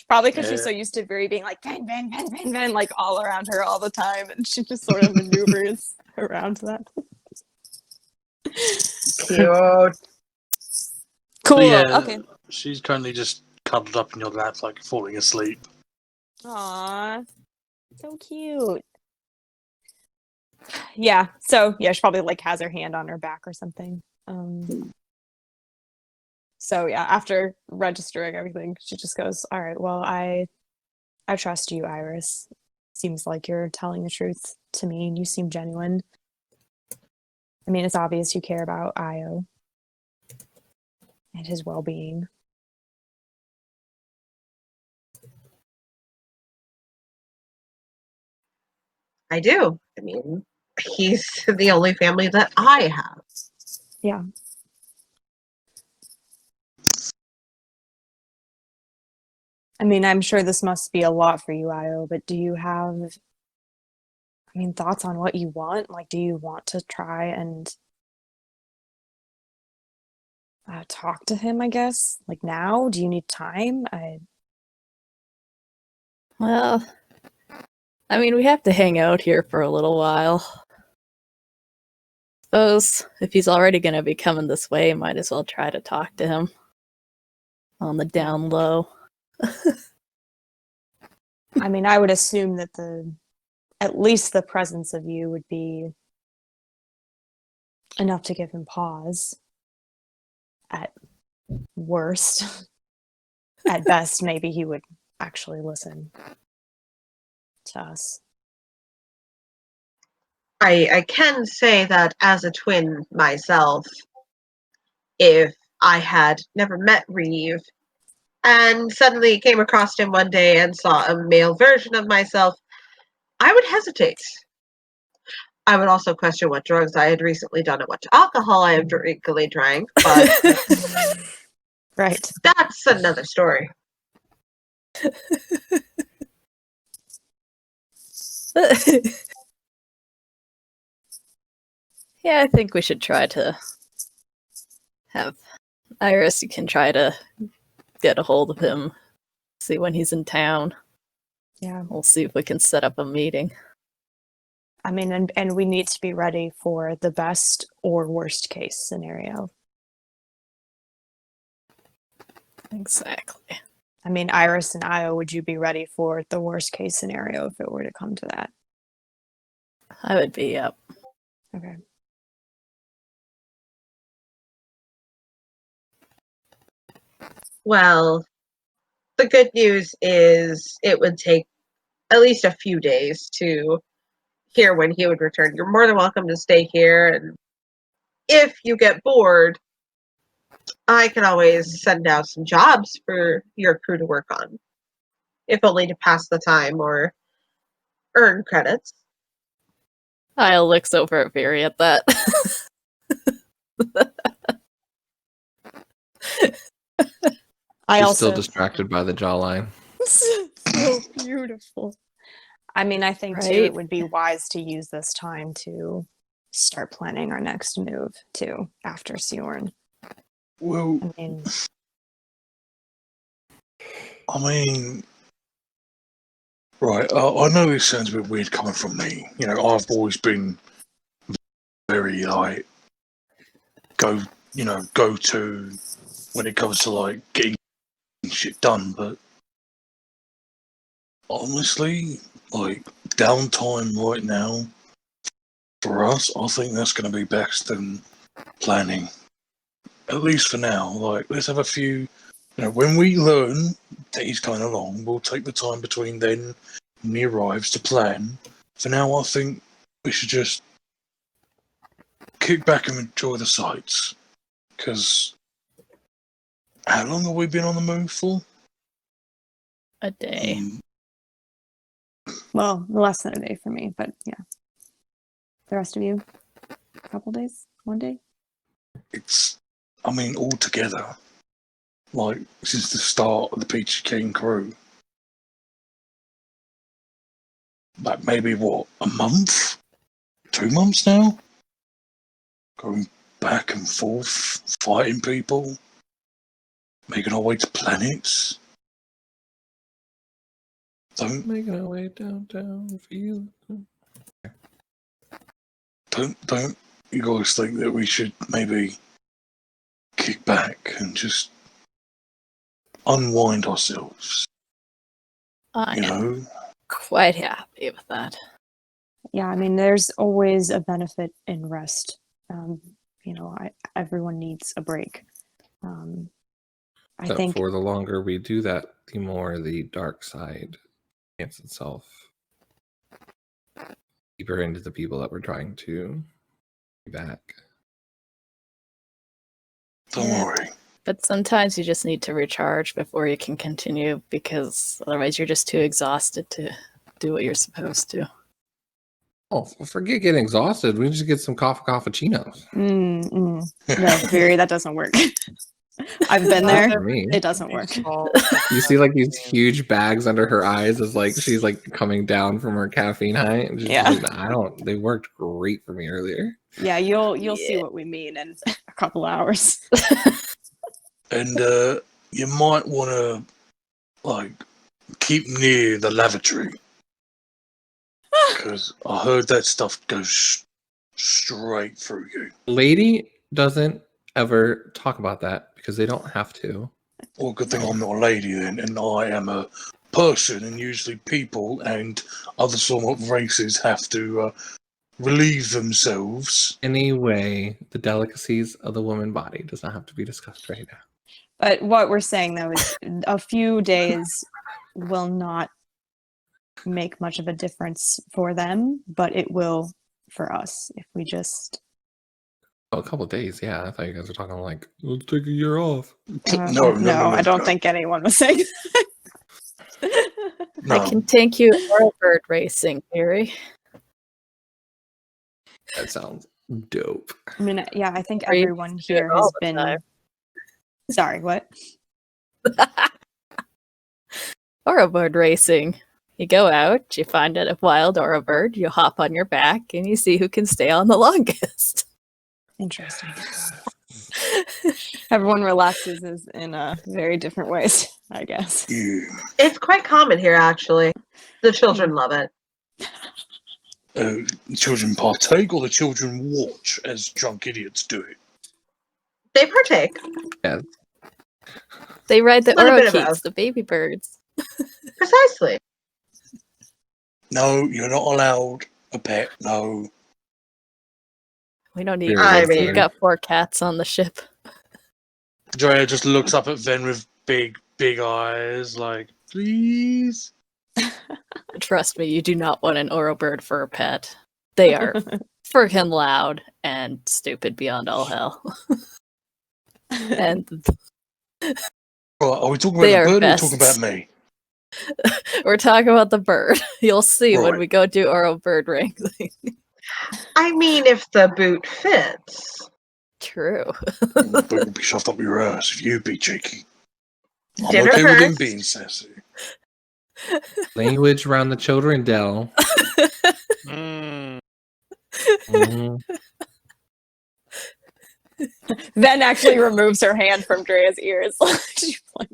Probably because she's Yeah. so used to Very being like, Ven, like all around her all the time. And she just sort of maneuvers around that. Cute. Cool. Yeah. Okay. She's currently just cuddled up in your lap, like falling asleep. Aw. So cute. Yeah. So yeah, she probably like has her hand on her back or something. So yeah, after registering everything, she just goes, "All right, well, I trust you, Iris. Seems like you're telling the truth to me, and you seem genuine. I mean, it's obvious you care about Io and his well-being." I do. I mean, he's the only family that I have. Yeah. I mean, I'm sure this must be a lot for you, Io, but do you have, I mean, thoughts on what you want? Like, do you want to try and talk to him, I guess? Like now? Do you need time? Well, I mean, we have to hang out here for a little while. Suppose if he's already going to be coming this way, might as well try to talk to him on the down low. I mean, I would assume that at least the presence of you would be enough to give him pause. At worst. At best, maybe he would actually listen to us. I can say that as a twin myself, if I had never met Reeve and suddenly came across him one day and saw a male version of myself, I would hesitate. I would also question what drugs I had recently done and what alcohol I had recently drank, but Right. that's another story. Yeah, I think we should try to have Iris. You can try to get a hold of him, see when he's in town. Yeah. We'll see if we can set up a meeting. I mean, and we need to be ready for the best or worst case scenario. Exactly. I mean, Iris and Io, would you be ready for the worst case scenario if it were to come to that? I would be up. Okay. Well, the good news is it would take at least a few days to hear when he would return. You're more than welcome to stay here, and if you get bored, I can always send out some jobs for your crew to work on, if only to pass the time or earn credits. I'll looks over at Viri at that. I She's also still distracted by the jawline. so beautiful. I mean, I think too, Right? it would be wise to use this time to start planning our next move too after Sijorn. Well, I mean, right. I know this sounds a bit weird coming from me. You know, I've always been very like go to when it comes to like getting shit done, but honestly, like downtime right now for us, I think that's going to be best than planning. At least for now. Like, let's have a few. You know, when we learn that he's coming along, we'll take the time between then and he arrives to plan. For now, I think we should just kick back and enjoy the sights. Because how long have we been on the move for? A day. well, less than a day for me, but yeah. The rest of you, a couple days, 1 day. It's, I mean, all together, like since the start of the Peachy King crew, like maybe what, a month, 2 months now, going back and forth, fighting people, making our way to planets. Making our way downtown, feel. Don't you guys think that we should maybe kick back and just unwind ourselves? I You am know, quite happy with that. Yeah, I mean, there's always a benefit in rest. Everyone needs a break. I But think for the longer we do that, the more the dark side gets itself deeper into the people that we're trying to bring back. don't Yeah. worry. But sometimes you just need to recharge before you can continue, because otherwise you're just too exhausted to do what you're supposed to. Oh, forget getting exhausted. We can just get some cappuccinos. no, Viri, that doesn't work. I've been there. For me. It doesn't work. You see like these huge bags under her eyes as like she's like coming down from her caffeine high. And she's Yeah. like, they worked great for me earlier. Yeah, you'll see what we mean in a couple hours. And you might want to like keep near the lavatory because I heard that stuff goes straight through you. Lady doesn't ever talk about that because they don't have to. Well, good thing I'm not a lady then, and I am a person, and usually people and other sort of races have to relieve themselves. Anyway, the delicacies of the woman body does not have to be discussed right now. But what we're saying though is a few days will not make much of a difference for them, but it will for us if we just Oh, a couple of days. Yeah, I thought you guys were talking like, let's take a year off. No, I don't think anyone was saying No. I can take you bird racing, Gary. That sounds dope. I mean, yeah, I think Or you everyone do it here all has the been time. sorry, what? Or bird racing. You go out, you find a wild or a bird, you hop on your back, and you see who can stay on the longest. Interesting. Everyone relaxes in very different ways, I guess. Yeah. It's quite common here, actually. The children love it. The children partake or the children watch as drunk idiots do it? They partake. They ride the Little bit of both. orokeets, the baby birds. Precisely. No, you're not allowed a pet. No. We don't need Very kids. well We've done. got 4 cats on the ship. Drea just looks up at Ven with big eyes, like, please. Trust me, you do not want an oro bird for a pet. They are freaking loud and stupid beyond all hell. And Right, are we talking They about are the bird or are we best. talking about me? we're talking about the bird. You'll see when Right. we go do oro bird wrangling. I mean, if the boot fits. True. The bird would be shoved up your ass if you'd be cheeky. I'm Dinner okay with him first. being sassy. Language around the children, Dell. Mm. Mhm. Ven actually removes her hand from Drea's ears. She's like,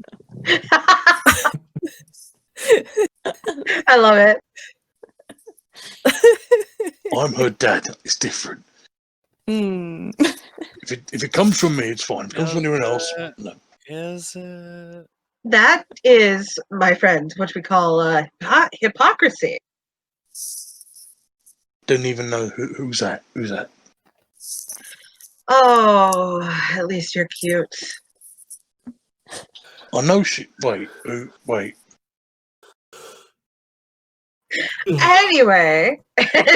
I love it. I'm her dad. It's different. hmm. If it comes from me, it's fine. If it comes from anyone else, no. Is it? That is, my friend, what we call hypocrisy. Don't even know who's that. Who's that? Oh, at least you're cute. I know she. Wait. Anyway,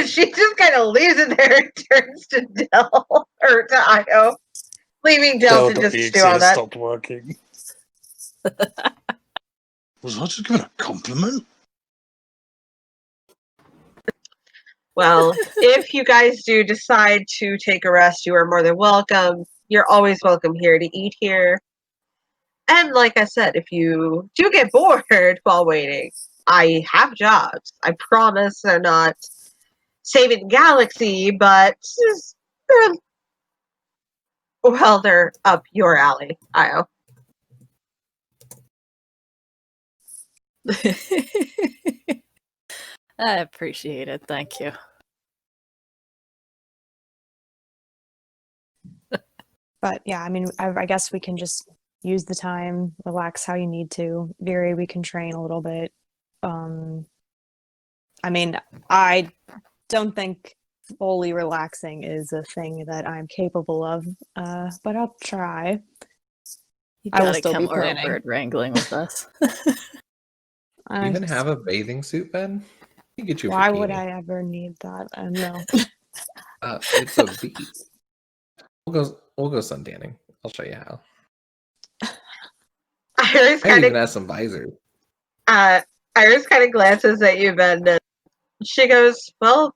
she just kind of leaves it there and turns to Dell, or to Io, leaving Dell to just Dell.exe do all has that. stopped working. Was I just giving a compliment? Well, if you guys do decide to take a rest, you are more than welcome. You're always welcome here to eat here. And like I said, if you do get bored while waiting, I have jobs. I promise they're not saving the galaxy, but they're up your alley, Io. I appreciate it. Thank you. But yeah, I mean, I guess we can just use the time, relax how you need to. Viri, we can train a little bit. I mean, I don't think fully relaxing is a thing that I'm capable of, but I'll try. You I will gotta still come be oro planning. bird wrangling with us. Do you even have a bathing suit, Ben? You get you a Why bikini. would I ever need that? No. It's a beat. We'll go sun tanning. I'll show you how. Iris I kind even of have some visor. Iris kind of glances at you, Ben. And she goes, "Well,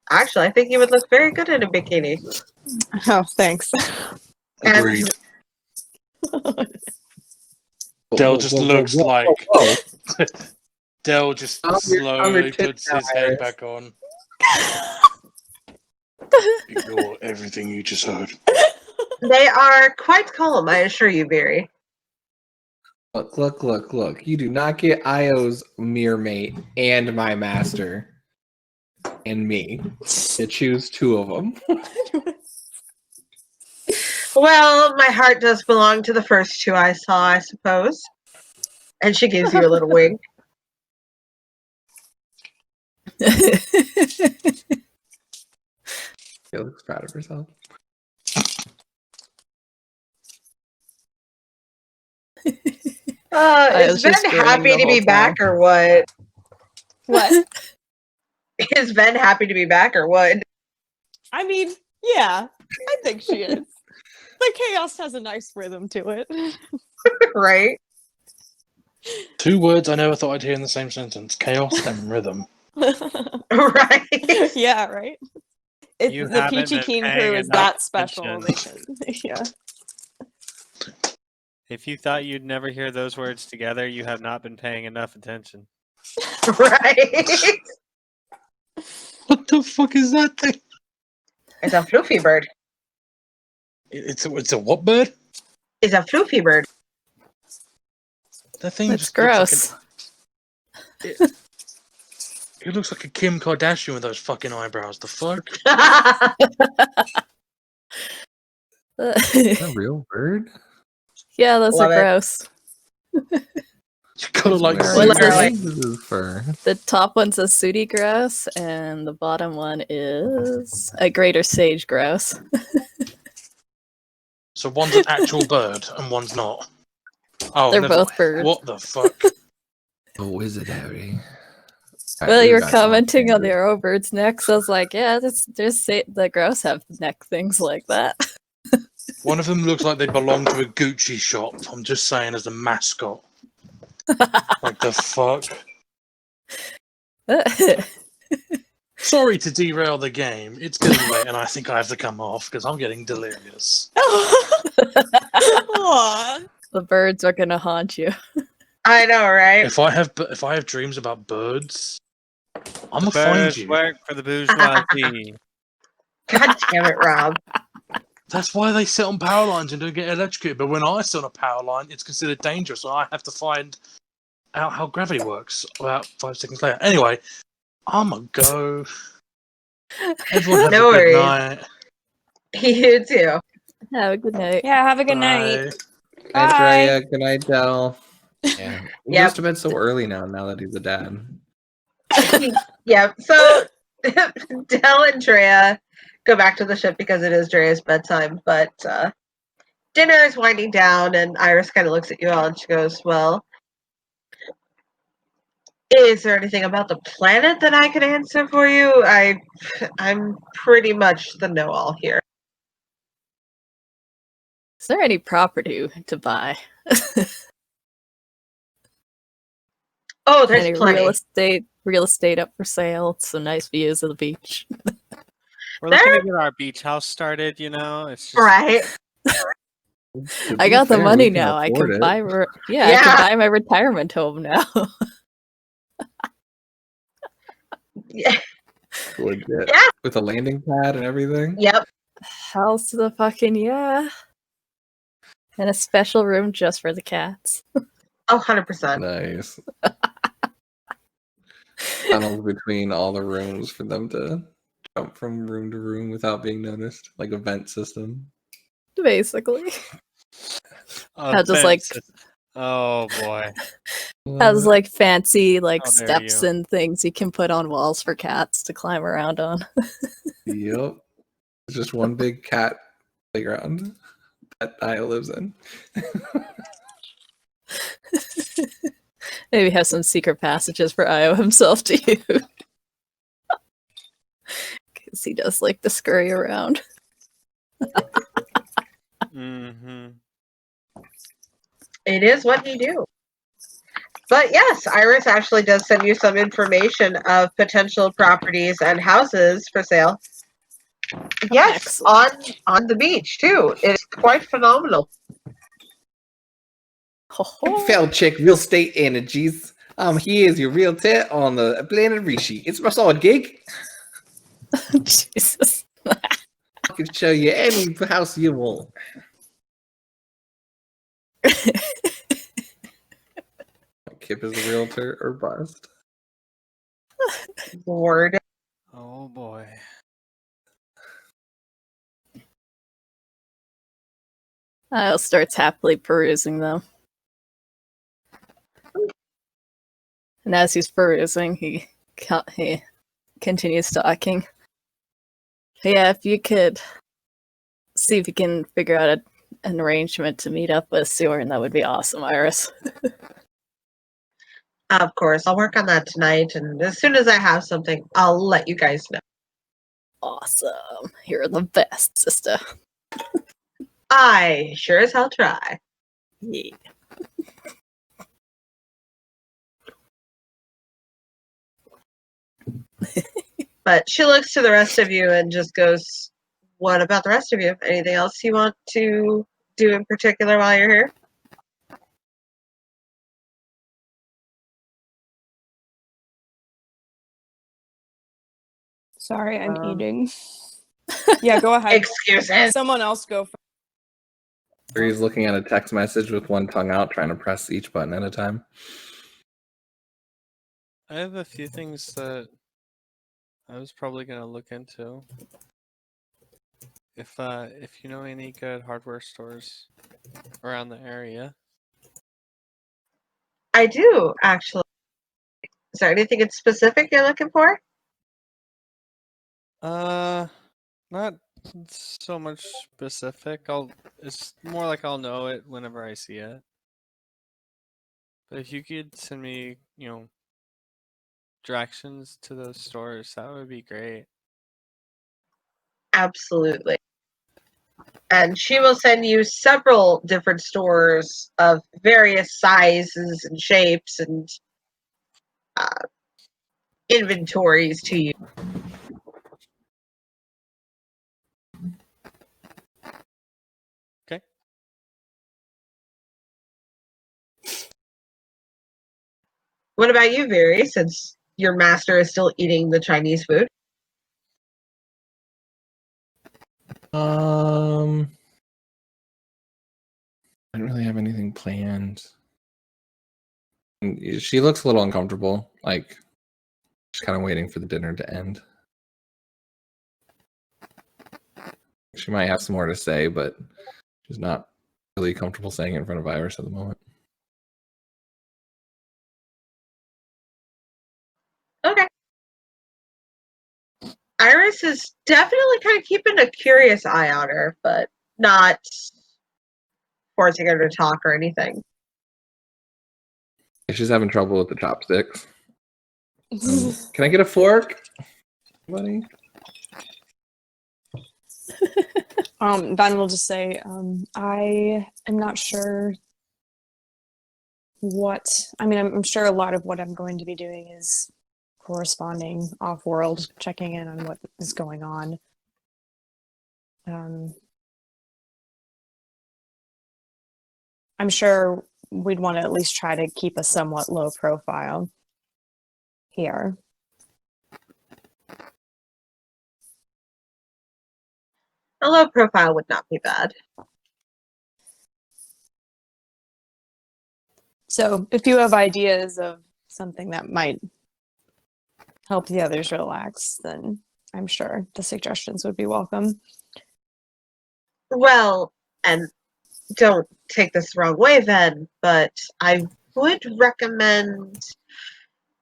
actually, I think you would look very good in a bikini." Oh, thanks. And- Agreed. Dell just looks like. whoa. Dell just Calm your slowly tits puts down, his head Iris. back on. Ignore everything you just heard. They are quite calm, I assure you, Viri. Look. You do not get Io's mirror mate and my master and me. You choose 2 of them. Well, my heart does belong to the first 2 I saw, I suppose. And she gives you a little wink. She looks proud of herself. I Is was Ben just grinning happy the to be whole back or what? What? Is Ben happy to be back or what? I mean, yeah, I think she is. The chaos has a nice rhythm to it. Right? 2 words I never thought I'd hear in the same sentence: chaos and rhythm. Right? Yeah, right. It's You the haven't Peachy been Keen paying crew is enough that special. attention. Yeah. If you thought you'd never hear those words together, you have not been paying enough attention. Right? What the fuck is that thing? It's a floofy bird. It's a what bird? It's a floofy bird. That thing It's just looks gross. like it looks like a Kim Kardashian with those fucking eyebrows. The fuck? Is that a real bird? Yeah, those Love are it. gross. You gotta like Where see Literally. is this fur? The top one's a sooty grouse, and the bottom one is a greater sage grouse. So one's an actual bird and one's not. Oh, They're never both mind. birds. What the fuck? Oh, is it Harry? Well, you were commenting on the arrow bird's neck, so I was like, yeah, the grouse have neck things like that. One of them looks like they belong to a Gucci shop. I'm just saying, as a mascot. Like the fuck? Sorry to derail the game. It's getting late, and I think I have to come off because I'm getting delirious. Aw. The birds are gonna haunt you. I know, right? If I have dreams about birds, I'm gonna The find birds you. work for the bourgeoisie. God damn it, Rob. That's why they sit on power lines and don't get electrocuted. But when I sit on a power line, it's considered dangerous, so I have to find out how gravity works about 5 seconds later. Anyway, I'm gonna go. Everyone have No a good worries. night. You too. Have a good night. Yeah, have a good night. Bye. Andrea, good night, Del. Yeah. He Yep. goes to bed so early now that he's a dad. Yep. So Del and Drea go back to the ship because it is Drea's bedtime, but dinner is winding down and Iris kind of looks at you all and she goes, well, is there anything about the planet that I can answer for you? I'm pretty much the know-all here. Is there any property to buy? Oh, there's Any plenty. real estate up for sale? Some nice views of the beach. We're looking to get our beach house started, you know? It's just Right. To I be got the fair, money we can now. I afford can it. buy. I Yeah. can buy my retirement home now. Yeah. Legit. Yeah. With a landing pad and everything. Yep. House to the fucking yeah. And a special room just for the cats. Oh, 100%. Nice. Tunnels between all the rooms for them to jump from room to room without being noticed, like a vent system. Basically. a Has just like fence. Oh boy. has like fancy like How dare steps you. and things you can put on walls for cats to climb around on. Yep. It's just one big cat playground that Aya lives in. Maybe have some secret passages for Io himself to use. Because he does like to scurry around. Mm-hmm. It is what you do. But yes, Iris actually does send you some information of potential properties and houses for sale. Yes, Excellent. on the beach too. It's quite phenomenal. Fell check real estate energies. Here's your realtor on the planet Rishii. It's my solid gig. Jesus. I can show you any house you want. Kip is a realtor or bust. Lord. Oh boy. Io starts happily perusing them. And as he's perusing, he continues talking. Yeah, if you could see if you can figure out an arrangement to meet up with Sijorn, that would be awesome, Iris. Of course, I'll work on that tonight, and as soon as I have something, I'll let you guys know. Awesome. You're the best, sister. I sure as hell try. Yeah. But she looks to the rest of you and just goes, "What about the rest of you? Anything else you want to do in particular while you're here?" Sorry, I'm eating. Yeah, go ahead. Excuses. Someone else go first. He's looking at a text message with one tongue out, trying to press each button at a time. I have a few things that I was probably gonna look into. If you know any good hardware stores around the area. I do, actually. Is there anything in specific you're looking for? Not so much specific. It's more like I'll know it whenever I see it. But if you could send me, directions to those stores, that would be great. Absolutely. And she will send you several different stores of various sizes and shapes and inventories to you. Okay. What about you, Viri, since your master is still eating the Chinese food? I don't really have anything planned. And she looks a little uncomfortable, like she's kind of waiting for the dinner to end. She might have some more to say, but she's not really comfortable saying it in front of Iris at the moment. Okay. Iris is definitely kind of keeping a curious eye on her, but not forcing her to talk or anything. She's having trouble with the chopsticks. Can I get a fork, buddy? Ben will just say, I am not sure I'm sure a lot of what I'm going to be doing is corresponding off-world, checking in on what is going on. I'm sure we'd want to at least try to keep a somewhat low profile here. A low profile would not be bad. So if you have ideas of something that might help the others relax, then I'm sure the suggestions would be welcome. Well, and don't take this the wrong way then, but I would recommend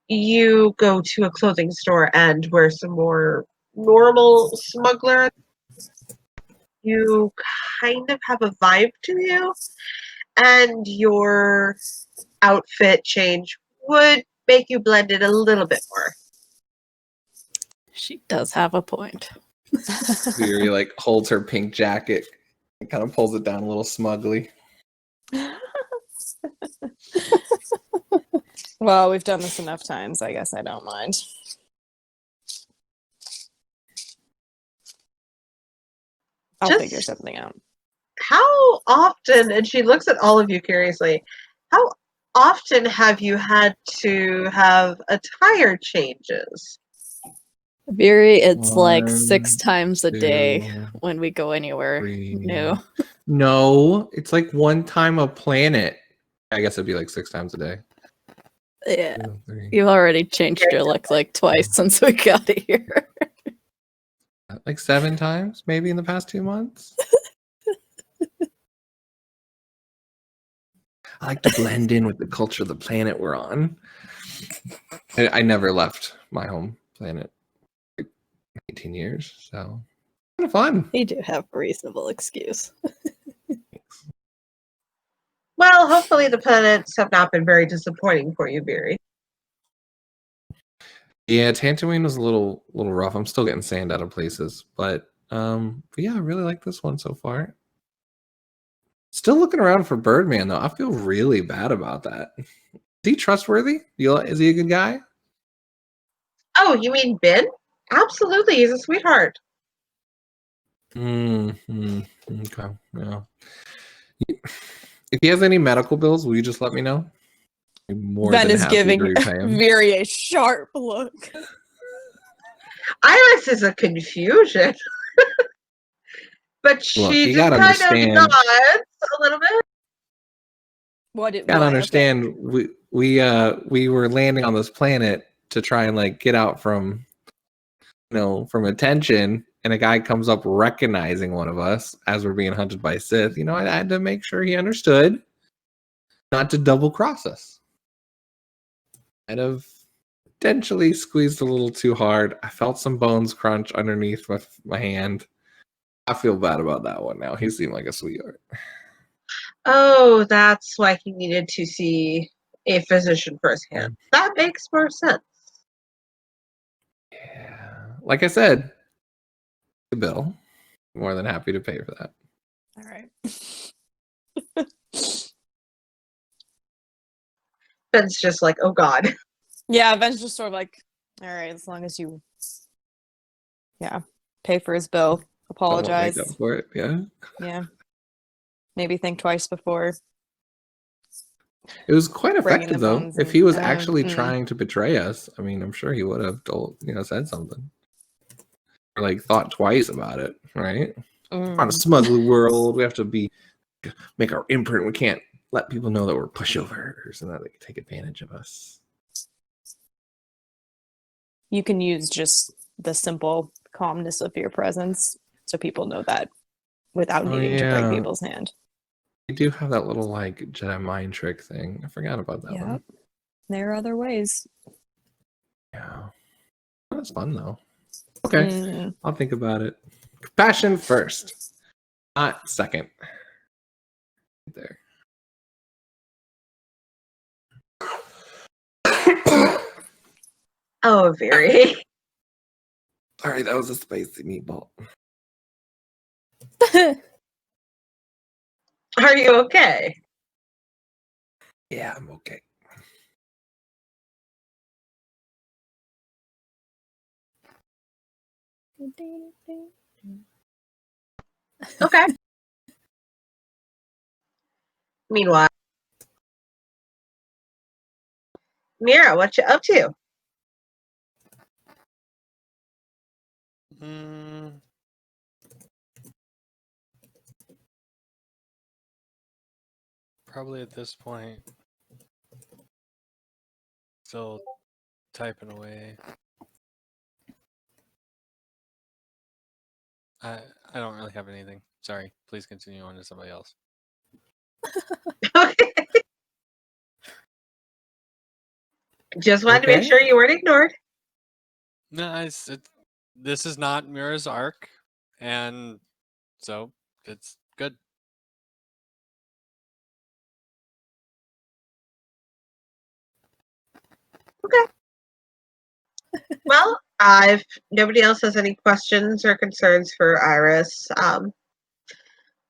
you go to a clothing store and wear some more normal smuggler. You kind of have a vibe to you, and your outfit change would make you blend in a little bit more. She does have a point. Viri like holds her pink jacket and kind of pulls it down a little smugly. Well, we've done this enough times. I guess I don't mind. I'll Just figure something out. How often, and she looks at all of you curiously, how often have you had to have attire changes? Viri, it's like 6 1, times a day 2, when we go anywhere 3. new. No, it's like one time a planet. I guess it'd be like 6 times a day. Yeah. 2, 3. You've already changed your look like twice since we got here. Like 7 times, maybe in the past 2 months. I like to blend in with the culture of the planet we're on. I never left my home planet. 18 years, so kind of fun. You do have a reasonable excuse. Well, hopefully the planets have not been very disappointing for you, Beery. Yeah, Tatooine was a little rough. I'm still getting sand out of places, but yeah, I really like this one so far. Still looking around for Birdman though. I feel really bad about that. Is he trustworthy? Is he a good guy? Oh, you mean Ben? Absolutely, he's a sweetheart. Mm-hmm. Okay. Yeah. If he has any medical bills, will you just let me know? I'm more Ben than is happy to giving repay him. Very a sharp look. Iris is a confusion. But Look, she you just gotta kind of understand. nods a little bit. Gotta understand. We were landing on this planet to try and like get out from from attention, and a guy comes up recognizing one of us as we're being hunted by Sith. I had to make sure he understood not to double cross us. I'd have potentially squeezed a little too hard. I felt some bones crunch underneath my hand. I feel bad about that one now. He seemed like a sweetheart. Oh, that's why he needed to see a physician firsthand. That makes more sense. Yeah. Like I said, the bill. More than happy to pay for that. All right. Ben's just like, oh God. Yeah, Ben's just sort of like, all right, as long as you, pay for his bill, apologize. Make up for it. Yeah. Yeah. Maybe think twice before. It was quite Bringing effective the though. bones If in. he was actually trying to betray us, I mean, I'm sure he would have said something. Or like thought twice about it, right? We're on a smuggle world. We have to make our imprint. We can't let people know that we're pushovers and that they can take advantage of us. You can use just the simple calmness of your presence so people know that without needing to break people's hand. We do have that little like Jedi mind trick thing. I forgot about that one. There are other ways. Yeah. That's fun though. Okay. I'll think about it. Compassion first. Not second. There. Oh, very. All right, that was a spicy meatball. Are you okay? Yeah, I'm okay. Okay. Meanwhile, Mira, what you up to? Probably at this point, still typing away. I don't really have anything. Sorry. Please continue on to somebody else. Okay. Just wanted to make sure you weren't ignored. No, this is not Mira's arc, and so it's good. Okay. Well, if nobody else has any questions or concerns for Iris,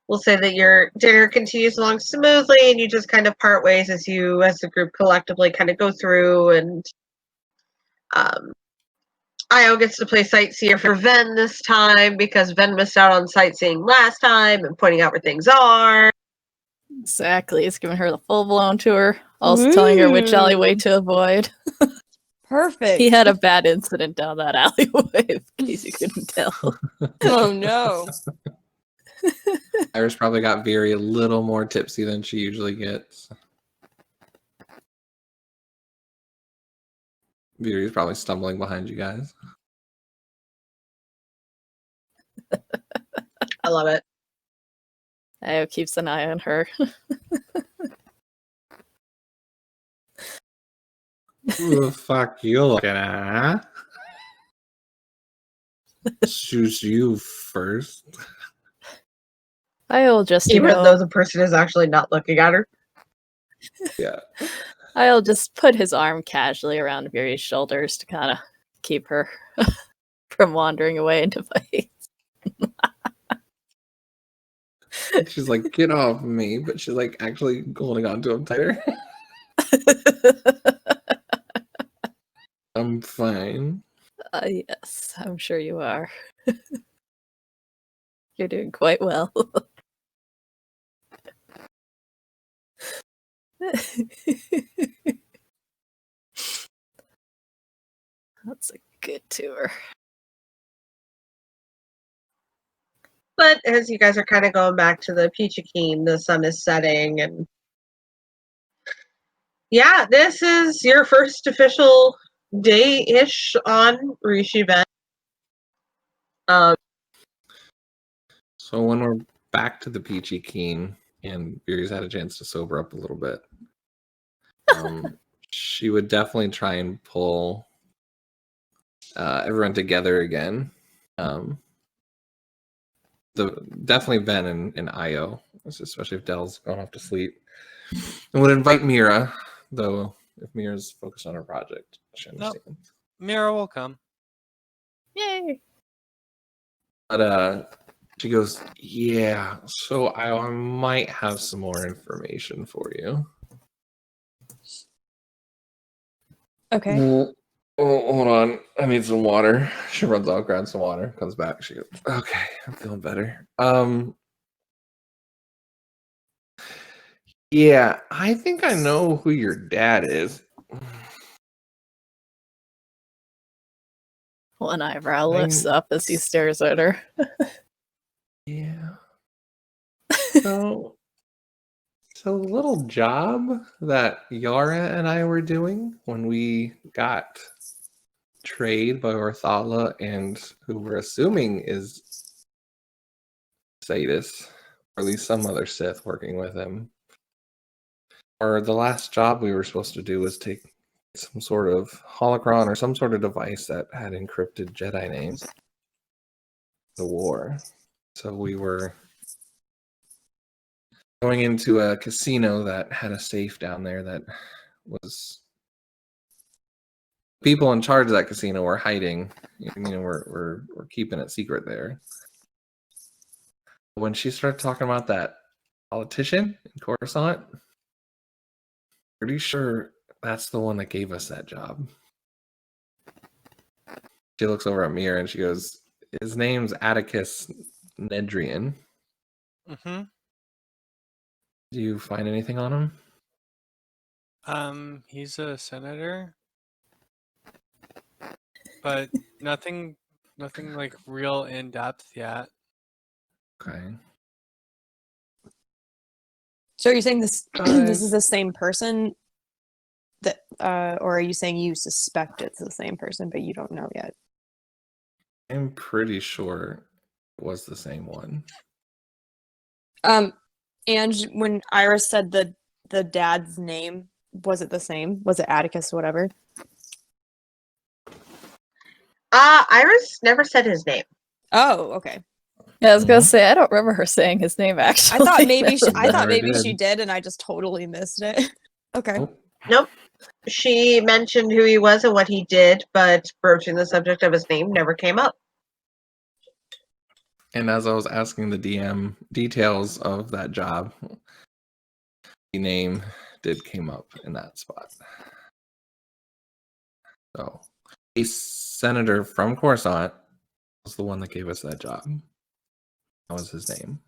we'll say that your dinner continues along smoothly and you just kind of part ways as the group collectively kind of go through, and Io gets to play sightseer for Ven this time because Ven missed out on sightseeing last time and pointing out where things are. Exactly. It's giving her the full-blown tour. Also telling her which alleyway to avoid. Perfect. He had a bad incident down that alleyway, in case you couldn't tell. Oh no. Iris probably got Veery a little more tipsy than she usually gets. Veery's probably stumbling behind you guys. I love it. Io keeps an eye on her. Who the fuck you looking at? Choose you first. Io will just, Even though the person is actually not looking at her. Yeah. I'll just put his arm casually around Viri's shoulders to kind of keep her from wandering away into fight. She's like, get off me, but she's like actually holding on to him tighter. I'm fine. Yes, I'm sure you are. You're doing quite well. That's a good tour. But as you guys are kind of going back to the Peachy Keen, the sun is setting, and yeah, this is your first official day-ish on Rishii Ben. So when we're back to the Peachy Keen and Viri's had a chance to sober up a little bit, she would definitely try and pull everyone together again. Definitely Ben and Io, especially if Dell's gone off to sleep. And would invite Mira, though if Mira's focused on her project, she understands. Mira will come. Yay! But she goes, yeah, so I might have some more information for you. Okay. Oh, hold on. I need some water. She runs out, grabs some water, comes back. She goes, okay, I'm feeling better. Yeah, I think I know who your dad is. One eyebrow lifts up as he stares at her. Yeah. So the little job that Yara and I were doing when we got trade by Orthala and who we're assuming is Isaidus, or at least some other Sith working with him. Or the last job we were supposed to do was take some sort of holocron or some sort of device that had encrypted Jedi names. The war. So we were going into a casino that had a safe down there that was people in charge of that casino were hiding. We're keeping it secret there. When she started talking about that politician in Coruscant, pretty sure that's the one that gave us that job. She looks over at Mira and she goes, his name's Atticus Nedrian. Mm-hmm. Do you find anything on him? He's a senator, but nothing like real in depth yet. Okay. So are you saying this this is the same person that or are you saying you suspect it's the same person but you don't know yet? I'm pretty sure it was the same one. And when Iris said the dad's name, was it the same? Was it Atticus or whatever? Iris never said his name. Oh, okay. Yeah, I was gonna say I don't remember her saying his name actually. I thought maybe Never she did and I just totally missed it. Okay. Nope. Nope. She mentioned who he was and what he did, but broaching the subject of his name never came up. And as I was asking the DM details of that job, the name did came up in that spot. So a senator from Coruscant was the one that gave us that job. That was his name.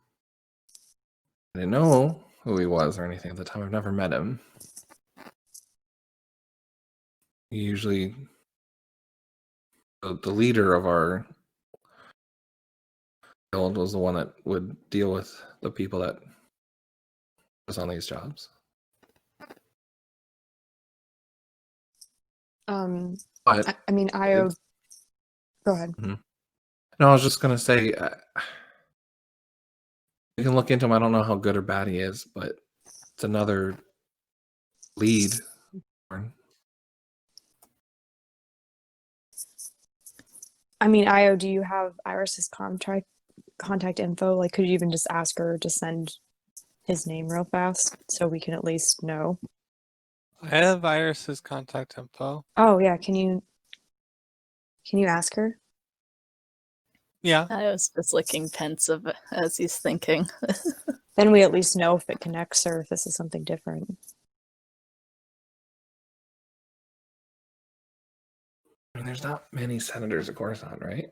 I didn't know who he was or anything at the time. I've never met him. He usually the leader of our guild was the one that would deal with the people that was on these jobs. But I mean, Io. Go ahead. no, I was just gonna say, you can look into him. I don't know how good or bad he is, but it's another lead. I mean, Io, do you have Iris's contact info? Like, could you even just ask her to send his name real fast so we can at least know? I have Iris's contact info. Oh yeah, can you ask her? Yeah. I was just looking pensive as he's thinking. Then we at least know if it connects or if this is something different. I mean, there's not many senators at Coruscant, right?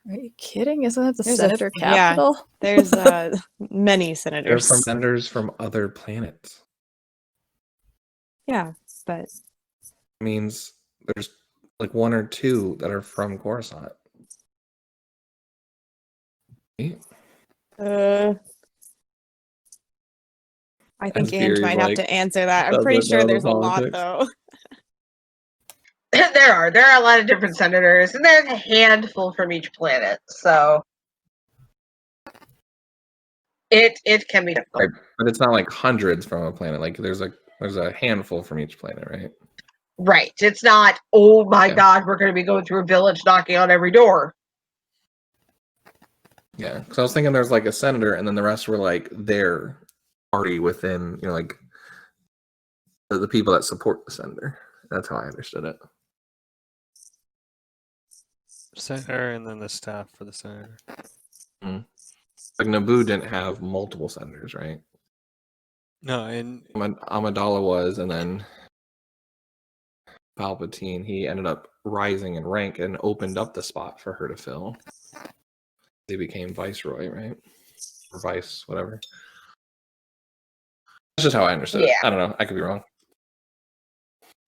Are you kidding? Isn't that the There's senator yeah. capital? There's many They're senators. from senators from other planets. Yeah, but Means there's like one or two that are from Coruscant. Right? I think As Ange Beery's might have like, to answer that. I'm doesn't pretty sure know the there's a lot politics. though. There are a lot of different senators, and there's a handful from each planet, so it can be difficult. Right, but it's not like hundreds from a planet. Like there's a handful from each planet, right? Right. It's not, oh my Yeah. god, we're going to be going through a village knocking on every door. Yeah, because I was thinking there's like a senator, and then the rest were like their party within, like the people that support the senator. That's how I understood it. Senator and then the staff for the senator. Like Naboo didn't have multiple senators, right? No, and Amidala was, and then Palpatine, he ended up rising in rank and opened up the spot for her to fill. He became viceroy, right? Or vice, whatever. That's just how I understood it. I don't know. I could be wrong.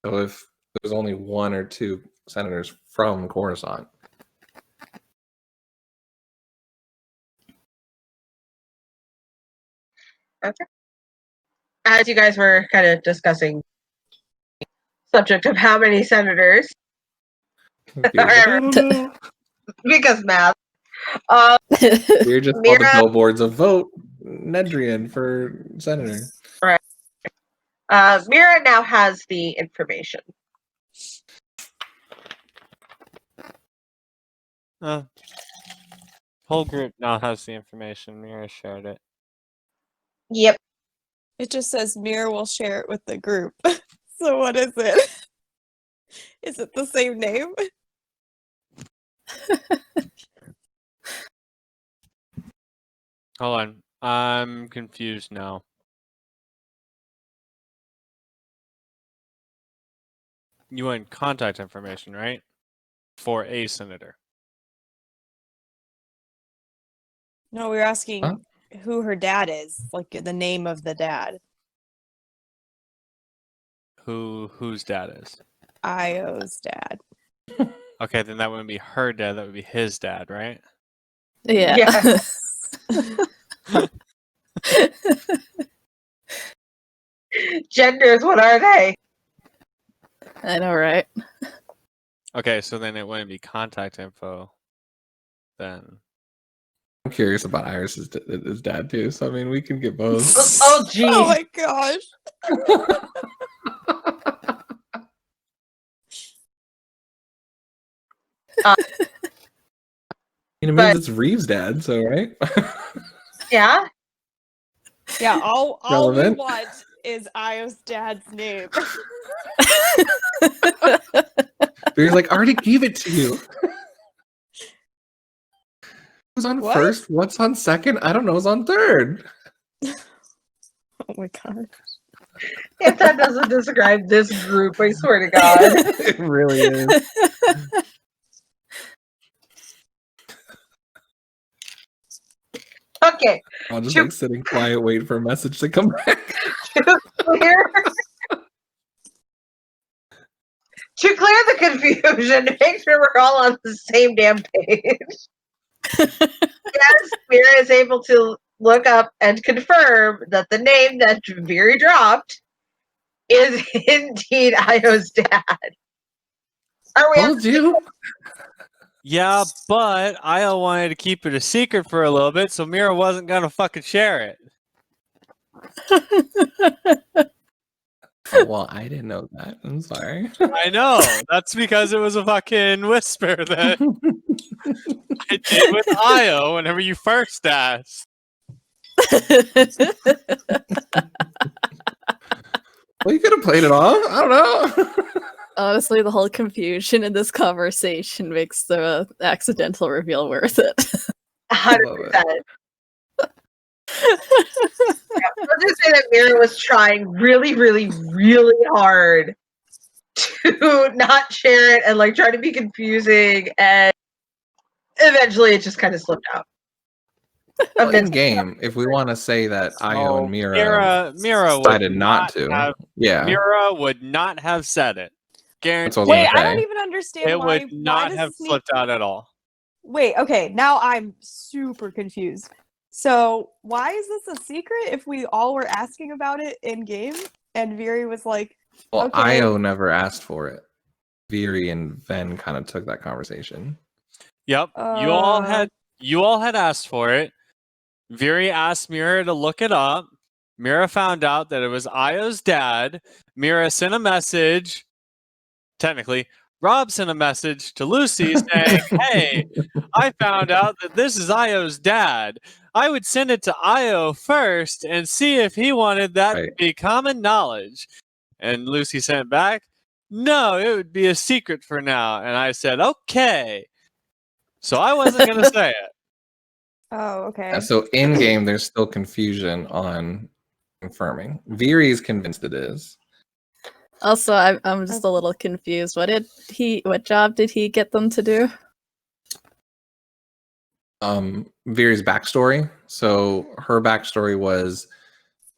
So if there's only one or two senators from Coruscant, Okay. As you guys were kind of discussing subject of how many senators, because math. We're just on the Mira, billboards of vote Nedrian for senator. Mira now has the information. whole group now has the information. Mira shared it. Yep. It just says Mira will share it with the group. So what is it? Is it the same name? Hold on. I'm confused now. You want contact information, right? For a senator. No, we were asking Huh? who her dad is, like the name of the dad. Whose dad is? Io's dad. Okay, then that wouldn't be her dad, that would be his dad, right? Yeah. Yes. Genders, what are they? I know, right? Okay, so then it wouldn't be contact info. Then I'm curious about Iris's his dad too. So I mean, we can get both. Oh, geez. Oh my gosh. It means it's Reeves' dad, so right? Yeah. Yeah, all we Relevant. want is Io's dad's name. He's like, I already gave it to you. Who's on What? first? What's on second? I don't know. Who's on third? Oh my god. If that doesn't describe this group, I swear to God. It really is. Okay. I'm just like sitting quiet, waiting for a message to come back. Clear. To clear the confusion, make sure we're all on the same damn page. Yes, Mira is able to look up and confirm that the name that Veery dropped is indeed Io's dad. Are we on Told you. yeah, but Io wanted to keep it a secret for a little bit, so Mira wasn't gonna fucking share it. Oh, well, I didn't know that. I'm sorry. I know. That's because it was a fucking whisper that I did with Io whenever you first asked. Well, you could have played it off. I don't know. Honestly, the whole confusion in this conversation makes the accidental reveal worth it. 100%. I'll just say that Mira was trying really, really, really hard to not share it and like try to be confusing, and eventually it just kind of slipped out. In game, if we want to say that Io and Mira Mira would decided not to, yeah, Mira would not have said it. that's what I was Wait, gonna I don't say. even understand It why. would not does have this need- slipped out at all. Wait, okay, now I'm super confused. So why is this a secret if we all were asking about it in game? And Viri was like, Well, okay. Io never asked for it. Viri and Ven kind of took that conversation. Yep. You all had asked for it. Viri asked Mira to look it up. Mira found out that it was Io's dad. Mira sent a message. Technically, Rob sent a message to Lucy saying, "Hey, I found out that this is Io's dad. I would send it to Io first and see if he wanted that to be common knowledge." And Lucy sent back, "No, it would be a secret for now." And I said, "Okay." So I wasn't going to say it. Oh, okay. So in game, there's still confusion on confirming. Viri is convinced it is. Also, I'm just a little confused. What job did he get them to do? Viri's backstory. So her backstory was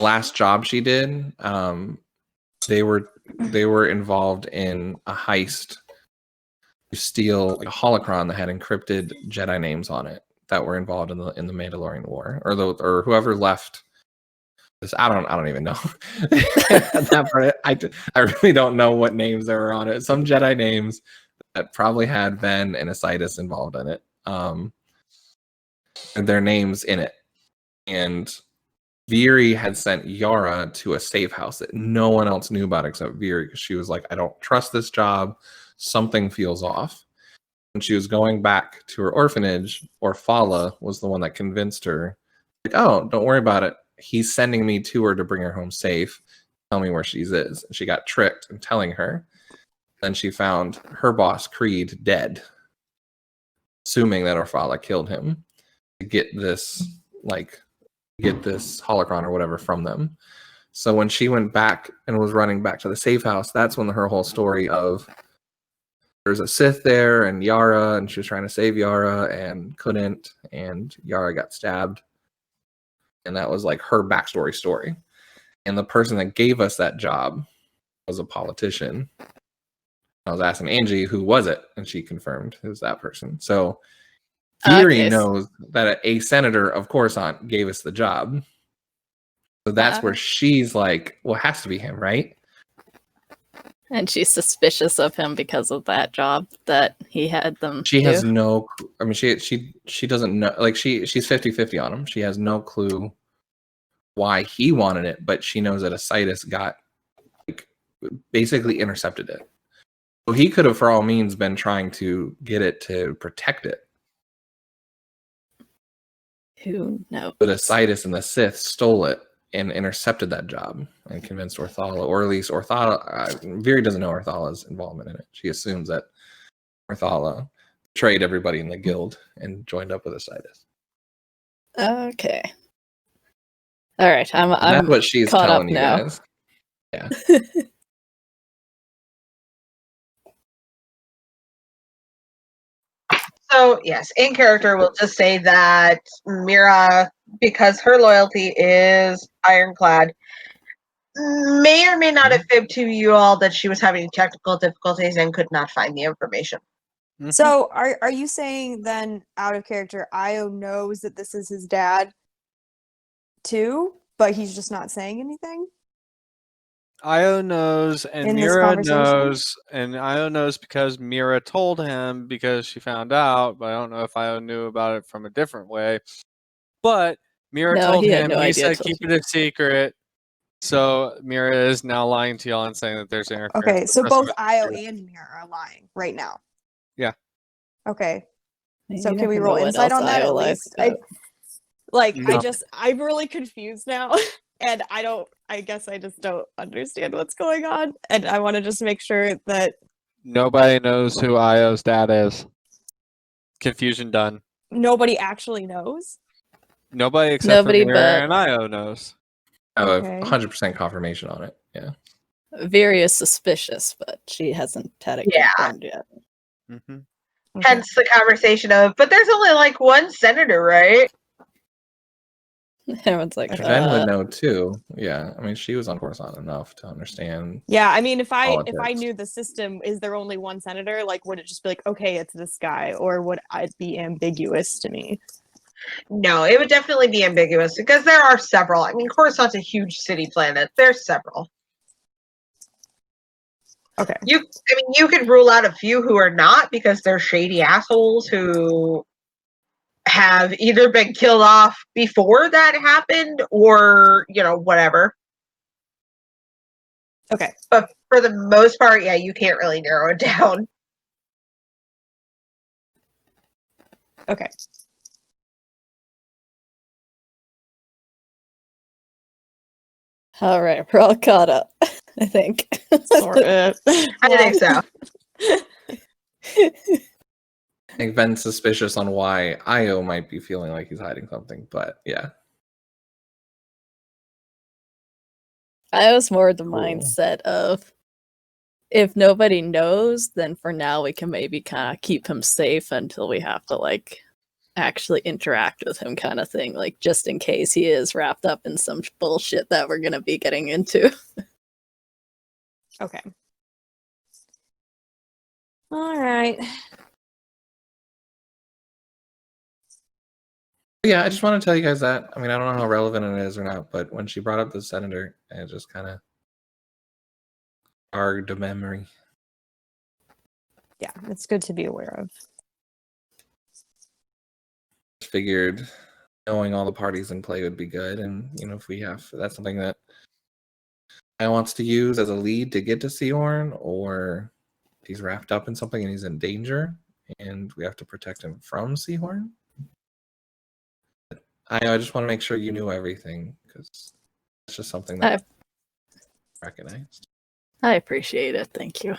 last job she did. They were involved in a heist to steal a holocron that had encrypted Jedi names on it that were involved in the Mandalorian War, or whoever left. I don't even know. That part, I really don't know what names there were on it. Some Jedi names that probably had Ven and Isaidus involved in it. And their names in it. And Viri had sent Yara to a safe house that no one else knew about except Viri, because she was like, I don't trust this job. Something feels off. When she was going back to her orphanage, Orphala was the one that convinced her, like, oh, don't worry about it. He's sending me to her to bring her home safe. Tell me where she is. And she got tricked in telling her. Then she found her boss, Creed, dead, assuming that Orphala killed him to get this holocron or whatever from them. So when she went back and was running back to the safe house, that's when her whole story of there's a Sith there and Yara, and she was trying to save Yara and couldn't, and Yara got stabbed. And that was like her backstory story. And the person that gave us that job was a politician. I was asking Angie, who was it? And she confirmed it was that person. So Viri knows that a senator of Coruscant gave us the job. So that's where she's like, well, it has to be him, right? And she's suspicious of him because of that job that he had them She do. has no, I mean, she doesn't know, like she's 50-50 on him. She has no clue why he wanted it, but she knows that Isaidus got, like, basically intercepted it. So he could have, for all means, been trying to get it to protect it. Who knows? But Isaidus and the Sith stole it and intercepted that job and convinced Orthala, or at least Orthala. Viri doesn't know Orthala's involvement in it. She assumes that Orthala betrayed everybody in the guild and joined up with Isaidus. Okay. All right. I'm that's what she's caught telling up you now. guys. Yeah. So, yes, in character, we'll just say that Mira, because her loyalty is ironclad, may or may not have fibbed to you all that she was having technical difficulties and could not find the information. Mm-hmm. So are you saying then, out of character, Io knows that this is his dad too, but he's just not saying anything? Io knows, and In this Mira conversation? knows, and Io knows because Mira told him because she found out, but I don't know if Io knew about it from a different way. But Mira No, told he had him, no he idea said till keep she- it a secret. So Mira is now lying to y'all and saying that there's interference. Okay, with so the rest of both it. Io and Mira are lying right now. Yeah. Okay. So You can we never roll know what insight else on that Io at lies least? about. Like, No. I'm really confused now. And I guess I just don't understand what's going on. And I want to just make sure that Nobody knows who Io's dad is. Confusion done. nobody actually knows. Nobody except Nobody for Mira but- and Io knows. I have Okay. 100% confirmation on it. Yeah. Viri is suspicious, but she hasn't had it Yeah. confirmed yet. Mm-hmm. Okay. Hence the conversation of, but there's only like one senator, right? Everyone's like, Jen would know too. Yeah. I mean, she was on Coruscant enough to understand. Yeah, I mean, if I Politics. knew the system, is there only one senator? Like, would it just be like, okay, it's this guy, or would it be ambiguous to me? No, it would definitely be ambiguous because there are several. I mean, Coruscant's a huge city planet. There's several. Okay. You could rule out a few who are not because they're shady assholes who have either been killed off before that happened or, whatever. Okay. But for the most part, yeah, you can't really narrow it down. Okay. all right, we're all caught up, I think. Sorta. I think so. I think Ben's suspicious on why Io might be feeling like he's hiding something, but yeah. I was more the Cool. mindset of if nobody knows, then for now we can maybe kind of keep him safe until we have to like actually interact with him, kind of thing. Like just in case he is wrapped up in some bullshit that we're gonna be getting into. Okay. All right. Yeah, I just want to tell you guys that. I mean, I don't know how relevant it is or not, but when she brought up the senator, it just kind of argued a memory. Yeah, it's good to be aware of. Figured knowing all the parties in play would be good, and if that's something that I wants to use as a lead to get to Sijorn, or he's wrapped up in something and he's in danger, and we have to protect him from Sijorn. I just want to make sure you knew everything because it's just something that I recognized. I appreciate it, thank you.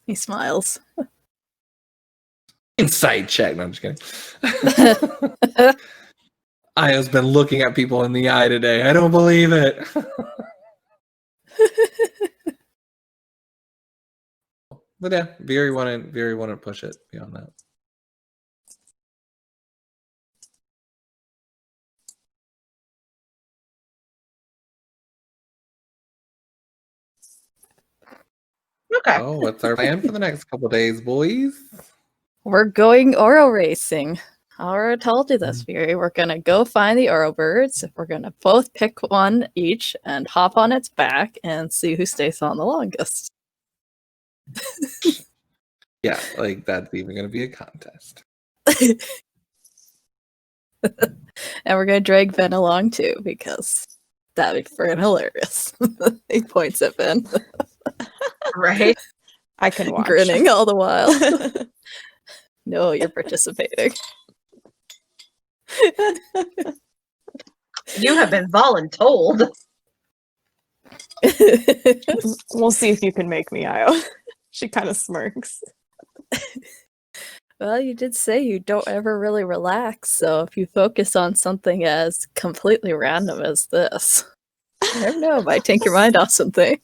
He smiles. Insight check. No, I'm just kidding. Io's been looking at people in the eye today. I don't believe it. But yeah, Viri wanted to push it beyond that. Okay. Oh, what's our plan for the next couple days, boys? We're going Oro racing. I already told you this, Fury. We're gonna go find the Oro birds. We're gonna both pick one each and hop on its back and see who stays on the longest. Yeah, like that's even gonna be a contest. And we're gonna drag Ben along too, because that'd be freaking hilarious. He points at Ben, Right? I can watch. grinning all the while. No, you're participating. You have been voluntold. We'll see if you can make me, Io. She kind of smirks. Well, you did say you don't ever really relax, so if you focus on something as completely random as this, you never know, it might take your mind off something.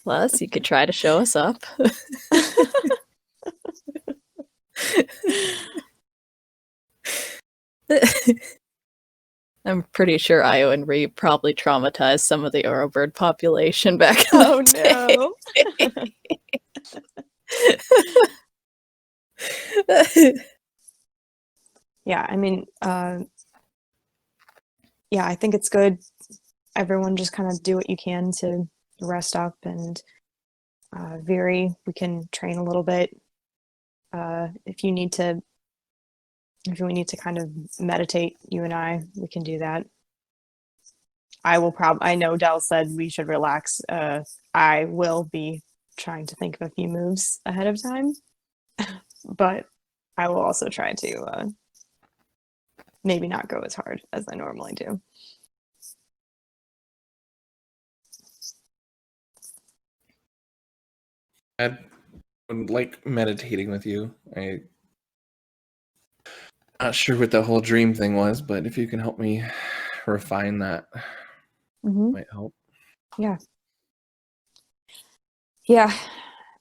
Plus, you could try to show us up. I'm pretty sure Io and Ree probably traumatized some of the Orobird population back in Oh the no. day. Yeah, I mean, yeah, I think it's good. Everyone just kind of do what you can to rest up, and Viri, we can train a little bit. If we need to kind of meditate, you and we can do that. I know Del said we should relax. I will be trying to think of a few moves ahead of time, but I will also try to maybe not go as hard as I normally do. I like meditating with you. I'm not sure what the whole dream thing was, but if you can help me refine that, might help. Yeah. Yeah.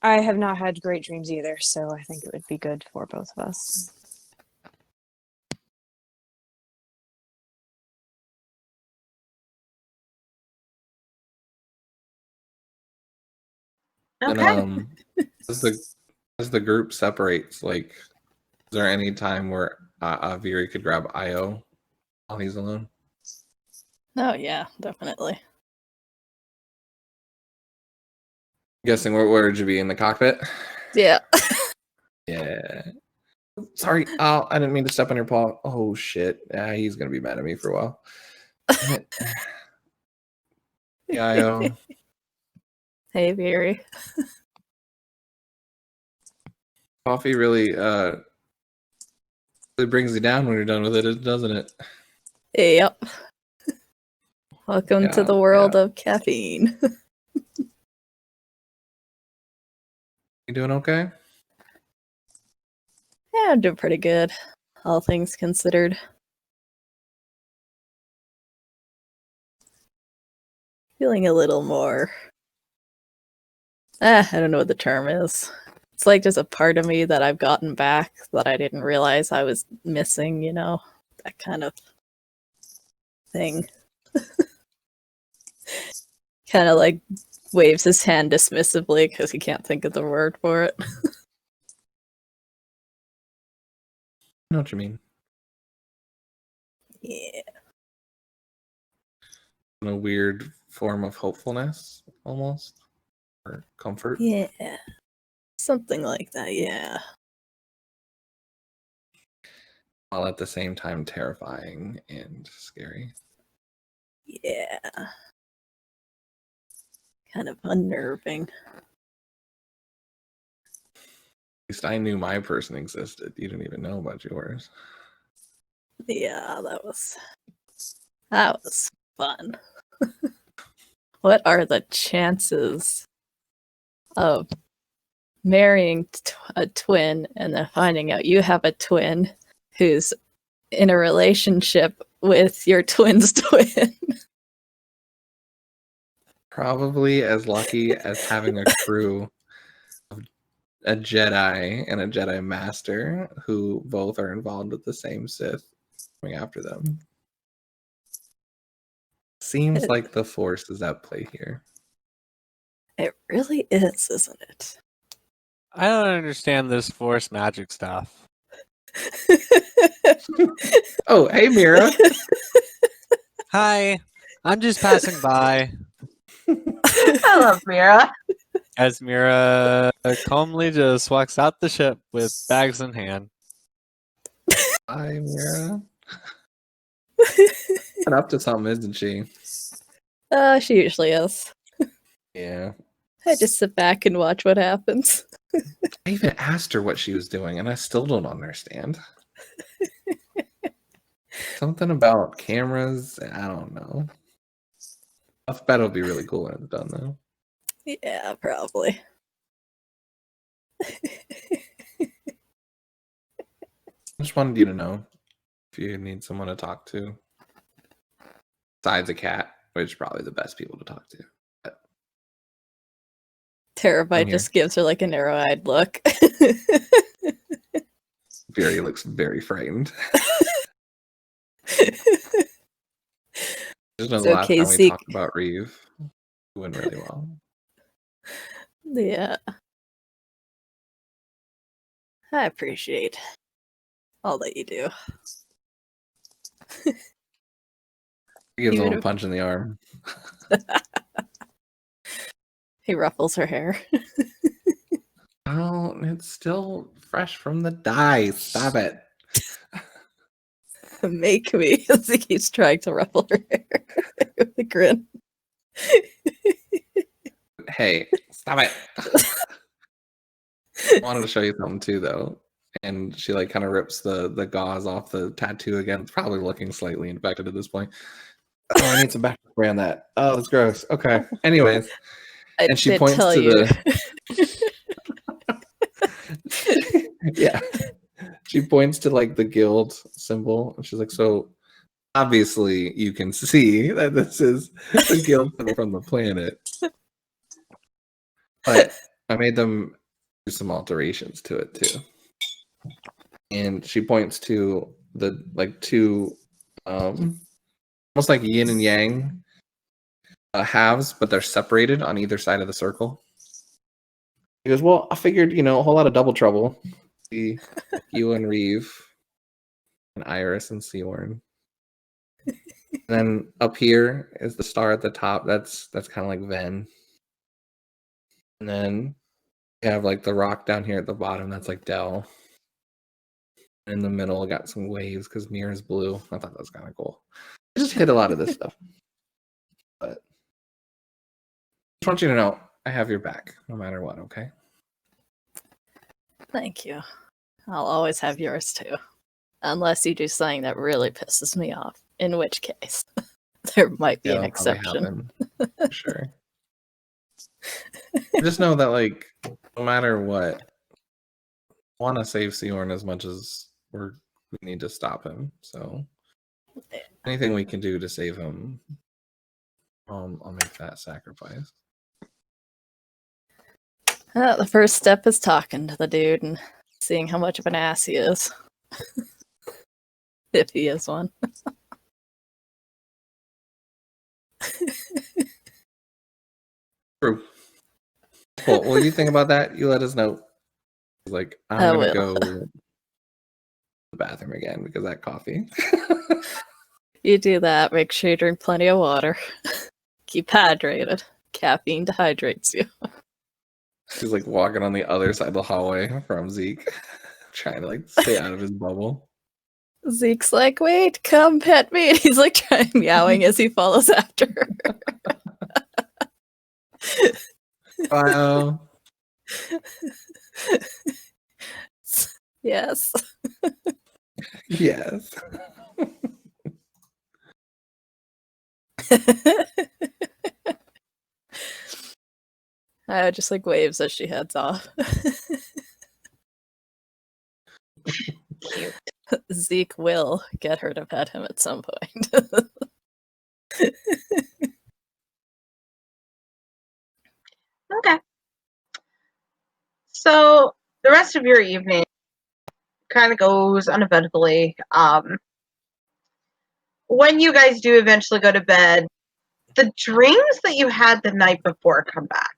I have not had great dreams either, so I think it would be good for both of us. And Okay. as the group separates, like, is there any time where Viri could grab Io while he's alone? Oh yeah, definitely. I'm guessing where would you be in the cockpit? Yeah. Yeah. Sorry, I didn't mean to step on your paw. Oh shit. He's gonna be mad at me for a while. Damn it. Yeah, Io. Hey, Veery. Coffee really brings you down when you're done with it, doesn't it? Yep. Welcome to Yeah, the world of caffeine. You doing okay? Yeah, I'm doing pretty good, all things considered. Feeling a little more. I don't know what the term is. It's like there's a part of me that I've gotten back that I didn't realize I was missing, you know? That kind of thing. Kind of like waves his hand dismissively because he can't think of the word for it. I know what you mean. Yeah. In a weird form of hopefulness, almost, or comfort. Yeah. Something like that, yeah. While at the same time terrifying and scary. Yeah. Kind of unnerving. At least I knew my person existed. You didn't even know about yours. Yeah, that was fun. What are the chances of marrying a twin and then finding out you have a twin who's in a relationship with your twin's twin? Probably as lucky as having a crew of a Jedi and a Jedi Master who both are involved with the same Sith coming after them. Seems like the Force is at play here. It really is, isn't it? I don't understand this force magic stuff. Oh, hey, Mira. Hi, I'm just passing by. I love Mira. As Mira calmly just walks out the ship with bags in hand. Hi, Mira. And up to something, isn't she? She usually is. Yeah. I just sit back and watch what happens. I even asked her what she was doing, and I still don't understand. Something about cameras, I don't know. I bet it'll be really cool when it's done, though. Yeah, probably. I just wanted you to know if you need someone to talk to. Besides a cat, which is probably the best people to talk to. But Terabyte just gives her like a narrow-eyed look. Fury looks very frightened. Just know It's the last okay, time we Zeke. talked about Reeve, it went really well. Yeah. I appreciate all that you do. He gives a Even little if- punch in the arm. He ruffles her hair. Oh, it's still fresh from the dye. Stop it. Make me as he keeps trying to ruffle her hair with a grin. Hey, stop it. I wanted to show you something too, though. And she like kind of rips the gauze off the tattoo again. It's probably looking slightly infected at this point. Oh, I need some back spray on that. Oh, that's gross. Okay. Anyways, I and she did points tell to you. yeah. She points to like the guild symbol, and she's like, "So obviously, you can see that this is the guild from the planet, but I made them do some alterations to it too." And she points to the like two, almost like yin and yang halves, but they're separated on either side of the circle. He goes, "Well, I figured, a whole lot of double trouble. See you and Reeve, and Iris and Sijorn. And then up here is the star at the top. That's kind of like Ven. And then you have like the rock down here at the bottom. That's like Dell. In the middle, I got some waves because Mirror's blue. I thought that was kind of cool. I just hit a lot of this stuff. But just want you to know I have your back no matter what, okay? Thank you. I'll always have yours too. Unless you do something that really pisses me off, in which case there might be an That'll probably exception. happen, for sure. Just know that, like, no matter what, I want to save Sijorn as much as we need to stop him. So anything we can do to save him, I'll make that sacrifice. The first step is talking to the dude and seeing how much of an ass he is. If he is one. True. Well, what do you think about that? You let us know. Like, I'm I gonna will. go to the bathroom again because that coffee. You do that, make sure you drink plenty of water. Keep hydrated. Caffeine dehydrates you. She's like walking on the other side of the hallway from Zeke, trying to like stay out of his bubble. Zeke's like, wait, come pet me. And he's like trying meowing as he follows after her. Wow. Yes. Yes. I just like waves as she heads off. Cute. Zeke will get her to pet him at some point. Okay. So the rest of your evening kind of goes uneventfully. When you guys do eventually go to bed, the dreams that you had the night before come back.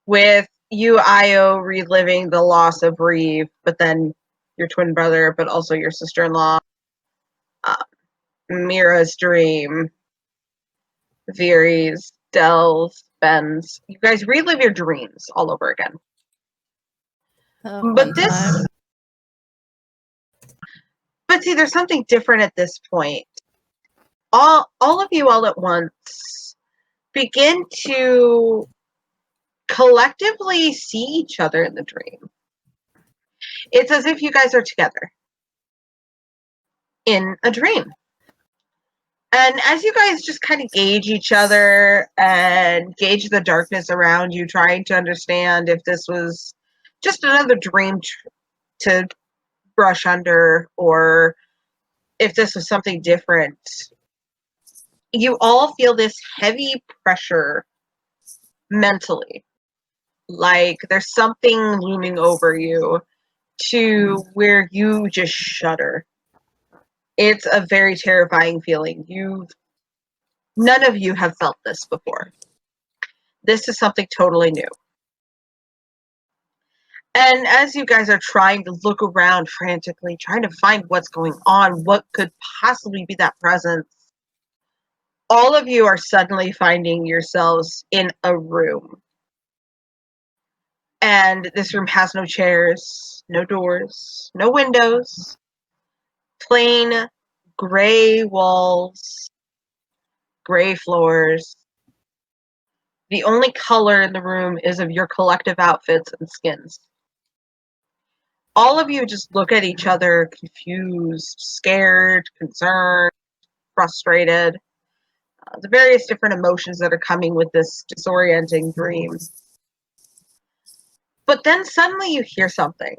With you, Io, reliving the loss of Reeve, but then your twin brother, but also your sister-in-law. Mira's dream. Viri's, Dell's, Ben's. You guys relive your dreams all over again. One But this, time. but see, there's something different at this point. All of you all at once begin to collectively see each other in the dream. It's as if you guys are together in a dream. And as you guys just kind of gauge each other and gauge the darkness around you, trying to understand if this was just another dream to brush under or if this was something different, you all feel this heavy pressure mentally. Like there's something looming over you to where you just shudder. It's a very terrifying feeling. None of you have felt this before. This is something totally new. And as you guys are trying to look around frantically, trying to find what's going on, what could possibly be that presence, all of you are suddenly finding yourselves in a room. And this room has no chairs, no doors, no windows, plain gray walls, gray floors. The only color in the room is of your collective outfits and skins. all of you just look at each other confused, scared, concerned, frustrated. The various different emotions that are coming with this disorienting dream. But then suddenly you hear something.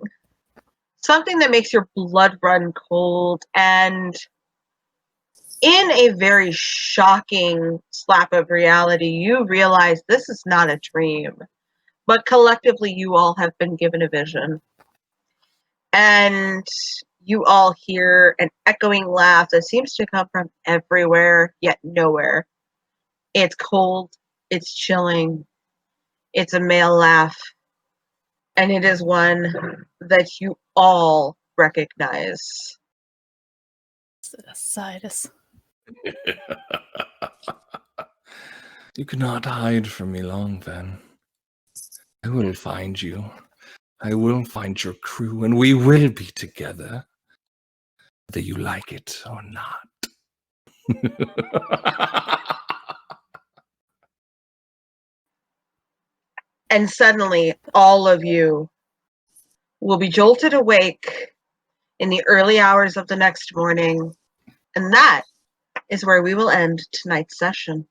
Something that makes your blood run cold, and in a very shocking slap of reality, you realize this is not a dream, but collectively you all have been given a vision. And you all hear an echoing laugh that seems to come from everywhere, yet nowhere. It's cold, it's chilling, it's a male laugh, and it is one that you all recognize. Is it Isaidus? You cannot hide from me long, then. I will find you. I will find your crew, and we will be together, whether you like it or not. And suddenly, all of you will be jolted awake in the early hours of the next morning. And that is where we will end tonight's session.